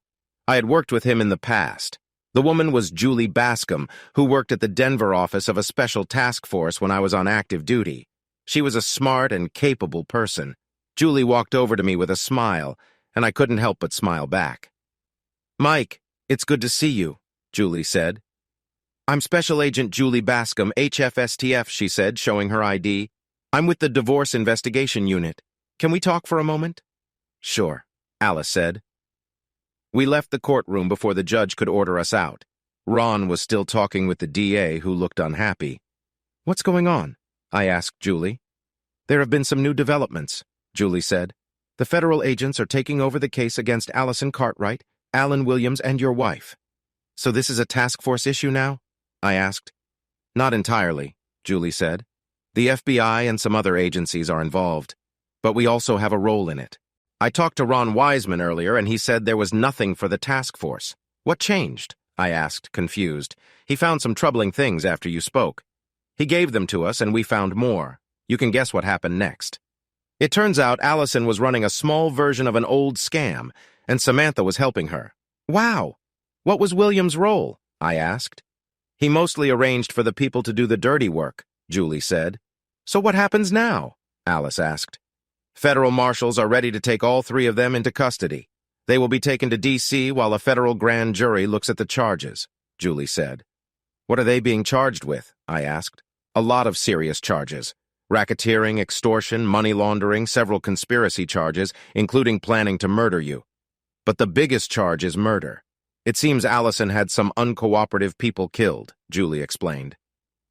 I had worked with him in the past. The woman was Julie Bascom, who worked at the Denver office of a special task force when I was on active duty. She was a smart and capable person. Julie walked over to me with a smile, and I couldn't help but smile back. "Mike, it's good to see you," Julie said. "I'm Special Agent Julie Bascom, HFSTF, she said, showing her ID. "I'm with the Divorce Investigation Unit. Can we talk for a moment?" "Sure," Alice said. We left the courtroom before the judge could order us out. Ron was still talking with the DA, who looked unhappy. "What's going on?" I asked Julie. "There have been some new developments," Julie said. "The federal agents are taking over the case against Allison Cartwright, Alan Williams, and your wife." "So this is a task force issue now?" I asked. "Not entirely," Julie said. "The FBI and some other agencies are involved, but we also have a role in it. I talked to Ron Wiseman earlier, and he said there was nothing for the task force. What changed?" I asked, confused. "He found some troubling things after you spoke." "He gave them to us, and we found more. You can guess what happened next." It turns out Allison was running a small version of an old scam, and Samantha was helping her. "Wow! What was Williams' role? I asked. He mostly arranged for the people to do the dirty work, Julie said. So what happens now? Alice asked. Federal marshals are ready to take all three of them into custody. They will be taken to D.C. while a federal grand jury looks at the charges, Julie said. What are they being charged with? I asked. A lot of serious charges. Racketeering, extortion, money laundering, several conspiracy charges, including planning to murder you. But the biggest charge is murder. It seems Allison had some uncooperative people killed, Julie explained.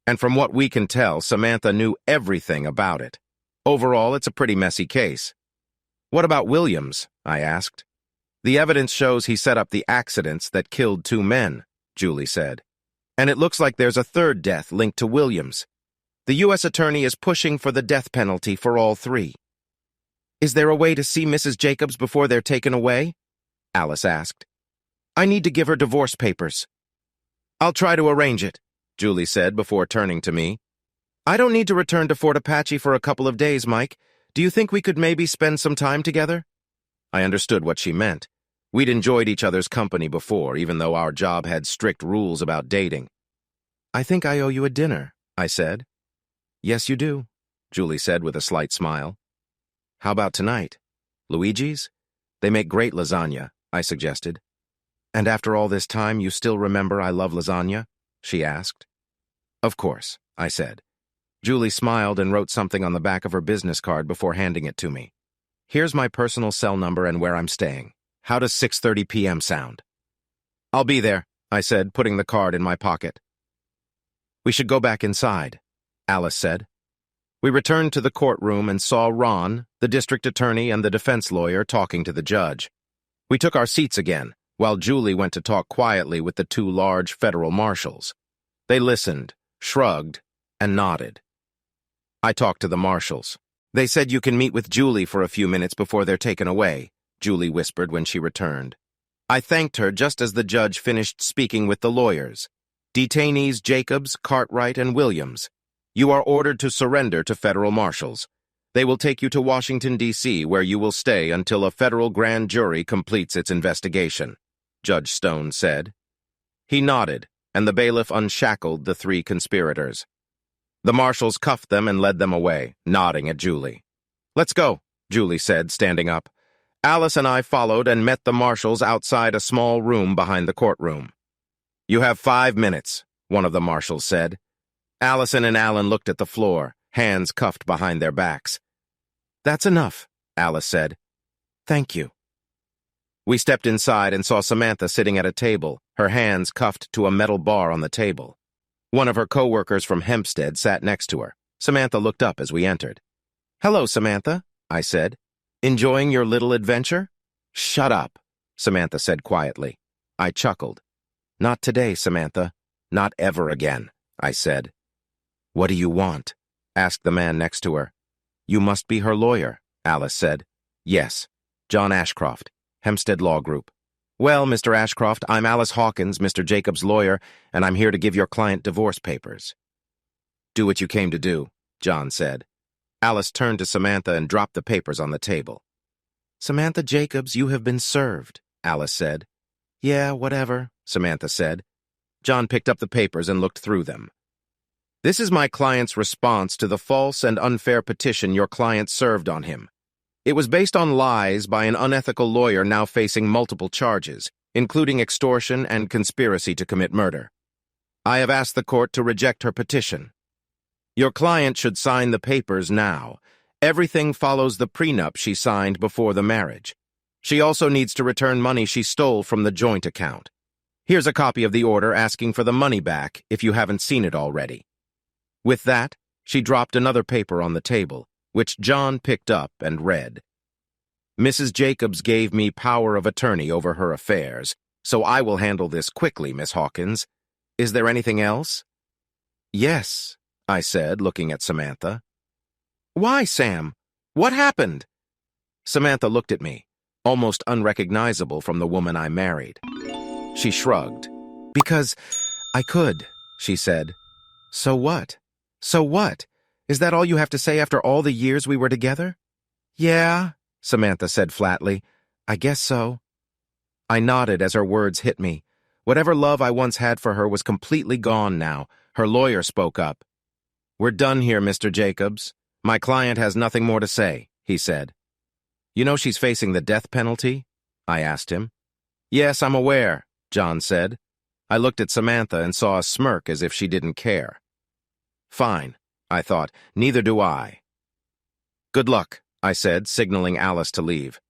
And from what we can tell, Samantha knew everything about it. Overall, it's a pretty messy case. What about Williams? I asked. The evidence shows he set up the accidents that killed 2 men, Julie said. And it looks like there's a third death linked to Williams. The U.S. attorney is pushing for the death penalty for all 3. Is there a way to see Mrs. Jacobs before they're taken away? Alice asked. I need to give her divorce papers. I'll try to arrange it, Julie said before turning to me. I don't need to return to Fort Apache for a couple of days, Mike. Do you think we could maybe spend some time together? I understood what she meant. We'd enjoyed each other's company before, even though our job had strict rules about dating. I think I owe you a dinner, I said. Yes, you do, Julie said with a slight smile. How about tonight? Luigi's? They make great lasagna, I suggested. And after all this time, you still remember I love lasagna? She asked. Of course, I said. Julie smiled and wrote something on the back of her business card before handing it to me. Here's my personal cell number and where I'm staying. How does 6:30 p.m. sound? I'll be there, I said, putting the card in my pocket. We should go back inside, Alice said. We returned to the courtroom and saw Ron, the district attorney, and the defense lawyer talking to the judge. We took our seats again, while Julie went to talk quietly with the 2 large federal marshals. They listened, shrugged, and nodded. I talked to the marshals. They said you can meet with Julie for a few minutes before they're taken away, Julie whispered when she returned. I thanked her just as the judge finished speaking with the lawyers. Detainees Jacobs, Cartwright, and Williams. You are ordered to surrender to federal marshals. They will take you to Washington, D.C., where you will stay until a federal grand jury completes its investigation, Judge Stone said. He nodded, and the bailiff unshackled the 3 conspirators. The marshals cuffed them and led them away, nodding at Julie. Let's go, Julie said, standing up. Alice and I followed and met the marshals outside a small room behind the courtroom. You have 5 minutes, one of the marshals said. Allison and Alan looked at the floor, hands cuffed behind their backs. That's enough, Alice said. Thank you. We stepped inside and saw Samantha sitting at a table, her hands cuffed to a metal bar on the table. One of her co-workers from Hempstead sat next to her. Samantha looked up as we entered. Hello, Samantha, I said. Enjoying your little adventure? Shut up, Samantha said quietly. I chuckled. Not today, Samantha. Not ever again, I said. What do you want? Asked the man next to her. You must be her lawyer, Alice said. Yes, John Ashcroft, Hempstead Law Group. Well, Mr. Ashcroft, I'm Alice Hawkins, Mr. Jacobs' lawyer, and I'm here to give your client divorce papers. Do what you came to do, John said. Alice turned to Samantha and dropped the papers on the table. Samantha Jacobs, you have been served, Alice said. Yeah, whatever, Samantha said. John picked up the papers and looked through them. This is my client's response to the false and unfair petition your client served on him. It was based on lies by an unethical lawyer now facing multiple charges, including extortion and conspiracy to commit murder. I have asked the court to reject her petition. Your client should sign the papers now. Everything follows the prenup she signed before the marriage. She also needs to return money she stole from the joint account. Here's a copy of the order asking for the money back if you haven't seen it already. With that, she dropped another paper on the table, which John picked up and read. Mrs. Jacobs gave me power of attorney over her affairs, so I will handle this quickly, Miss Hawkins. Is there anything else? Yes, I said, looking at Samantha. Why, Sam? What happened? Samantha looked at me, almost unrecognizable from the woman I married. She shrugged. Because I could, she said. So what? So what? Is that all you have to say after all the years we were together? Yeah, Samantha said flatly. I guess so. I nodded as her words hit me. Whatever love I once had for her was completely gone now. Her lawyer spoke up. "We're done here, Mr. Jacobs. My client has nothing more to say," he said. "You know she's facing the death penalty?" I asked him. "Yes, I'm aware," John said. I looked at Samantha and saw a smirk as if she didn't care. "Fine," I thought. "Neither do I." "Good luck," I said, signaling Alice to leave.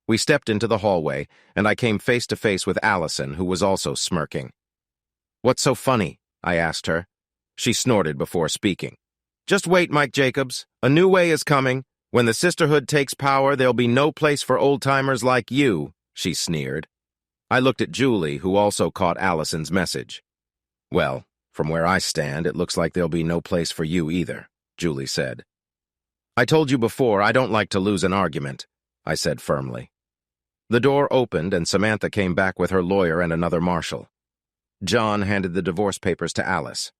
We stepped into the hallway, and I came face to face with Allison, who was also smirking. "What's so funny?" I asked her. She snorted before speaking. "Just wait, Mike Jacobs. A new way is coming. When the sisterhood takes power, there'll be no place for old-timers like you," she sneered. I looked at Julie, who also caught Allison's message. "Well, from where I stand, it looks like there'll be no place for you either," Julie said. "I told you before I don't like to lose an argument," I said firmly. The door opened and Samantha came back with her lawyer and another marshal. John handed the divorce papers to Alice.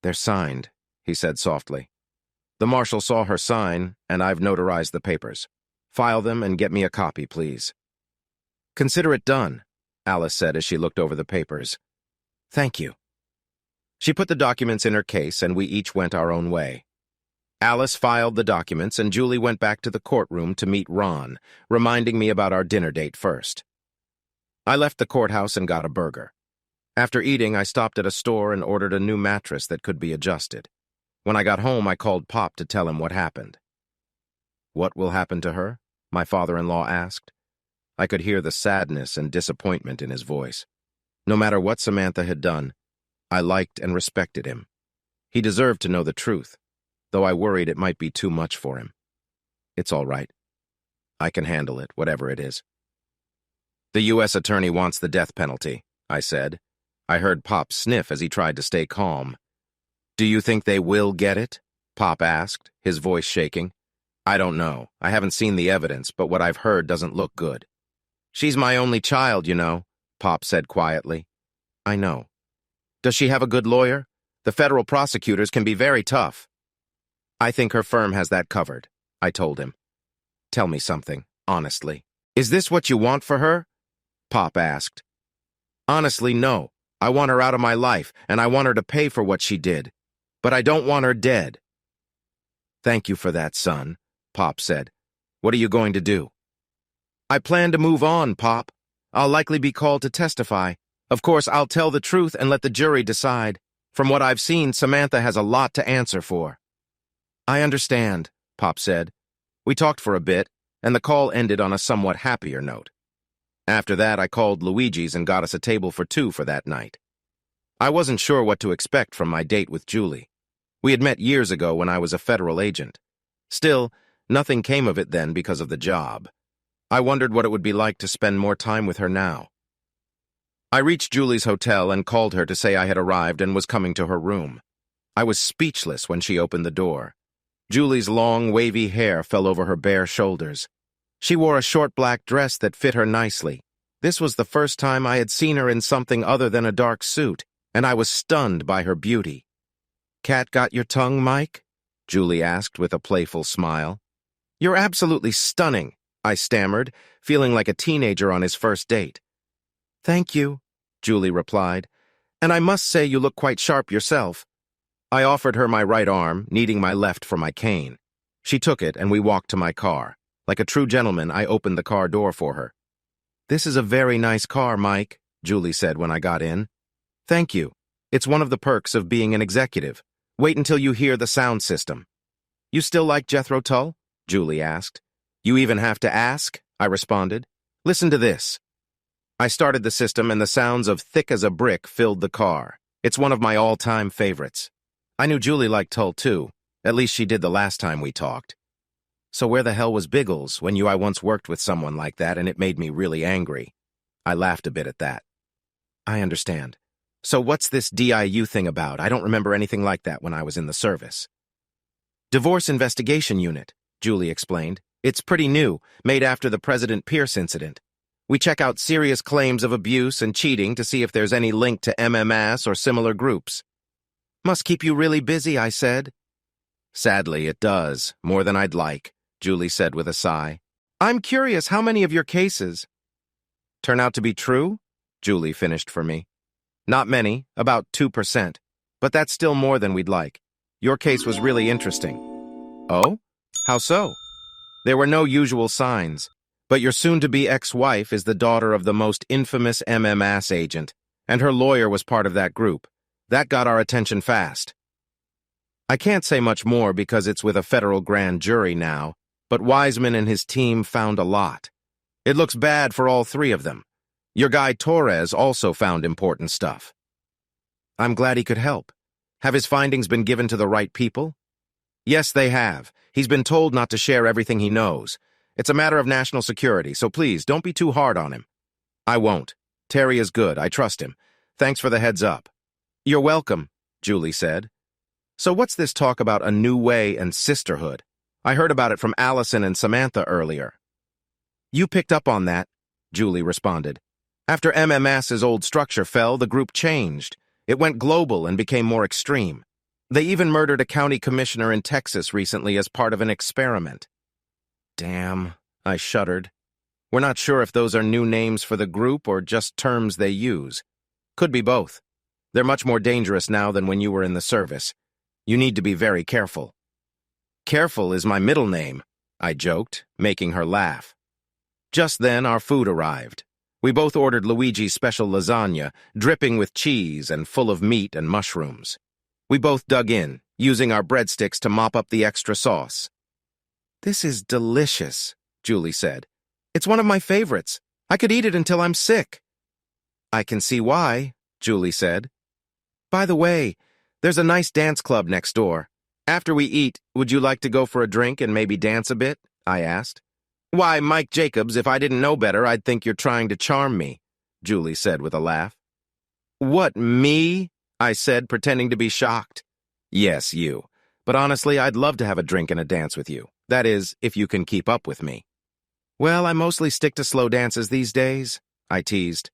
"They're signed," he said softly. The marshal saw her sign, and I've notarized the papers. "File them and get me a copy, please." "Consider it done," Alice said as she looked over the papers. "Thank you." She put the documents in her case, and we each went our own way. Alice filed the documents, and Julie went back to the courtroom to meet Ron, reminding me about our dinner date first. I left the courthouse and got a burger. After eating, I stopped at a store and ordered a new mattress that could be adjusted. When I got home, I called Pop to tell him what happened. "What will happen to her?" my father-in-law asked. I could hear the sadness and disappointment in his voice. No matter what Samantha had done, I liked and respected him. He deserved to know the truth, though I worried it might be too much for him. "It's all right. I can handle it, whatever it is." "The U.S. attorney wants the death penalty," I said. I heard Pop sniff as he tried to stay calm. "Do you think they will get it?" Pop asked, his voice shaking. "I don't know. I haven't seen the evidence, but what I've heard doesn't look good." "She's my only child, you know," Pop said quietly. "I know. Does she have a good lawyer? The federal prosecutors can be very tough." "I think her firm has that covered," I told him. "Tell me something, honestly. Is this what you want for her?" Pop asked. "Honestly, no. I want her out of my life, and I want her to pay for what she did. But I don't want her dead." "Thank you for that, son," Pop said. "What are you going to do?" "I plan to move on, Pop. I'll likely be called to testify. Of course, I'll tell the truth and let the jury decide. From what I've seen, Samantha has a lot to answer for." "I understand," Pop said. We talked for a bit, and the call ended on a somewhat happier note. After that, I called Luigi's and got us a table for two for that night. I wasn't sure what to expect from my date with Julie. We had met years ago when I was a federal agent. Still, nothing came of it then because of the job. I wondered what it would be like to spend more time with her now. I reached Julie's hotel and called her to say I had arrived and was coming to her room. I was speechless when she opened the door. Julie's long, wavy hair fell over her bare shoulders. She wore a short black dress that fit her nicely. This was the first time I had seen her in something other than a dark suit, and I was stunned by her beauty. "Cat got your tongue, Mike?" Julie asked with a playful smile. "You're absolutely stunning," I stammered, feeling like a teenager on his first date. "Thank you," Julie replied, "and I must say you look quite sharp yourself." I offered her my right arm, needing my left for my cane. She took it, and we walked to my car. Like a true gentleman, I opened the car door for her. "This is a very nice car, Mike," Julie said when I got in. "Thank you. It's one of the perks of being an executive. Wait until you hear the sound system." "You still like Jethro Tull?" Julie asked. "You even have to ask?" I responded. "Listen to this." I started the system, and the sounds of Thick as a Brick filled the car. It's one of my all-time favorites. I knew Julie liked Tull, too. At least she did the last time we talked. "So where the hell was Biggles when I once worked with someone like that, and it made me really angry?" I laughed a bit at that. "I understand. So what's this DIU thing about? I don't remember anything like that when I was in the service." "Divorce Investigation Unit," Julie explained. "It's pretty new, made after the President Pierce incident. We check out serious claims of abuse and cheating to see if there's any link to MMS or similar groups." "Must keep you really busy," I said. "Sadly, it does, more than I'd like," Julie said with a sigh. "I'm curious how many of your cases turn out to be true?" Julie finished for me. Not many, about 2%. But that's still more than we'd like. Your case was really interesting. Oh? How so? There were no usual signs. But your soon-to-be ex-wife is the daughter of the most infamous MMS agent, and her lawyer was part of that group. That got our attention fast. I can't say much more because it's with a federal grand jury now, but Wiseman and his team found a lot. It looks bad for all three of them. Your guy Torres also found important stuff. I'm glad he could help. Have his findings been given to the right people? Yes, they have. He's been told not to share everything he knows. It's a matter of national security, so please, don't be too hard on him. I won't. Terry is good. I trust him. Thanks for the heads up. You're welcome, Julie said. So what's this talk about a new way and sisterhood? I heard about it from Allison and Samantha earlier. You picked up on that, Julie responded. After MMS's old structure fell, the group changed. It went global and became more extreme. They even murdered a county commissioner in Texas recently as part of an experiment. Damn, I shuddered. We're not sure if those are new names for the group or just terms they use. Could be both. They're much more dangerous now than when you were in the service. You need to be very careful. Careful is my middle name, I joked, making her laugh. Just then, our food arrived. We both ordered Luigi's special lasagna, dripping with cheese and full of meat and mushrooms. We both dug in, using our breadsticks to mop up the extra sauce. This is delicious, Julie said. It's one of my favorites. I could eat it until I'm sick. I can see why, Julie said. By the way, there's a nice dance club next door. After we eat, would you like to go for a drink and maybe dance a bit? I asked. Why, Mike Jacobs, if I didn't know better, I'd think you're trying to charm me, Julie said with a laugh. What, me? I said, pretending to be shocked. Yes, you. But honestly, I'd love to have a drink and a dance with you. That is, if you can keep up with me. Well, I mostly stick to slow dances these days, I teased.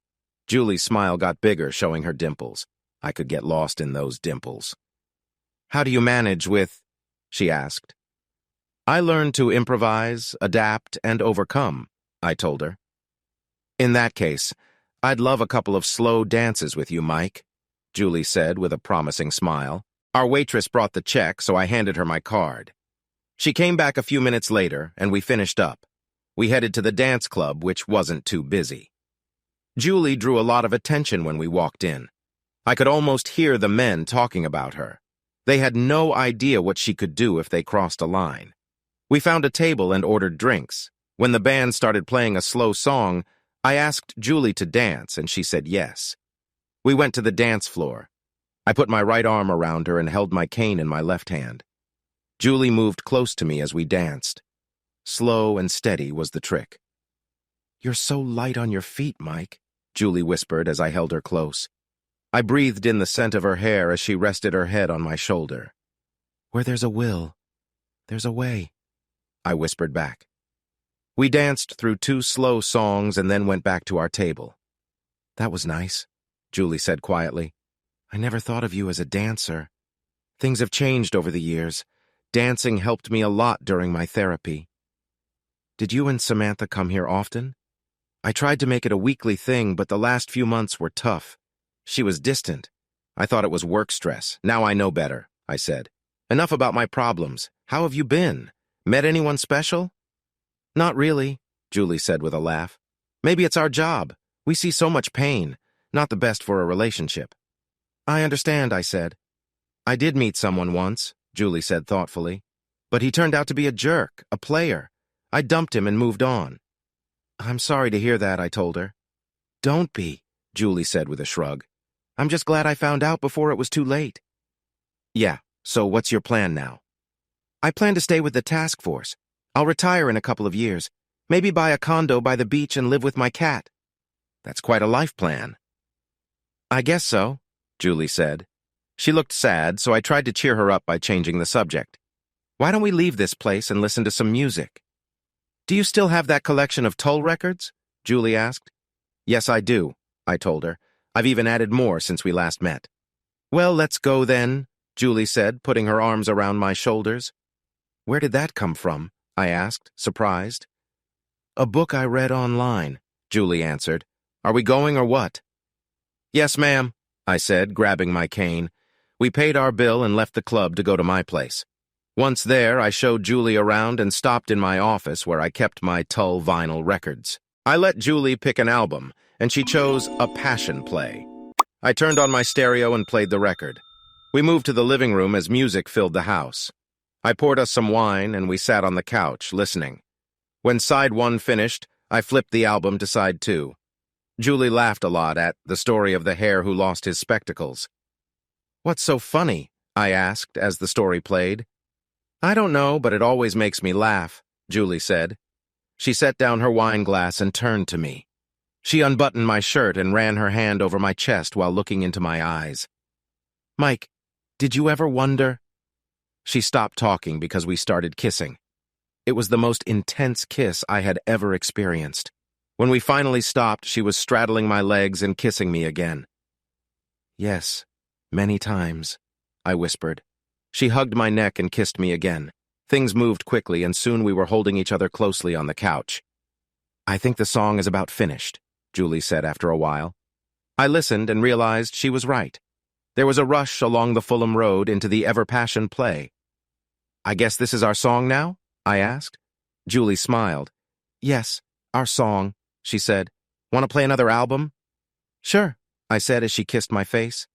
Julie's smile got bigger, showing her dimples. I could get lost in those dimples. How do you manage with? She asked. I learned to improvise, adapt, and overcome, I told her. In that case, I'd love a couple of slow dances with you, Mike, Julie said with a promising smile. Our waitress brought the check, so I handed her my card. She came back a few minutes later, and we finished up. We headed to the dance club, which wasn't too busy. Julie drew a lot of attention when we walked in. I could almost hear the men talking about her. They had no idea what she could do if they crossed a line. We found a table and ordered drinks. When the band started playing a slow song, I asked Julie to dance, and she said yes. We went to the dance floor. I put my right arm around her and held my cane in my left hand. Julie moved close to me as we danced. Slow and steady was the trick. You're so light on your feet, Mike, Julie whispered as I held her close. I breathed in the scent of her hair as she rested her head on my shoulder. Where there's a will, there's a way, I whispered back. We danced through 2 slow songs and then went back to our table. That was nice, Julie said quietly. I never thought of you as a dancer. Things have changed over the years. Dancing helped me a lot during my therapy. Did you and Samantha come here often? I tried to make it a weekly thing, but the last few months were tough. She was distant. I thought it was work stress. Now I know better, I said. Enough about my problems. How have you been? Met anyone special? Not really, Julie said with a laugh. Maybe it's our job. We see so much pain. Not the best for a relationship. I understand, I said. I did meet someone once, Julie said thoughtfully. But he turned out to be a jerk, a player. I dumped him and moved on. I'm sorry to hear that, I told her. Don't be, Julie said with a shrug. I'm just glad I found out before it was too late. Yeah, so what's your plan now? I plan to stay with the task force. I'll retire in a couple of years. Maybe buy a condo by the beach and live with my cat. That's quite a life plan. I guess so, Julie said. She looked sad, so I tried to cheer her up by changing the subject. Why don't we leave this place and listen to some music? Do you still have that collection of Tull records? Julie asked. Yes, I do, I told her. I've even added more since we last met. Well, let's go then, Julie said, putting her arms around my shoulders. Where did that come from? I asked, surprised. A book I read online, Julie answered. Are we going or what? Yes, ma'am, I said, grabbing my cane. We paid our bill and left the club to go to my place. Once there, I showed Julie around and stopped in my office where I kept my Tull vinyl records. I let Julie pick an album, and she chose A Passion Play. I turned on my stereo and played the record. We moved to the living room as music filled the house. I poured us some wine, and we sat on the couch, listening. When side one finished, I flipped the album to side two. Julie laughed a lot at the story of the hare who lost his spectacles. "What's so funny?" I asked as the story played. "I don't know, but it always makes me laugh," Julie said. She set down her wine glass and turned to me. She unbuttoned my shirt and ran her hand over my chest while looking into my eyes. "Mike, did you ever wonder?" She stopped talking because we started kissing. It was the most intense kiss I had ever experienced. When we finally stopped, she was straddling my legs and kissing me again. "Yes, many times," I whispered. She hugged my neck and kissed me again. Things moved quickly, and soon we were holding each other closely on the couch. "I think the song is about finished," Julie said after a while. I listened and realized she was right. There was a rush along the Fulham Road into the ever-passion play. "I guess this is our song now?" I asked. Julie smiled. "Yes, our song," she said. "Want to play another album?" "Sure," I said as she kissed my face.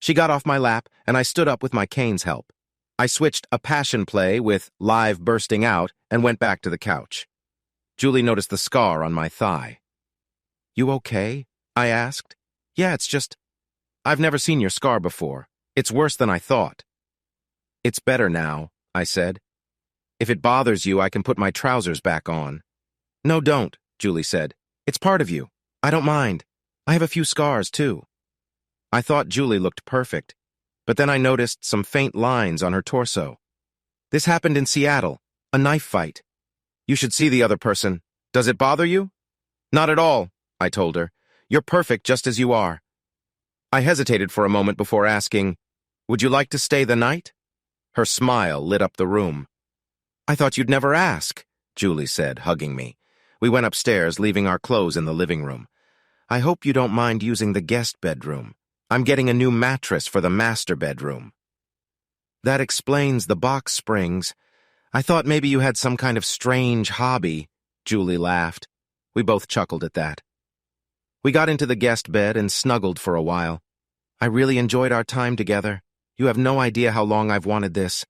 She got off my lap, and I stood up with my cane's help. I switched A Passion Play with Live Bursting Out and went back to the couch. Julie noticed the scar on my thigh. "You okay?" I asked. "Yeah, it's just... I've never seen your scar before. It's worse than I thought." "It's better now," I said. "If it bothers you, I can put my trousers back on." "No, don't," Julie said. "It's part of you. I don't mind. I have a few scars, too." I thought Julie looked perfect, but then I noticed some faint lines on her torso. "This happened in Seattle, a knife fight. You should see the other person. Does it bother you?" "Not at all," I told her. "You're perfect just as you are." I hesitated for a moment before asking, "Would you like to stay the night?" Her smile lit up the room. "I thought you'd never ask," Julie said, hugging me. We went upstairs, leaving our clothes in the living room. "I hope you don't mind using the guest bedroom. I'm getting a new mattress for the master bedroom." "That explains the box springs. I thought maybe you had some kind of strange hobby," Julie laughed. We both chuckled at that. We got into the guest bed and snuggled for a while. "I really enjoyed our time together. You have no idea how long I've wanted this."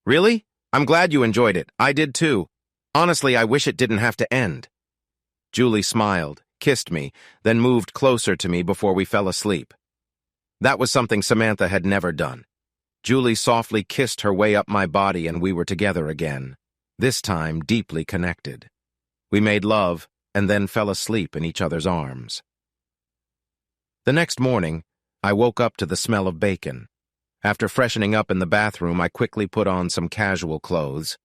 "Really? I'm glad you enjoyed it. I did too. Honestly, I wish it didn't have to end." Julie smiled, kissed me, then moved closer to me before we fell asleep. That was something Samantha had never done. Julie softly kissed her way up my body and we were together again, this time deeply connected. We made love and then fell asleep in each other's arms. The next morning, I woke up to the smell of bacon. After freshening up in the bathroom, I quickly put on some casual clothes.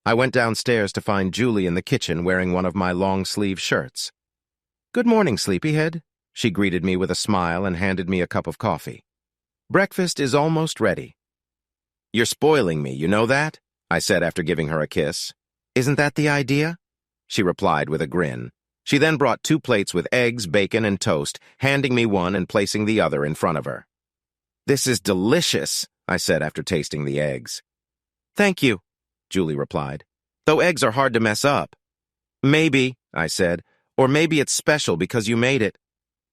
I went downstairs to find Julie in the kitchen wearing one of my long-sleeve shirts. "Good morning, sleepyhead," she greeted me with a smile and handed me a cup of coffee. "Breakfast is almost ready." "You're spoiling me, you know that?" I said after giving her a kiss. "Isn't that the idea?" she replied with a grin. She then brought 2 plates with eggs, bacon, and toast, handing me one and placing the other in front of her. "This is delicious," I said after tasting the eggs. "Thank you," Julie replied. "Though eggs are hard to mess up." "Maybe," I said, "or maybe it's special because you made it."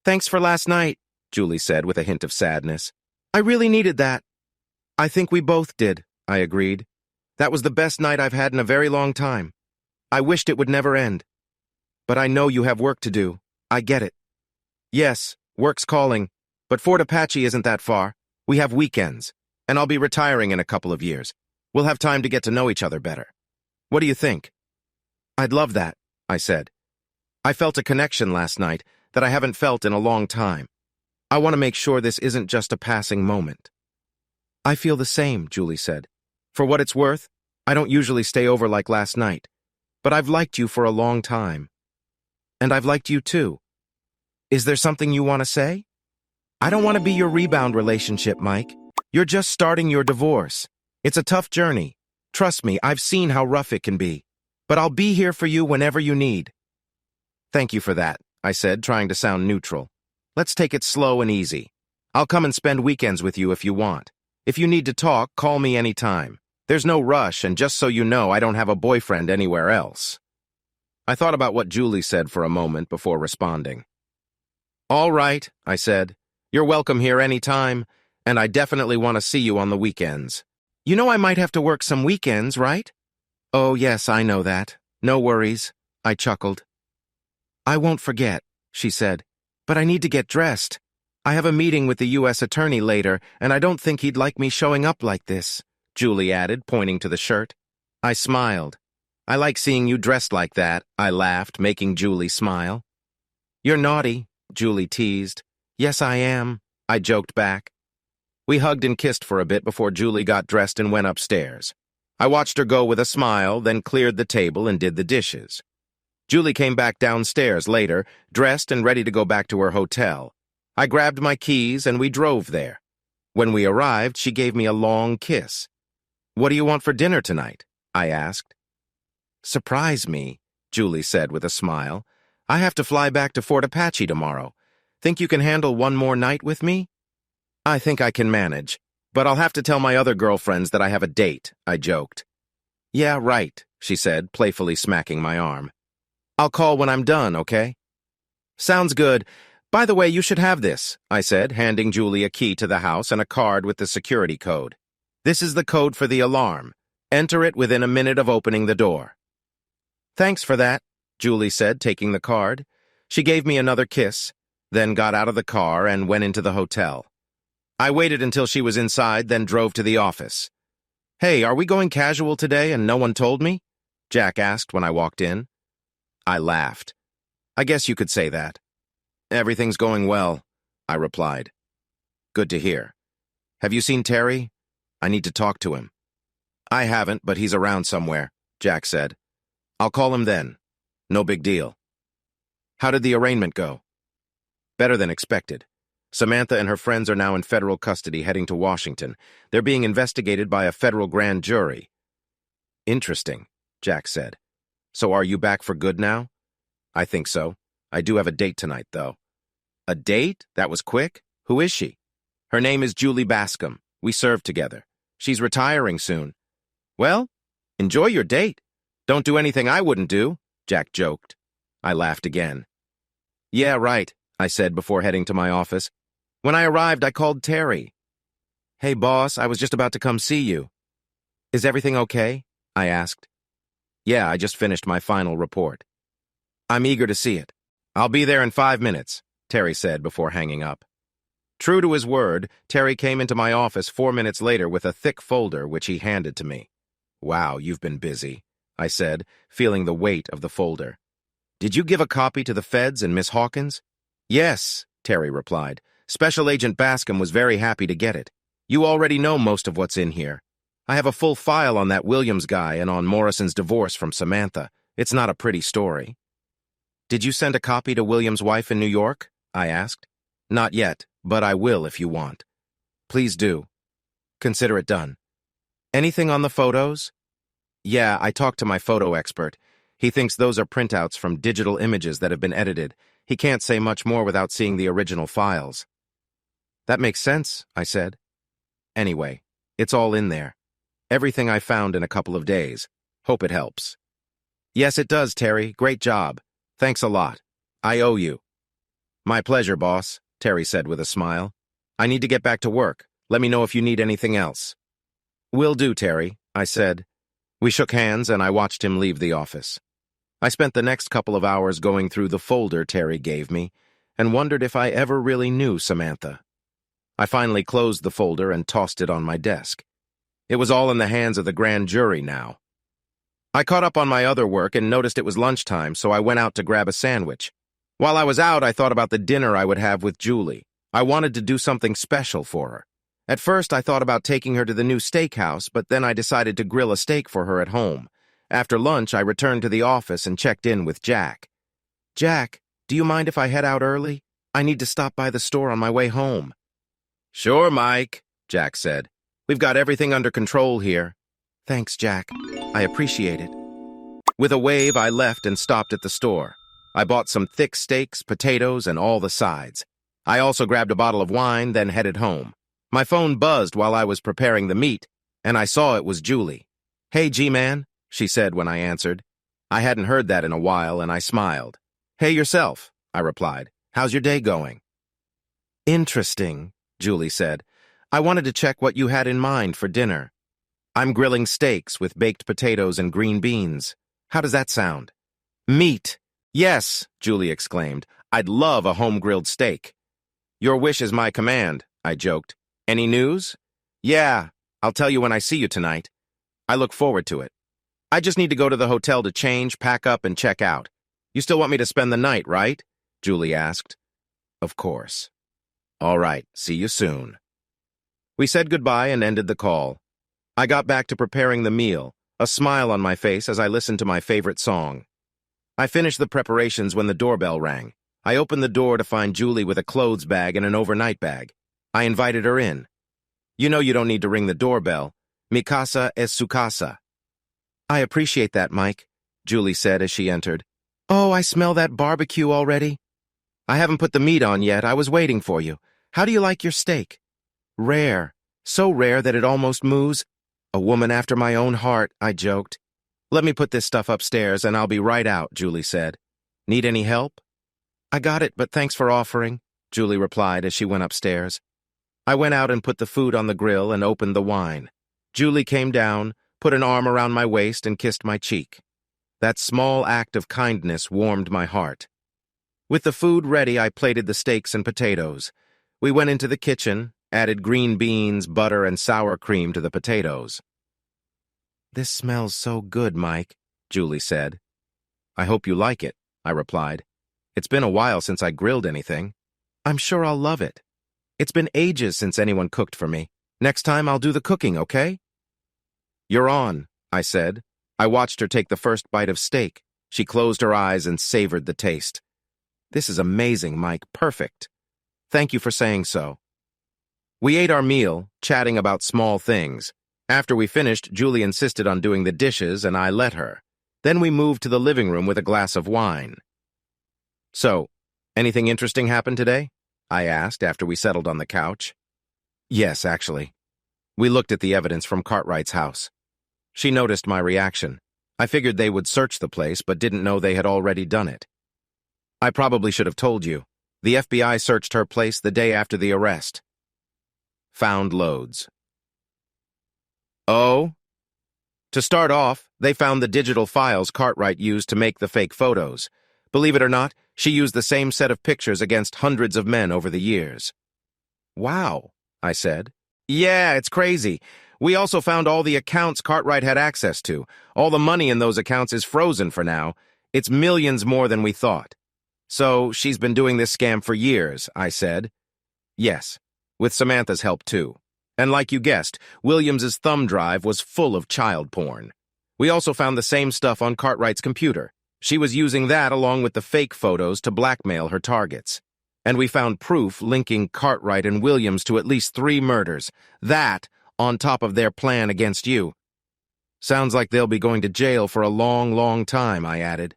"Thanks for last night," Julie said with a hint of sadness. "I really needed that." "I think we both did," I agreed. "That was the best night I've had in a very long time. I wished it would never end. But I know you have work to do. I get it." "Yes, work's calling, but Fort Apache isn't that far. We have weekends, and I'll be retiring in a couple of years. We'll have time to get to know each other better. What do you think?" "I'd love that," I said. "I felt a connection last night that I haven't felt in a long time. I want to make sure this isn't just a passing moment." "I feel the same," Julie said. "For what it's worth, I don't usually stay over like last night, but I've liked you for a long time. And I've liked you too. Is there something you want to say?" "I don't want to be your rebound relationship, Mike. You're just starting your divorce. It's a tough journey. Trust me, I've seen how rough it can be. But I'll be here for you whenever you need." "Thank you for that," I said, trying to sound neutral. "Let's take it slow and easy. I'll come and spend weekends with you if you want. If you need to talk, call me anytime. There's no rush, and just so you know, I don't have a boyfriend anywhere else. I thought about what Julie said for a moment before responding. All right, I said. You're welcome here anytime, and I definitely want to see you on the weekends. You know I might have to work some weekends, right? Oh, yes, I know that. No worries, I chuckled. I won't forget, she said, but I need to get dressed. I have a meeting with the U.S. attorney later, and I don't think he'd like me showing up like this, Julie added, pointing to the shirt. I smiled. I like seeing you dressed like that, I laughed, making Julie smile. You're naughty, Julie teased. Yes, I am, I joked back. We hugged and kissed for a bit before Julie got dressed and went upstairs. I watched her go with a smile, then cleared the table and did the dishes. Julie came back downstairs later, dressed and ready to go back to her hotel. I grabbed my keys and we drove there. When we arrived, she gave me a long kiss. What do you want for dinner tonight? I asked. Surprise me, Julie said with a smile. I have to fly back to Fort Apache tomorrow. Think you can handle one more night with me? I think I can manage, but I'll have to tell my other girlfriends that I have a date, I joked. Yeah, right, she said, playfully smacking my arm. I'll call when I'm done, okay? Sounds good. By the way, you should have this, I said, handing Julie a key to the house and a card with the security code. This is the code for the alarm. Enter it within a minute of opening the door. Thanks for that, Julie said, taking the card. She gave me another kiss, then got out of the car and went into the hotel. I waited until she was inside, then drove to the office. Hey, are we going casual today and no one told me? Jack asked when I walked in. I laughed. I guess you could say that. Everything's going well, I replied. Good to hear. Have you seen Terry? I need to talk to him. I haven't, but he's around somewhere, Jack said. I'll call him then. No big deal. How did the arraignment go? Better than expected. Samantha and her friends are now in federal custody heading to Washington. They're being investigated by a federal grand jury. Interesting, Jack said. So are you back for good now? I think so. I do have a date tonight, though. A date? That was quick? Who is she? Her name is Julie Bascom. We served together. She's retiring soon. Well, enjoy your date. Don't do anything I wouldn't do, Jack joked. I laughed again. Yeah, right, I said before heading to my office. When I arrived, I called Terry. Hey, boss, I was just about to come see you. Is everything okay? I asked. Yeah, I just finished my final report. I'm eager to see it. I'll be there in 5 minutes, Terry said before hanging up. True to his word, Terry came into my office 4 minutes later with a thick folder which he handed to me. Wow, you've been busy, I said, feeling the weight of the folder. Did you give a copy to the feds and Miss Hawkins? Yes, Terry replied. Special Agent Bascom was very happy to get it. You already know most of what's in here. I have a full file on that Williams guy and on Morrison's divorce from Samantha. It's not a pretty story. Did you send a copy to Williams' wife in New York? I asked. Not yet, but I will if you want. Please do. Consider it done. Anything on the photos? Yeah, I talked to my photo expert. He thinks those are printouts from digital images that have been edited. He can't say much more without seeing the original files. That makes sense, I said. Anyway, it's all in there. Everything I found in a couple of days. Hope it helps. Yes, it does, Terry. Great job. Thanks a lot. I owe you. My pleasure, boss, Terry said with a smile. I need to get back to work. Let me know if you need anything else. Will do, Terry, I said. We shook hands and I watched him leave the office. I spent the next couple of hours going through the folder Terry gave me and wondered if I ever really knew Samantha. I finally closed the folder and tossed it on my desk. It was all in the hands of the grand jury now. I caught up on my other work and noticed it was lunchtime, so I went out to grab a sandwich. While I was out, I thought about the dinner I would have with Julie. I wanted to do something special for her. At first, I thought about taking her to the new steakhouse, but then I decided to grill a steak for her at home. After lunch, I returned to the office and checked in with Jack. Jack, do you mind if I head out early? I need to stop by the store on my way home. Sure, Mike, Jack said. We've got everything under control here. Thanks, Jack. I appreciate it. With a wave, I left and stopped at the store. I bought some thick steaks, potatoes, and all the sides. I also grabbed a bottle of wine, then headed home. My phone buzzed while I was preparing the meat, and I saw it was Julie. "Hey, G-Man," she said when I answered. I hadn't heard that in a while, and I smiled. "Hey, yourself," I replied. "How's your day going?" "Interesting," Julie said. "I wanted to check what you had in mind for dinner." "I'm grilling steaks with baked potatoes and green beans. How does that sound?" "Meat! Yes," Julie exclaimed. "I'd love a home-grilled steak." "Your wish is my command," I joked. "Any news?" "Yeah, I'll tell you when I see you tonight." "I look forward to it. I just need to go to the hotel to change, pack up, and check out. You still want me to spend the night, right?" Julie asked. "Of course." "All right, see you soon." We said goodbye and ended the call. I got back to preparing the meal, a smile on my face as I listened to my favorite song. I finished the preparations when the doorbell rang. I opened the door to find Julie with a clothes bag and an overnight bag. I invited her in. "You know you don't need to ring the doorbell. Mi casa es su casa." "I appreciate that, Mike," Julie said as she entered. "Oh, I smell that barbecue already." "I haven't put the meat on yet. I was waiting for you. How do you like your steak?" "Rare. So rare that it almost moves." "A woman after my own heart," I joked. "Let me put this stuff upstairs and I'll be right out," Julie said. "Need any help?" "I got it, but thanks for offering," Julie replied as she went upstairs. I went out and put the food on the grill and opened the wine. Julie came down, put an arm around my waist and kissed my cheek. That small act of kindness warmed my heart. With the food ready, I plated the steaks and potatoes. We went into the kitchen, added green beans, butter, and sour cream to the potatoes. "This smells so good, Mike," Julie said. "I hope you like it," I replied. "It's been a while since I grilled anything." "I'm sure I'll love it. It's been ages since anyone cooked for me. Next time I'll do the cooking, okay?" "You're on," I said. I watched her take the first bite of steak. She closed her eyes and savored the taste. "This is amazing, Mike. Perfect. Thank you for saying so." We ate our meal, chatting about small things. After we finished, Julie insisted on doing the dishes, and I let her. Then we moved to the living room with a glass of wine. "So, anything interesting happened today?" I asked after we settled on the couch. "Yes, actually. We looked at the evidence from Cartwright's house." She noticed my reaction. I figured they would search the place, but didn't know they had already done it. "I probably should have told you. The FBI searched her place the day after the arrest." Found loads. Oh? To start off, they found the digital files Cartwright used to make the fake photos. Believe it or not, she used the same set of pictures against hundreds of men over the years. "Wow," I said. "Yeah, it's crazy. We also found all the accounts Cartwright had access to. All the money in those accounts is frozen for now. It's millions more than we thought." "So she's been doing this scam for years," I said. "Yes, with Samantha's help too. And like you guessed, Williams's thumb drive was full of child porn. We also found the same stuff on Cartwright's computer. She was using that along with the fake photos to blackmail her targets. And we found proof linking Cartwright and Williams to at least 3 murders. That, on top of their plan against you. Sounds like they'll be going to jail for a long, long time," I added.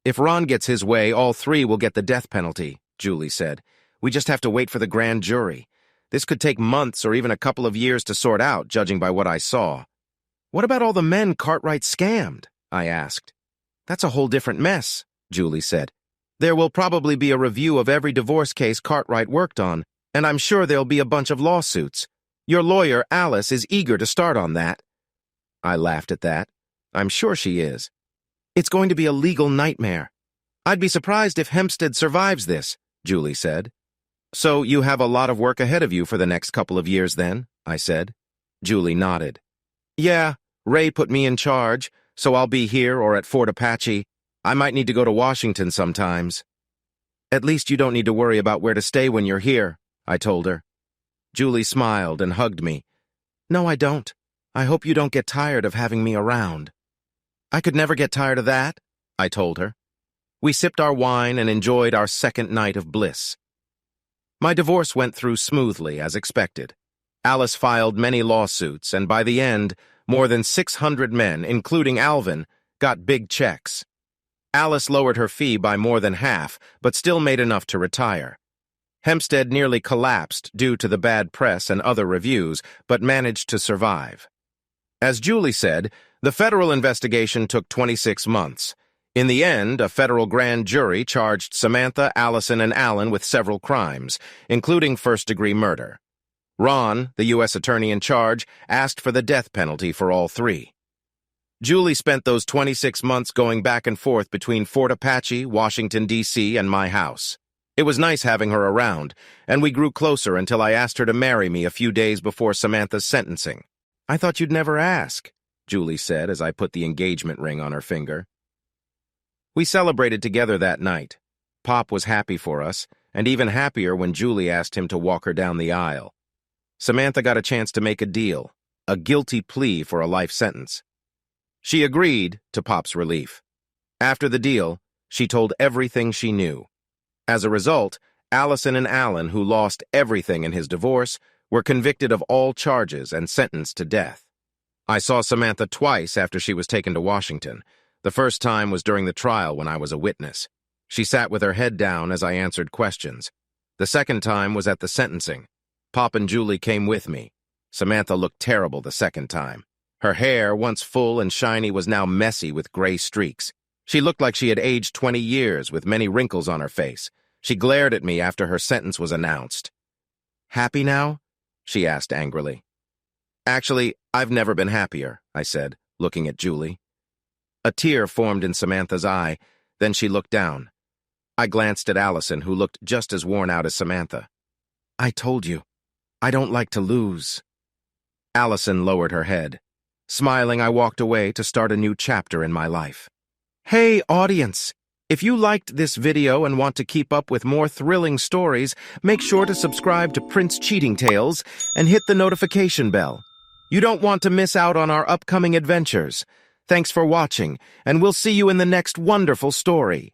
"If Ron gets his way, all 3 will get the death penalty," Julie said. "We just have to wait for the grand jury. This could take months or even a couple of years to sort out, judging by what I saw." "What about all the men Cartwright scammed?" I asked. "That's a whole different mess," Julie said. "There will probably be a review of every divorce case Cartwright worked on, and I'm sure there'll be a bunch of lawsuits. Your lawyer, Alice, is eager to start on that." I laughed at that. "I'm sure she is. It's going to be a legal nightmare. I'd be surprised if Hempstead survives this," Julie said. "So you have a lot of work ahead of you for the next couple of years then?" I said. Julie nodded. "Yeah, Ray put me in charge, so I'll be here or at Fort Apache. I might need to go to Washington sometimes." "At least you don't need to worry about where to stay when you're here," I told her. Julie smiled and hugged me. "No, I don't. I hope you don't get tired of having me around." "I could never get tired of that," I told her. We sipped our wine and enjoyed our second night of bliss. My divorce went through smoothly, as expected. Alice filed many lawsuits, and by the end, more than 600 men, including Alvin, got big checks. Alice lowered her fee by more than half, but still made enough to retire. Hempstead nearly collapsed due to the bad press and other reviews, but managed to survive. As Julie said, the federal investigation took 26 months. In the end, a federal grand jury charged Samantha, Allison, and Alan with several crimes, including first-degree murder. Ron, the U.S. attorney in charge, asked for the death penalty for all three. Julie spent those 26 months going back and forth between Fort Apache, Washington, D.C., and my house. It was nice having her around, and we grew closer until I asked her to marry me a few days before Samantha's sentencing. "I thought you'd never ask," Julie said as I put the engagement ring on her finger. We celebrated together that night. Pop was happy for us, and even happier when Julie asked him to walk her down the aisle. Samantha got a chance to make a deal, a guilty plea for a life sentence. She agreed, to Pop's relief. After the deal, she told everything she knew. As a result, Allison and Alan, who lost everything in his divorce, were convicted of all charges and sentenced to death. I saw Samantha twice after she was taken to Washington. The first time was during the trial when I was a witness. She sat with her head down as I answered questions. The second time was at the sentencing. Pop and Julie came with me. Samantha looked terrible the second time. Her hair, once full and shiny, was now messy with gray streaks. She looked like she had aged 20 years, with many wrinkles on her face. She glared at me after her sentence was announced. "Happy now?" she asked angrily. "Actually, I've never been happier," I said, looking at Julie. A tear formed in Samantha's eye, then she looked down. I glanced at Allison, who looked just as worn out as Samantha. "I told you, I don't like to lose." Allison lowered her head. Smiling, I walked away to start a new chapter in my life. Hey, audience! If you liked this video and want to keep up with more thrilling stories, make sure to subscribe to Prince Cheating Tales and hit the notification bell. You don't want to miss out on our upcoming adventures. Thanks for watching, and we'll see you in the next wonderful story.